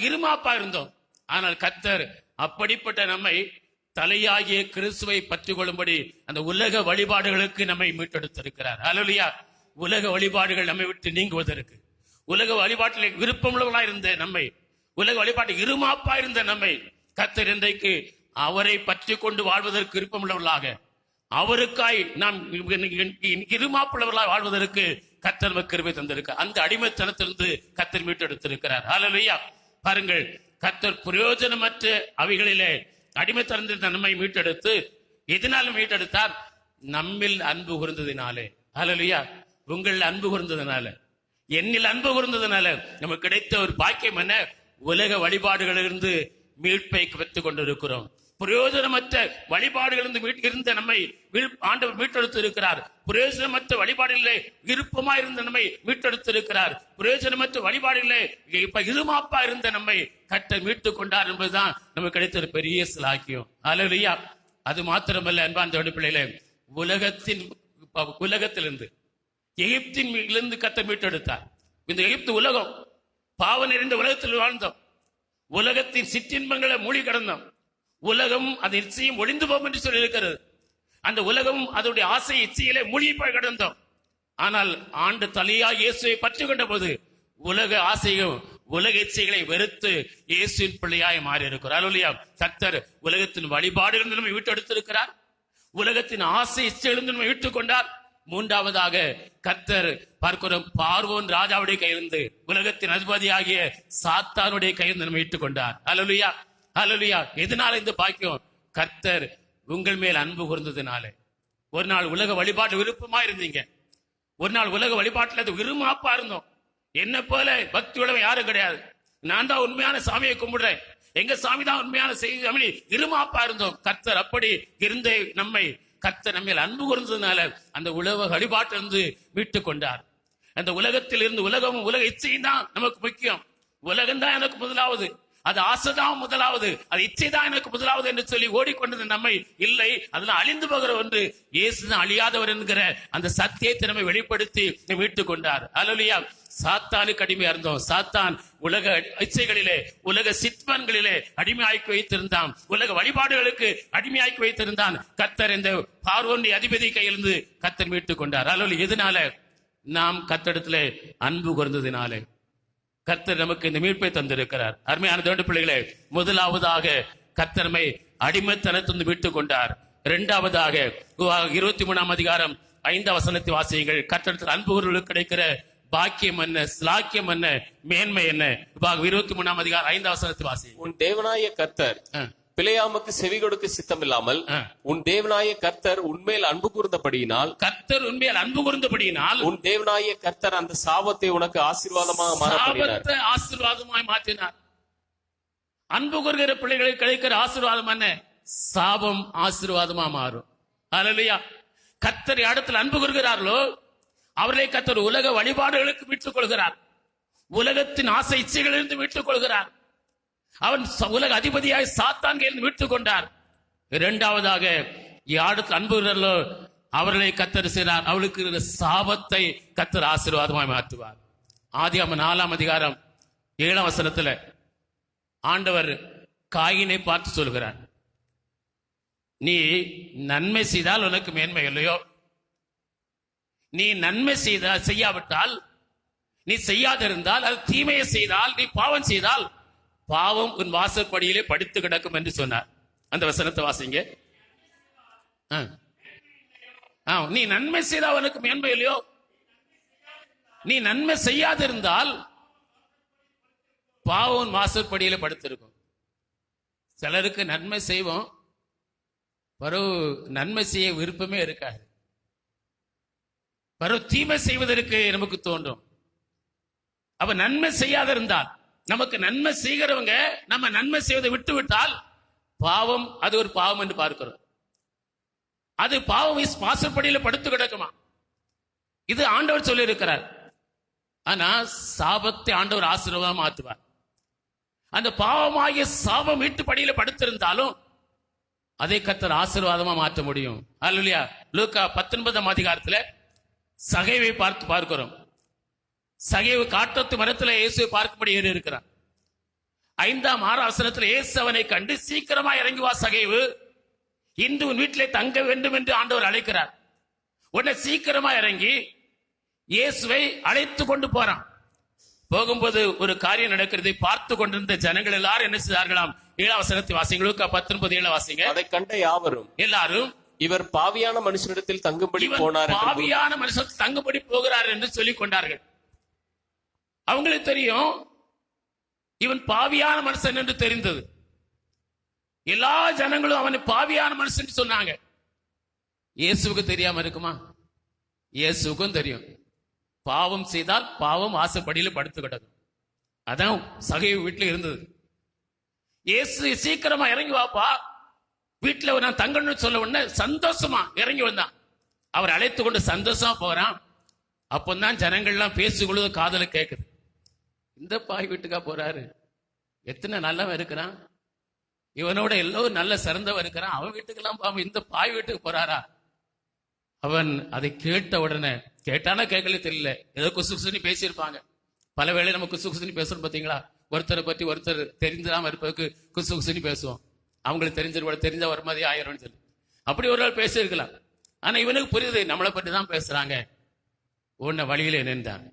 இருமாப்பா இருந்தோம். ஆனால் கர்த்தர் அப்படிப்பட்ட நம்மை தலையாகிய கிறிஸ்துவை பற்றி கொள்ளும்படி அந்த உலக வழிபாடுகளுக்கு நம்மை மீட்டெடுத்திருக்கிறார். அல்லேலூயா. உலக வழிபாடுகள் நம்மை விட்டு நீங்குவதற்கு, உலக வழிபாட்டில் விருப்பமுள்ளவர்களா இருந்த நம்மை, உலக வழிபாட்டில் இருமாப்பா இருந்த நம்மை கர்த்தர் இன்றைக்கு அவரை பற்றி கொண்டு வாழ்வதற்கு விருப்பமுள்ளவர்களாக, அவருக்காய் நாம் இருமாப்புள்ளவர்களாக வாழ்வதற்கு கர்த்தர் நமக்கு கிருபை தந்திருக்கிறார். அந்த அடிமைத்தனத்திலிருந்து கர்த்தர் மீட்டெடுத்திருக்கிறார். அல்லேலூயா. பாருங்கள், கர்த்தர் பிரயோஜனமற்ற அவைகளிலே அடிமைத்தனத்தில் நம்மை மீட்டெடுத்து, எதனாலும் மீட்டெடுத்தார்? நம்மில் அன்பு கூர்ந்ததினாலே. அல்லேலூயா. உங்கள் அன்பு கூர்ந்ததினால, என்னில் அன்பு கூர்ந்ததினால நமக்கு கிடைத்த ஒரு பாக்கியம் என்ன? உலக வழிபாடுகளிலிருந்து மீட்பை பெற்றுக் கொண்டிருக்கிறோம். பிரயோஜனமற்ற வழிபாடுகளிலிருந்து இருந்த நம்மை ஆண்டவர் மீட்டெடுத்து இருக்கிறார். பிரயோஜனமற்ற வழிபாடுகளிலே விருப்பமா இருந்த நம்மை மீட்டெடுத்து இருக்கிறார். பிரயோஜனமற்ற வழிபாடுகளிலே இப்ப இருமாப்பா இருந்த நம்மை கர்த்தர் மீட்டுக் கொண்டார் என்பதுதான் நமக்கு கிடைத்த ஒரு பெரிய சிலாக்கியம். அல்லேலூயா. அது மாத்திரமல்ல, அன்பார்ந்த பிள்ளைகளே, உலகத்திலிருந்து, எகிப்தின் இருந்து கர்த்தர் மீட்டெடுத்தார். இந்த எகிப்து உலகம், பாவ நிறைந்த உலகத்தில் வாழ்ந்தோம். உலகத்தின் சிற்றின்பங்களை மூழ்கி கிடந்தோம். உலகம் அது இச்சையும் ஒழிந்து போகும் என்று சொல்லி இருக்கிறது. அந்த உலகம் அதனுடைய ஆசை இச்சையிலே மூழ்கி போய் கிடந்தோம். ஆனால் ஆண்டு தலையா இயேசுவை பற்றி கொண்ட போது உலக ஆசையும் உலக இச்சைகளை வெறுத்து இயேசுவின் பிள்ளையாய் மாறி இருக்கிறார். அல்லேலூயா. கர்த்தர் உலகத்தின் வழிபாடுகள் நம்மை மீட்டெடுத்திருக்கிறார். உலகத்தின் ஆசை இச்சையிலிருந்து நம்மை மீட்டுக் கொண்டார். மூன்றாவதாக கர்த்தர் பார்க்கிறோம், பார்வோன் ராஜாவுடைய கையிலிருந்து, உலகத்தின் அதிபதியாகிய சாத்தானுடைய கையிலிருந்து நம்ம மீட்டுக் கொண்டார். அல்லேலூயா. அல்லேலூயா. எதனால இந்த பாக்கியம்? கர்த்தர் உங்கள் மேல் அன்பு கூர்ந்ததினாலே. ஒரு நாள் உலக வழிபாட்டு விருப்பமா இருந்தீங்க, ஒரு நாள் உலக வழிபாட்டுல அது விரும்பாப்பா இருந்தோம். என்ன போல பக்தி உலகம் யாரும் கிடையாது, நான் தான் உண்மையான சாமியை கும்பிடுறேன், எங்க சாமி தான் உண்மையான செய்தி, இருமாப்பா இருந்தோம். கர்த்தர் அப்படி இருந்த நம்மை கர்த்தர் நம்ம அன்பு கூர்ந்ததுனால அந்த உலக வழிபாட்டிலிருந்து மீட்டுக் கொண்டார். அந்த உலகத்தில் இருந்து, உலகமும் உலக இச்சையும் தான் நமக்கு முக்கியம். உலகம் தான் எனக்கு முதலாவது, அது ஆசைதான் முதலாவது, அது இச்சைதான் எனக்கு முதலாவது என்று சொல்லி ஓடிக்கொண்டது நம்மை இல்லை, அதெல்லாம் அழிந்து போகிற ஒன்று. இயேசுதான் அழியாதவர் என்கிற அந்த சத்தியத்தை நம்மை வெளிப்படுத்தி மீட்டுக் கொண்டார். அல்லேலூயா. சாத்தானுக்கு அடிமையா இருந்தோம். சாத்தான் உலக இச்சைகளிலே, உலக சித்மன்களிலே அடிமையாக்கி வைத்திருந்தான், உலக வழிபாடுகளுக்கு அடிமையாக்கி வைத்திருந்தான். கர்த்தர் இந்த பார்வோனுடைய அதிபதி கையிலிருந்து கர்த்தர் மீட்டுக் கொண்டார். அல்லேலூயா. எதனால? நாம் கர்த்தரிடத்திலே அன்பு கூர்ந்ததினாலே கர்த்தர் நமக்கு இந்த மீட்பை தந்திருக்கிறார். அருமையான தேவனுடைய பிள்ளைகளே, முதலாவதாக கர்த்தர்மை அடிமைத்தனத்திலிருந்து மீட்டுக் கொண்டார். இரண்டாவதாக 23ஆம் அதிகாரம் 5ஆம் வசனத்தை வாசியுங்கள். கர்த்தரிடத்தில் அன்பு கூர்ந்தவர்களுக்கு கிடைக்கிற பாக்கியம் என்ன, ஸ்லாக்கியம் என்ன, மேன்மை என்ன? 23ஆம் அதிகாரம் 5ஆம் வசனத்தை வாசியுங்கள்.
உன் தேவனாய கர்த்தர் பிலேயாமுக்கு செவி கொடுக்க சித்தமில்லாமல் உன் தேவனாய கர்த்தர் உன்மேல் அன்பு கூர்ந்தபடியினால்,
கர்த்தர் உன்மேல் அன்பு கூர்ந்தபடியினால்
உன் தேவனாய கர்த்தர் அந்த சாபத்தை உனக்கு
ஆசீர்வாதமாய் மாற்றினார். அன்பு கூறுகிற பிள்ளைகளுக்கு கிடைக்கிற ஆசீர்வாதம் என்ன? சாபம் ஆசீர்வாதமா மாறும். அல்லேலூயா. கர்த்தர் இடத்துல அன்பு கூறுகிறார்களோ அவர்களை கர்த்தர் உலக வழிபாடுகளுக்கு மீட்டுக் கொள்கிறார். உலகத்தின் ஆசை இச்சைகளிலிருந்து மீட்டுக் கொள்கிறார். அவன் உலக அதிபதியாய் சாத்தான் கையிலிருந்து மீட்டுக் கொண்டார். இரண்டாவதாக யாருக்கு அன்புகிறோ அவர்களை கர்த்தர் செய்கிறார், அவளுக்கு இருக்கிற சாபத்தை கர்த்தர் ஆசீர்வாதமாய் மாற்றுவார். ஆதியாகமம் 4ஆம் அதிகாரம் 7ஆம் வசனத்துல ஆண்டவர் காயினை பார்த்து சொல்கிறார், நீ நன்மை செய்தால் உனக்கு மேன்மை இல்லையோ, நீ நன்மை செய்யாவிட்டால், நீ செய்யாதிருந்தால், அது தீமையை செய்தால், நீ பாவம் செய்தால், பாவம் உன் வாசற்படியிலே படுத்து கிடக்கும் என்று சொன்னார். அந்த வசனத்தை வாசிங்க. நீ நன்மை செய்தால் உனக்கு மேன்மை இல்லையோ, நீ நன்மை செய்யாதிருந்தால் பாவம் உன் வாசற்படியில படுத்திருக்கும். சிலருக்கு நன்மை செய்வோம், பிறகு நன்மை செய்ய விருப்பமே இருக்காது, பிறகு தீமை செய்வதற்கு நமக்கு தோன்றும். அப்ப நன்மை செய்யாத இருந்தால், நமக்கு நன்மை செய்கிறவங்க நம்ம நன்மை செய்வதை விட்டு விட்டால் பாவம், அது ஒரு பாவம் என்று பார்க்கிறோம். அது பாவம் வாசற்படியில படுத்து கிடக்குமா. இது ஆண்டவர் சொல்லி இருக்கிறார். ஆனா சாபத்தை ஆண்டவர் ஆசீர்வாதமா மாத்துவார். அந்த பாவமாகிய சாபம் வீட்டு படியில படுத்திருந்தாலும் அதை கர்த்தர் ஆசீர்வாதமா மாற்ற முடியும். அல்லேலூயா. லூக்கா 19ஆம் அதிகாரத்துல சகைவை பார்க்கிறோம். சகைவு காட்டத்து மரத்துல இயேசுவை பார்க்கும்படி ஏறி இருக்கிறார். 5ஆம் 6ஆம் வசனத்துல இயேசு அவனை கண்டு, சீக்கிரமா இறங்கி வா சகைவு, இன்று உன் வீட்டிலே தங்க வேண்டும் என்று ஆண்டவர் அழைக்கிறார். உடனே சீக்கிரமா இறங்கி இயேசுவை அழைத்து கொண்டு போறான். போகும்போது ஒரு காரியம் நடக்கிறதை பார்த்து கொண்டிருந்த ஜனங்கள் எல்லாரும் என்ன செய்தார்களாம்? 7ஆம் வசனத்தை வாசிங்க. லூக்கா 19:7 வாசிங்க.
அதை கண்ட யாவரும்
எல்லாரும்
இவர் பாவியான மனுஷனிடத்தில் தங்கும்படி போனார்,
பாவியான மனுஷன் தங்கும்படி போகிறார் என்று சொல்லிக் கொண்டார்கள். அவங்களுக்கு தெரியும் இவன் பாவியான மனுஷன் என்று தெரிந்தது. எல்லா ஜனங்களும் அவனை பாவியான மனுஷன் சொன்னாங்க. இயேசுவுக்கு தெரியாம இருக்குமா? இயேசுக்கும் தெரியும். பாவம் செய்தால் பாவம் வாசப்படியில படுத்து கிடக்கும். அதான் சகைவு வீட்டுல இருந்தது. இயேசு சீக்கிரமா இறங்கி வாப்பா, வீட்டுல நான் தங்கணும்னு சொல்ல உடனே சந்தோஷமா இறங்கி வந்தான். அவர் அழைத்து கொண்டு சந்தோஷமா போறான். அப்பந்தான் ஜனங்கள்லாம் பேசிக்கொள்வது காதல கேட்குது. இந்த பாய் வீட்டுக்கா போறாரு? எத்தனை நல்லவன் இருக்கிறான், இவனோட எல்லோரும் நல்ல சிறந்தவன் இருக்கிறான், அவன் வீட்டுக்கெல்லாம் பாவம் இந்த பாய் வீட்டுக்கு போறாரா? அவன் அதை கேட்ட உடனே, கேட்டானா கேட்கல தெரியல, ஏதோ குசு குசுன்னு பேசியிருப்பாங்க. பல வேளை நம்ம குசு குசுன்னு பேசுறோம் பாத்தீங்களா? ஒருத்தரை பத்தி ஒருத்தர் தெரிஞ்சாம இருப்பதுக்கு குசு குசுன்னு பேசுவோம். அவங்களுக்கு தெரிஞ்ச ஒரு மாதிரி ஆயிரம்னு சொல்லி அப்படி ஒரு நாள் பேசியிருக்கலாம். ஆனா இவனுக்கு புரியுது நம்மளை பற்றி தான் பேசுறாங்க. உன்னை வழியில நின்றான்.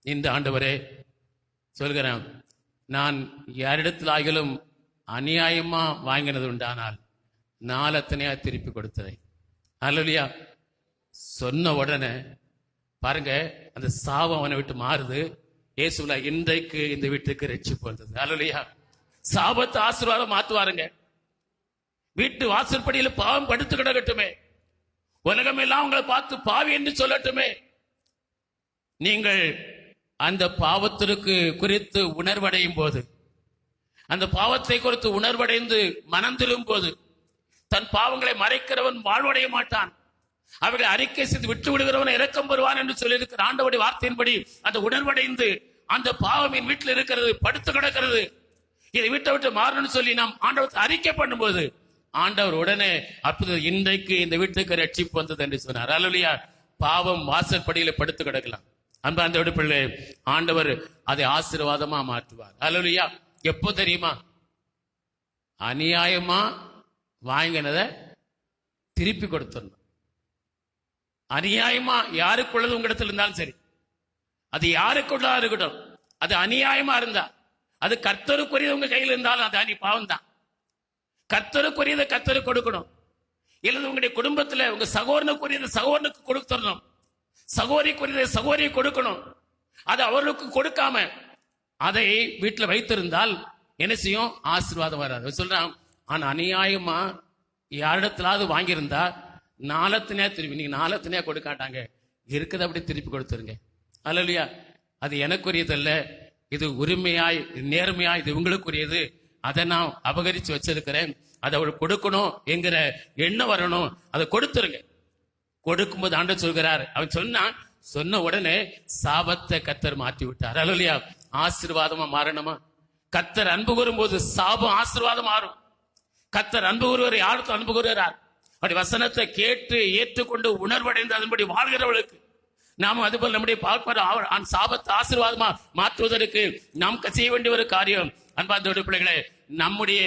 இந்த ஆண்டவரே சொல்கிறேன், நான் யாரிடத்தில் ஆகிலும் அநியாயமா வாங்கினது உண்டானால் நாளத்தனையா திருப்பி கொடுத்ததை. அல்லேலூயா. சொன்ன உடனே பாருங்க, அந்த சாபம் அவனை விட்டு மாறுது. இயேசுல இன்றைக்கு இந்த வீட்டுக்கு ரட்சிப்பு வந்தது. அல்லேலூயா. சாபத்தை ஆசீர்வாதம் மாத்துவாருங்க. வீட்டு வாசற்படியில பாவம் படுத்து கிடக்கட்டுமே, உலகம் எல்லாம் உங்களை பார்த்து பாவி என்று சொல்லட்டுமே, நீங்கள் அந்த பாவத்திற்கு குறித்து உணர்வடையும் போது, அந்த பாவத்தை குறித்து உணர்வடைந்து மனம் திரும்பும் போது, தன் பாவங்களை மறைக்கிறவன் வாழ்வடைய மாட்டான், அவர்களை அறிக்கை செய்து விட்டு விடுகிறவன் இரக்கம் பெறுவான் என்று சொல்லியிருக்கிற ஆண்டவருடைய வார்த்தையின்படி அந்த உணர்வடைந்து அந்த பாவம் என் வீட்டில் இருக்கிறது, படுத்து கிடக்கிறது, இதை வீட்டை விட்டு மாறணும்னு சொல்லி நாம் ஆண்டவரை அறிக்கை பண்ணும்போது ஆண்டவர் உடனே அப்போது இன்றைக்கு இந்த வீட்டுக்கு ரட்சிப்பு வந்தது என்று சொன்னார். அல்லேலூயா. பாவம் வாசற்படியில படுத்து கிடக்கலாம். அன்பார்ந்த பிள்ளை, ஆண்டவர் அதை ஆசீர்வாதமா மாற்றுவார். அல்லேலூயா. எப்போ தெரியுமா? அநியாயமா வாங்கினதை திருப்பி கொடுத்துடணும். அநியாயமா யாருக்குள்ளது உங்களிடத்தில் இருந்தாலும் சரி, அது யாருக்குள்ளா இருக்கட்டும், அது அநியாயமா இருந்தா, அது கர்த்தருக்குரியது உங்க கையில் இருந்தாலும் அது அனி பாவம் தான். கர்த்தருக்குரியதை கர்த்தருக்கு கொடுக்கணும். இல்லது உங்களுடைய குடும்பத்துல உங்க சகோதரனுக்குரியதை சகோதரனுக்கு கொடுத்துடணும், சகோதரிக்குரியதை சகோதரி கொடுக்கணும். அது அவர்களுக்கு கொடுக்காம அதை வீட்டுல வைத்திருந்தால் என்ன செய்யும்? ஆசீர்வாதம் வராது. சொல்றான், ஆனா அநியாயமா யாரிடத்திலாவது வாங்கியிருந்தா நாளத்தினே திருப்பி, நீங்க நாளத்தினே கொடுக்காட்டாங்க, இருக்குது அப்படி திருப்பி கொடுத்துருங்க. அல்லேலூயா. அது எனக்குரியதல்ல, இது உரிமையாய் நேர்மையாய் இது உங்களுக்குரியது, அதை நான் அபகரிச்சு வச்சிருக்கிறேன், அதை அவள் கொடுக்கணும் என்கிற எண்ணம் வரணும், அதை கொடுத்துருங்க. கொடுக்கும்போது ஆண்டவர் சொல்கிறார், அவன் சொன்ன உடனே சாபத்தை கர்த்தர் மாற்றி விட்டார். அல்லேலூயா. ஆசீர்வாதமா மாறணுமா? கர்த்தர் அன்பு கூறும்போது சாபம் ஆசீர்வாதம் மாறும். கர்த்தர் அன்பு கூறுவர், யாருக்கு அன்பு கூறுகிறார்? அப்படி வசனத்தை கேட்டு ஏற்றுக்கொண்டு உணர்வடைந்து அதன்படி வாழ்கிறவளுக்கு நாம அதுபோல் நம்முடைய பார்ப்ப சாபத்தை ஆசீர்வாதமா மாற்றுவதற்கு நாம் செய்ய வேண்டிய ஒரு காரியம். அன்பார்ந்த பிள்ளைகளே, நம்முடைய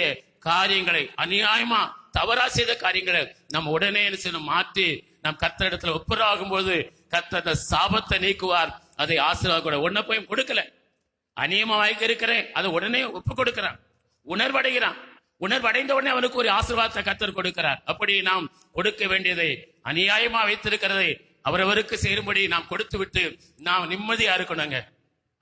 காரியங்களை அநியாயமா தவறா செய்த காரியங்களை நம்ம உடனே மாற்றி நாம் கர்த்தரிடத்துல ஒப்புரவாகும் போது கர்த்தர் சாபத்தை நீக்குவார், அதை ஆசீர்வாதம். உடனே போய் கொடுக்கல, அநியமா வாய்க்க இருக்கிறேன், அதை உடனே ஒப்பு கொடுக்கிறான், உணர்வடைகிறான். உணர்வடைந்த உடனே அவனுக்கு ஒரு ஆசீர்வாதத்தை கர்த்தர் கொடுக்கிறார். அப்படி நாம் கொடுக்க வேண்டியதை அநியாயமா வைத்திருக்கிறதை அவரவருக்கு சேரும்படி நாம் கொடுத்து விட்டு நாம் நிம்மதியா இருக்கணுங்க.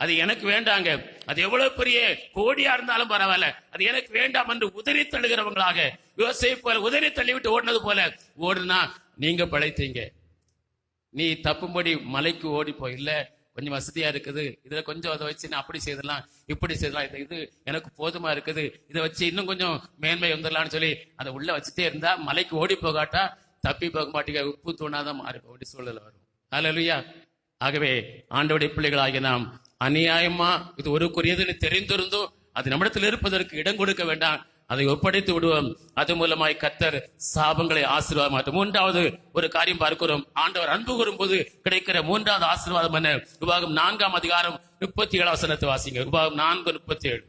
அது எனக்கு வேண்டாங்க, அது எவ்வளவு பெரிய கோடியா இருந்தாலும் பரவாயில்ல, அது எனக்கு வேண்டாம் என்று உதறி தள்ளுகிறவங்களாக யோசேப்பு போல உதறி தள்ளிவிட்டு ஓடினது போல ஓடுனா நீங்க பழைத்தீங்க. நீ தப்பும்படி மலைக்கு ஓடி போய், இல்ல கொஞ்சம் வசதியா இருக்குது, இதுல கொஞ்சம் அதை வச்சு நான் அப்படி செய்தலாம் இப்படி செய்தலாம், இது எனக்கு போதுமா இருக்குது, இதை வச்சு இன்னும் கொஞ்சம் மேன்மை வந்துடலாம்னு சொல்லி அதை உள்ள வச்சுட்டே இருந்தா மலைக்கு ஓடி போகாட்டா தப்பி போக மாட்டீங்க, உப்பு தூணாதான் மாறி அப்படி சூழல் வரும். அல்லேலூயா. ஆகவே ஆண்டவருடைய பிள்ளைகளாகிய நாம் அநியாயமா இது ஒருக்குரியதுன்னு தெரிந்திருந்தோம் அது நம்மிடத்தில் இருப்பதற்கு இடம் கொடுக்க வேண்டாம், அதை ஒப்படைத்து விடுவோம். அது மூலமாய் கர்த்தர் சாபங்களை ஆசீர்வாதம் மாற்றும். மூன்றாவது ஒரு காரியம் பார்க்கிறோம். ஆண்டவர் அன்பு கூறும்போது கிடைக்கிற மூன்றாவது ஆசீர்வாதம் என்ன? உபாகம் 4ஆம் அதிகாரம் 37 வசனத்தை வாசிங்க. உபாகம் 4:37.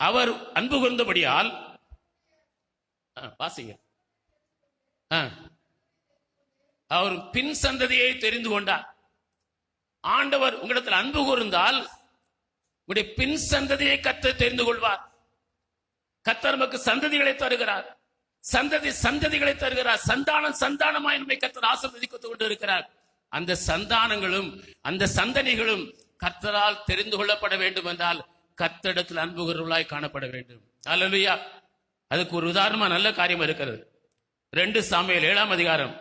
அவர் அன்பு கூர்ந்தபடியால் வாசிங்க. அவர் பின் சந்ததியை தெரிந்து கொண்டார். ஆண்டவர் உங்களிடத்தில் அன்பு கூர்ந்தால் உங்களுடைய பின் சந்ததியை கர்த்தர் தெரிந்து கொள்வார். கர்த்தர் நமக்கு சந்ததிகளை தருகிறார், சந்ததிகளை தருகிறார். சந்தானமாய் நம்மை கர்த்தர் ஆசீர்வதித்துக் கொண்டு இருக்கிறார். அந்த சந்தானங்களும் அந்த சந்ததிகளும் கர்த்தரால் தெரிந்து கொள்ளப்பட வேண்டும் என்றால் கர்த்தரிடத்தில் அன்பு கூர்ந்தவர்களாய் காணப்பட வேண்டும். அல்லேலூயா. அதுக்கு ஒரு உதாரணமா நல்ல காரியம் இருக்கிறது. 2 சாமுவேல் 7ஆம் அதிகாரம்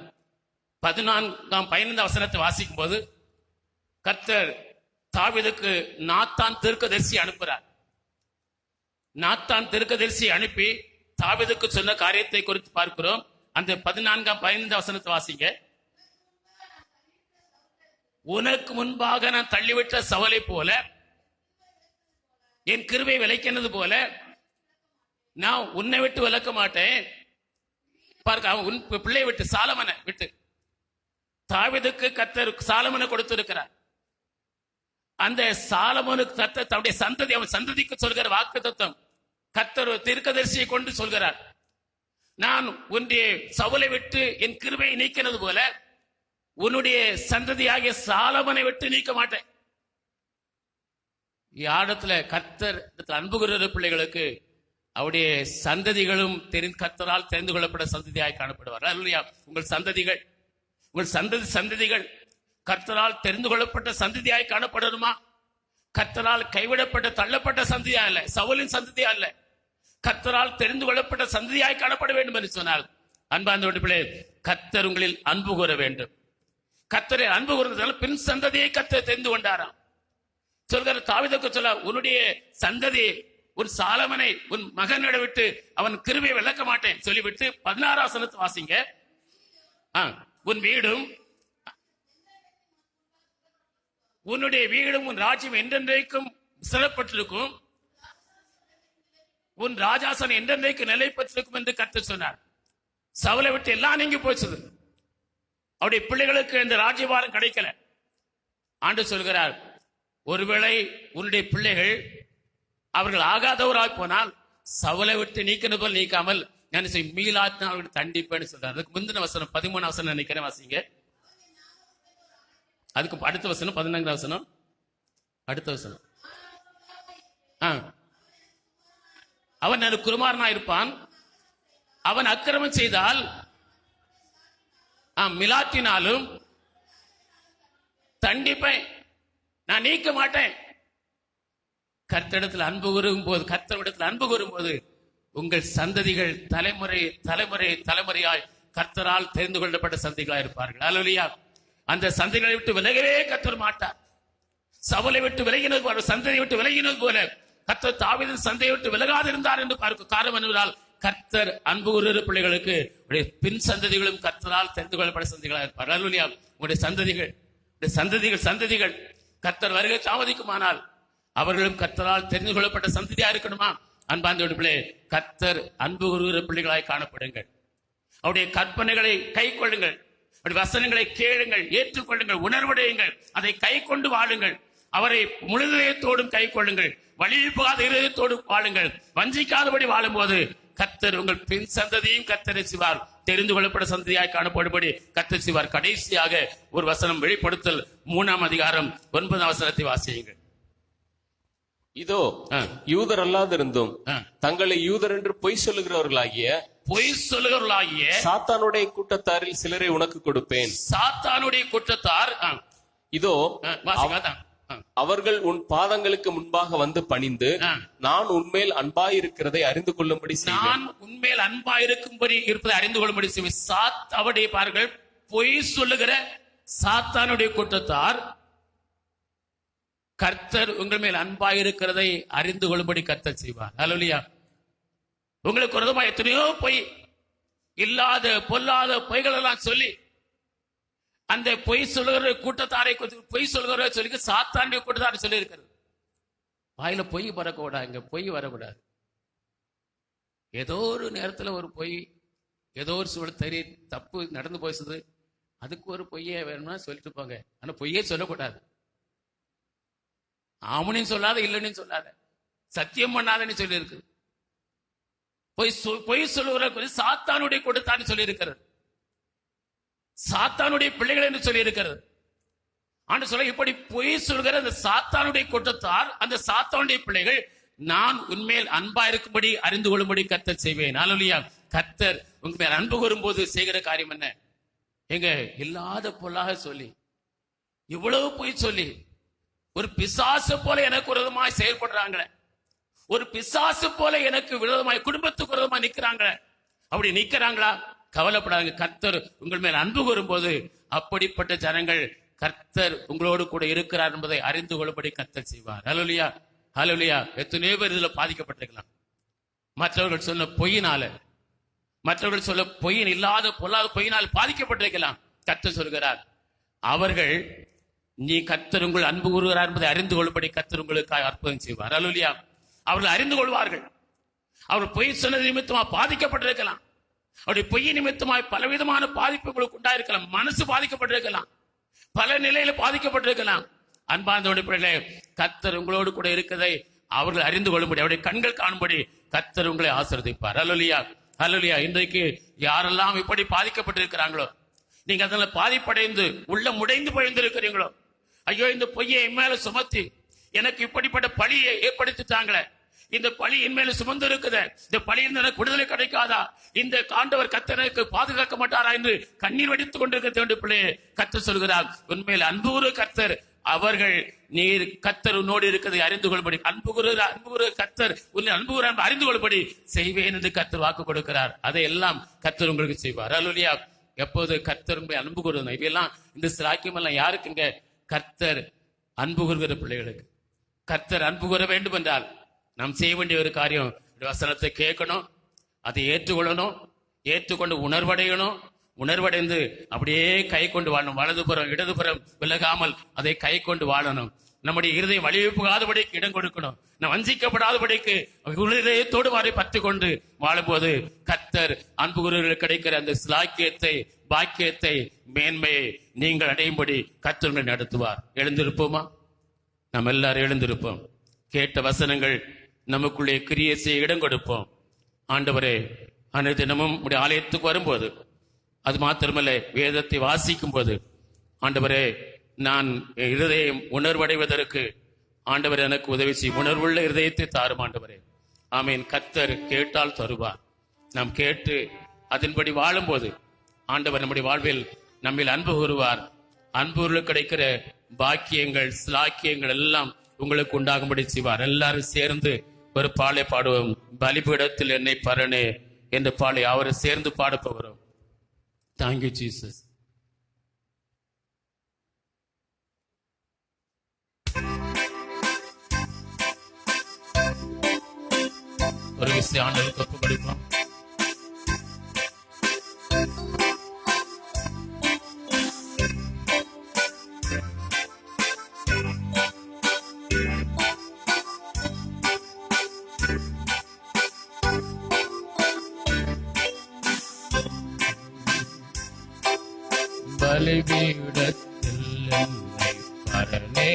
15 வசனத்தை வாசிக்கும் போது கர்த்தர் தாவீதுக்கு நாத்தான் தீர்க்கதரிசி அனுப்புறார். நாத்தான் தீர்க்கதரிசி அனுப்பி தாவீதுக்கு சொன்ன காரியத்தை குறித்து பார்க்கிறோம். அந்த 15 வசனத்தை வாசிங்க. உனக்கு முன்பாக நான் தள்ளிவிட்ட சவலை போல என் கிருபை விலக்கினது போல நான் உன்னை விட்டு விலக்க மாட்டேன். உன் பிள்ளை விட்டு சாலமனை விட்டு தாவீதுக்கு கர்த்தர் சாலமனை கொடுத்திருக்கிறார். அந்த சாலமோனுக்கு கர்த்தர் தன்னுடைய சந்ததி, அவன் சந்ததிக்கு சொல்கிற வாக்குத்தத்தம் கர்த்தர் தீர்க்கதரிசியை கொண்டு சொல்கிறார். நான் உன்னுடைய சவுலை விட்டு என் கிருபையை நீக்கினது போல உன்னுடைய சந்ததியாகிய சாலமனை விட்டு நீக்க மாட்டேன். யாரிடத்துல கர்த்தர் அன்பு கூறுகிற பிள்ளைகளுக்கு அவருடைய சந்ததிகளும் கர்த்தரால் தெரிந்து கொள்ளப்பட்ட சந்ததியாய் காணப்படுவார். அல்லேலூயா. உங்கள் சந்ததிகள் கர்த்தரால் தெரிந்து கொள்ளப்பட்ட சந்ததியாய் காணப்படணுமா? கர்த்தரால் கைவிடப்பட்ட தள்ளப்பட்ட சந்ததியா அல்ல, சவுலின் சந்ததியா அல்ல, கர்த்தரால் தெரிந்து கொள்ளப்பட்ட சந்ததியாய் காணப்பட வேண்டும் என்று சொன்னால் அன்பார்ந்த பிள்ளை கர்த்தர் உங்களில் அன்பு கூற வேண்டும். கர்த்தரை அன்பு கூறுவதால் பின் சந்ததியை கர்த்தர் தெரிந்து கொண்டாராம். சொல்கிற தாவீதுக்கு சொல்ல, உன்னுடைய சந்ததி உன் சாலமனை உன் மகனிட விட்டு அவன் கிருபையை விளக்க மாட்டேன் சொல்லிவிட்டு 16 வசனத்தை வாசிங்க. உன் வீடும் உன்னுடைய வீடும் உன் ராஜ்யம் என்றென்றைக்கும் சிறப்பட்டிருக்கும், உன் ராஜாசனம் என்றென்றைக்கும் நிலை பெற்றிருக்கும் என்று கர்த்தர் சொன்னார். சவுலை விட்டு எல்லாம் நீங்கி போச்சது. அவருடைய பிள்ளைகளுக்கு இந்த ராஜ்யபாரம் கிடைக்கல. ஆண்டு சொல்கிறார், ஒருவேளை உன்னுடைய பிள்ளைகள் அவர்கள் ஆகாதவராய் போனால் சவுலை விட்டு நீக்கினது போல் நீக்காமல் நான் மீளாத் அவர்கள் தண்டிப்பேன்னு சொல்றாரு. அதுக்கு முந்தின வசனம் 13 வசனம் நினைக்கிறேன், வாசிங்க. அதுக்கு அடுத்த வசனம் 14 வசனம். அடுத்த வசனம், அவன் எனக்கு குமாரனா இருப்பான், அவன் அக்கிரமம் செய்தால் மிலாத்தினாலும் தண்டிப்பேன், நான் நீக்க மாட்டேன். கர்த்தரிடத்தில் அன்பு கூறும் போது, கர்த்தரிடத்தில் அன்பு கூறும் போது உங்கள் சந்ததிகள் தலைமுறையாய் கர்த்தரால் தெரிந்து கொள்ளப்பட்ட சந்ததிகளாய் இருப்பார்கள். அல்லேலூயா. அந்த சந்ததிகளை விட்டு விலகவே கர்த்தர் மாட்டார். சவுலை விட்டு விலகினது போல, சந்ததியை விட்டு விலகினது போல கர்த்தர் தாவீதின் சந்ததியை விட்டு விலகாது இருந்தார் என்று பார்க்கும் காரணம் என்னவென்றால் கர்த்தர் அன்பு கூறுகிற பிள்ளைகளுக்கு பின் சந்ததிகளும் கர்த்தரால் தெரிந்து கொள்ளப்பட்ட சந்ததிகளாக இருப்பார்கள். அல்லேலூயா. உங்களுடைய சந்ததிகள் கர்த்தர் வருகை தாமதிக்குமானால் அவர்களும் கர்த்தரால் தெரிந்து கொள்ளப்பட்ட சந்ததியா இருக்கணுமா? அன்பார்ந்த பிள்ளை, கர்த்தர் அன்பு கூறுகிற பிள்ளைகளாய் காணப்படுங்கள். அவருடைய கற்பனைகளை கை கொள்ளுங்கள், அவருடைய வசனங்களை கேளுங்கள், ஏற்றுக்கொள்ளுங்கள், உணர்வடையுங்கள், அதை கை கொண்டு வாழுங்கள். அவரை முழுதயத்தோடும் கை கொள்ளுங்கள், வழியில் போகாத இதயத்தோடும் வாழுங்கள். வஞ்சிக்காதபடி வாழும் போது கர்த்தர் உங்கள் பின் சந்ததியும் கர்த்தரை செய்வார். தெரிந்து கொள்ளப்பட்ட சந்ததியாய் காணப்படும்படி கர்த்தர் செய்வார். கடைசியாக ஒரு வசனம், வெளிப்படுத்தல் 3ஆம் அதிகாரம் 9ஆம் வசனத்தை வாசியுங்கள்.
இதோ யூதர் அல்லாதிருந்தும் தங்களை யூதர் என்று பொய் சொல்லுகிறவர்களாகிய சாத்தானுடைய கூட்டத்தாரில் சிலரை உனக்கு கொடுப்பேன். சாத்தானுடைய கூட்டத்தார் இதோ அவர்கள் உன் பாதங்களுக்கு முன்பாக வந்து பணிந்து நான் உன்மேல் அன்பாயிருக்கிறதை அறிந்து கொள்ளும்படி செய்வேன்.
நான் உன்மேல் அன்பாயிருக்கும்படி இருப்பதை அறிந்து கொள்ளும்படி செய்வேன். அவருடைய பாருங்கள், பொய் சொல்லுகிற சாத்தானுடைய கூட்டத்தார் கர்த்தர் உங்கள் மேல் அன்பாயிருக்கிறதை அறிந்து கொள்ளும்படி கர்த்தர் செய்வார். அல்லேலூயா. உங்களுக்கு விரோதமா எத்தனையோ பொய், இல்லாத பொல்லாத பொய்கள் எல்லாம் சொல்லி அந்த பொய் சொல்லுகிற கூட்டத்தாரை பொய் சொல்லுகிற சொல்லி சாத்தானுடைய கூட்டத்தாரை சொல்லி இருக்கிறது. வாயில பொய் வரக்கூடாது, இங்க பொய் வரக்கூடாது. ஏதோ ஒரு நேரத்துல ஒரு பொய், ஏதோ ஒரு சூழல் தெரிய தப்பு நடந்து போயிடுது, அதுக்கு ஒரு பொய்யே வேணும்னா சொல்லிட்டு போங்க. ஆனா பொய்யே சொல்லக்கூடாது. ஆமனையும் சொல்லாத, இல்லைன்னு சொல்லாத, சத்தியம் பண்ணாதன்னு சொல்லி இருக்கு. பொய் சொல்லுகிற சாத்தானுடைய கூட்டத்தான்னு சொல்லி இருக்கிறது, சாத்தானுடைய பிள்ளைகள் என்று சொல்லி இருக்கிறது. ஆண்டு சொல்ல இப்படி பொய் சொல்கிற அந்த சாத்தானுடைய கூட்டத்தார், அந்த சாத்தானுடைய பிள்ளைகள் நான் உண்மையில் அன்பா இருக்கும்படி அறிந்து கொள்ளும்படி கர்த்தர் செய்வேன். அல்லேலூயா. கர்த்தர் உங்க மேல் அன்பு கூறும்போது செய்கிற காரியம் என்ன? எங்க இல்லாத பொல்லாக சொல்லி, இவ்வளவு பொய் சொல்லி, ஒரு பிசாசு போல எனக்கு விரோதமாய் செயல்படுறாங்களே, ஒரு பிசாசு போல எனக்கு விரோதமாய் குடும்பத்துக்கு விரோதமாய் நிக்கிறாங்களே, அப்படி நிக்கிறாங்களா? கவலைப்படாங்க. கர்த்தர் உங்கள் மேல் அன்பு கூறும்போது அப்படிப்பட்ட ஜனங்கள் கர்த்தர் உங்களோடு கூட இருக்கிறார் என்பதை அறிந்து கொள்ளும்படி கர்த்தர் செய்வார். அல்லேலூயா, அல்லேலூயா. எத்தனையோ பேர் இதுல பாதிக்கப்பட்டிருக்கலாம். மற்றவர்கள் சொன்ன பொய்யினால, மற்றவர்கள் சொல்ல பொய்யின் இல்லாத பொல்லாத பொய்யினால் பாதிக்கப்பட்டிருக்கலாம். கர்த்தர் சொல்கிறார், அவர்கள் நீ கர்த்தர் உங்கள் அன்பு கூறுகிறார் என்பதை அறிந்து கொள்ளும்படி கர்த்தர் உங்களுக்காக அற்புதம் செய்வார். அல்லேலூயா. அவர்கள் அறிந்து கொள்வார்கள். அவர் பொய் சொன்னது நிமித்தமா பாதிக்கப்பட்டிருக்கலாம். அவருடைய பொய் நிமித்தமாய் பலவிதமான பாதிப்புகளுக்கு உண்டாயிருக்கலாம். மனசு பாதிக்கப்பட்டிருக்கலாம், பல நிலையில பாதிக்கப்பட்டிருக்கலாம். அன்பார்ந்தவருடைய பிள்ளைகளே, கர்த்தர் உங்களோடு கூட இருக்கிறதை அவர்கள் அறிந்து கொள்ளும்படி, அவருடைய கண்கள் காணும்படி கர்த்தர் உங்களை ஆசீர்வதிப்பார். அல்லேலூயா, அல்லேலூயா. இன்றைக்கு யாரெல்லாம் இப்படி பாதிக்கப்பட்டிருக்கிறாங்களோ, நீங்க அதில் பாதிப்படைந்து உள்ள முடைந்து போயிருந்திருக்கிறீங்களோ, ஐயோ இந்த பொய்யை என் மேல சுமத்தி எனக்கு இப்படிப்பட்ட பழியை ஏற்படுத்திட்டாங்களே, இந்த பழி என் மேல சுமந்து இருக்குது, இந்த பழியில் எனக்கு விடுதலை கிடைக்காதா, இந்த ஆண்டவர் கர்த்தர் எனக்கு பாதுகாக்க மாட்டாரா என்று கண்ணீர் வடித்துக் கொண்டிருக்க பிள்ளையே, கர்த்தர் சொல்கிறார், உண்மையில் அன்புகுரு கர்த்தர் அவர்கள் நீர் கர்த்தர் உன்னோடு இருக்கிறதை அறிந்து கொள்படி, அன்புகுரு கர்த்தர் உன்னை அன்புகுரு அறிந்து கொள்படி செய்வேன் என்று கர்த்தர் வாக்கு கொடுக்கிறார். அதை எல்லாம் கர்த்தர் உங்களுக்கு செய்வார். அல்லேலூயா. எப்போது கர்த்தர் உங்களை அன்பு கூறுவது, இவையெல்லாம் இந்த சிலாக்கியம் எல்லாம் யாருக்குங்க? கர்த்தர் அன்பு கூறுகிற பிள்ளைகளுக்கு. கர்த்தர் அன்பு கூற வேண்டும் என்றால் நாம் செய்ய வேண்டிய ஒரு காரியம், வசனத்தை கேட்கணும், அதை ஏற்றுக்கொள்ளணும், ஏற்றுக்கொண்டு உணர்வடையணும், உணர்வடைந்து அப்படியே கை கொண்டு வாழணும். வலதுபுறம் இடதுபுறம் விலகாமல் அதை கை கொண்டு வாழணும். நம்முடைய இருதயம் வழிவிப்புகாதபடிக்கு இடம் கொடுக்கணும். நாம் வஞ்சிக்கப்படாதபடிக்கு இருதயத்தோடு மாறி பற்றி கொண்டு வாழும்போது கர்த்தர் அன்பு கூறுவர்களுக்கு கிடைக்கிற அந்த சிலாக்கியத்தை, பாக்கியத்தை, மேன்மையை நீங்கள் அடையும்படி கர்த்தர் நடத்துவார். எழுந்திருப்போமா? நாம் எல்லாரும் எழுந்திருப்போம். கேட்ட வசனங்கள் நமக்குள்ளே கிரியை செய்ய இடம் கொடுப்போம். ஆண்டவரே, அன்றைய தினமும் உடைய ஆலயத்துக்கு வரும்போது, அது மாத்திரமல்ல வேதத்தை வாசிக்கும் போது, ஆண்டவரே நான் இருதயம் உணர்வடைவதற்கு ஆண்டவர் எனக்கு உதவி செய்யும். உணர்வுள்ள இருதயத்தை தாரும் ஆண்டவரே. ஆமீன். கர்த்தர் கேட்டால் தருவார். நாம் கேட்டு அதன்படி வாழும்போது ஆண்டவர் நம்முடைய வாழ்வில் நம்மில் அன்பு கூறுவார். அன்பு கிடைக்கிற பாக்கியங்கள், ஸ்லாக்கியங்கள் எல்லாம் உங்களுக்கு உண்டாகும்படி செய்வார். எல்லாரும் சேர்ந்து ஒரு பாலை பாடுவோம். பலிபீடத்தில் என்னை பரணே என்ற பாலை அவரை சேர்ந்து பாட போகிறோம். Thank you Jesus. ஒரு விஷயம் ஆண்டவருக்கு ஒப்பு கொடுப்போம். பலிபீடத்தில் என்னை பரணே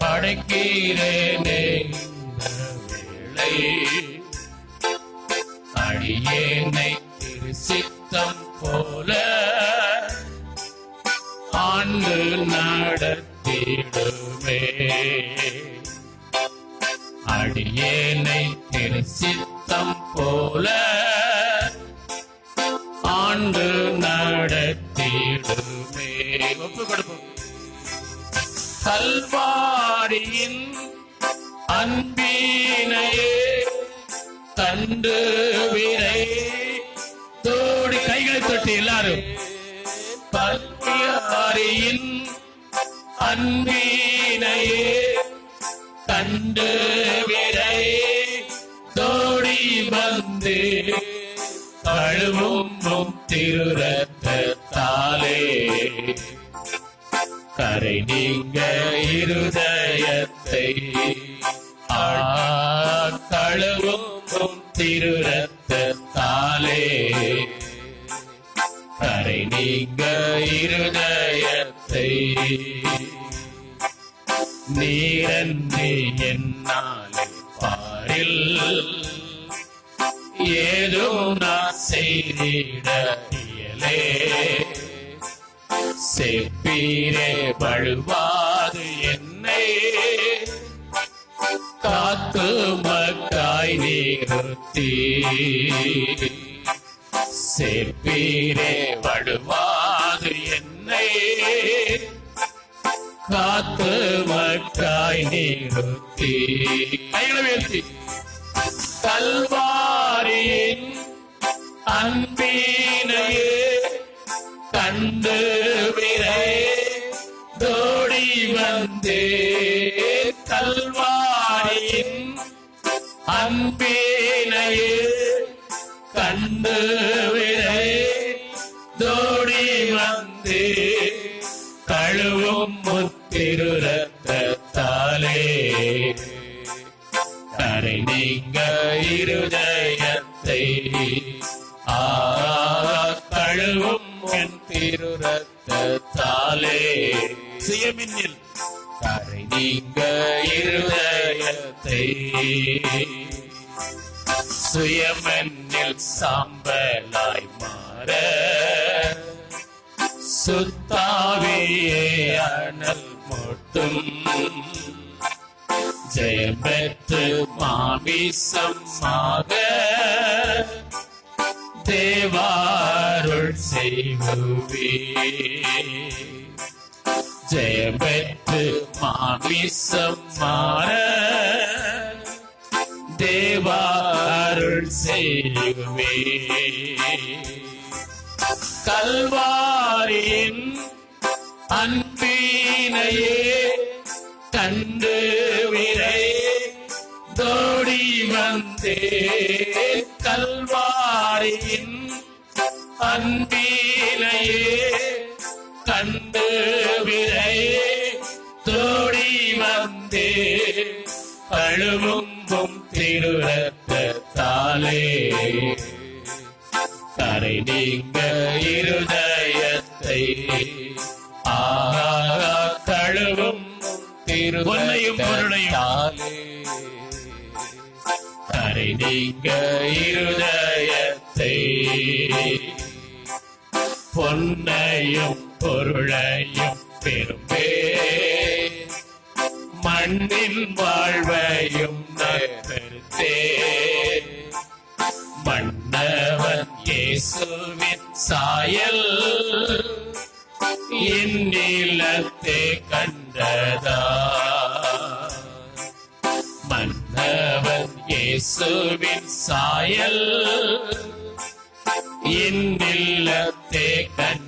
படைக்கிறேனே அடியேனை திரு சித்தம் போல ஆண்டு நடத்திடுமே. அடியேனை திரு சித்தம் போல ஆண்டு நடத்திடுமே. ஒப்பு கொடுப்போம். கல்வாரியின் அன்பினையே கண்டு விரை தோடி கைகளை தொட்டி எல்லாரும். கல்வாரியின் அன்பினையே கண்டு விரை வந்து கழுவும் திரு ரத்தத்தாலே கரை நீங்க இருதயத்தை கழுவும் திரு ரத்தத்தாலே கரை நீங்க இருதயத்தை நீரன்றி என்னாலே பாரில் ஏதும் நான் செய்திட இயலே செப்பீரே வழுவாது என்னை காத்து மக்காய் நிறுத்தி செப்பீரே வழுவாது என்னை காத்து மக்காய் நிறுத்தி கைகளை வீழ்த்தி கல்வாரியின் அன்பினையே கண்டு விரை தோடி வந்தே கல்வாரியின் அன்பினையே கண்டு விரை தோடி வந்தே கழுவும் முத்திரு ரத்தத்தாலே கரை நீங்க இருதயத்தை கழுவும் என் திரு ரத்தத்தாலே சுயமின்னில் கரை நீங்க இருதயத்தை சுயமென்னில் சாம்பலாய் மாற சுத்தாவியே அனல் மூட்டும் ஜெயம் பெற்று மாமிசமாக தேவாருள் செய்வுவே ஜெயம் பெற்று மாமிசம் மாற தேவாருள் செய்வுவே கல்வாரியின் அன்பினையே கண்டு விரை தோடி வந்தே கல்வாரியின் அன்பினையே கண்டு விரை தோடி வந்தே கழுவும் திரு ரத்தத்தாலே கரை நீங்க இருதயத்தை கழுவும் திரு பொருளையும் கரை நீங்க இருதயத்தை பொன்னையும் பொருளையும் பெரும்பே மண்ணின் வாழ்வையும் பெருத்தே மன்னவன் இயேசுவின் சாயல் இந்நிலத்தே கண்டதா மன்னவன் இயேசுவின் சாயல் இந்நிலத்தே கண்டதா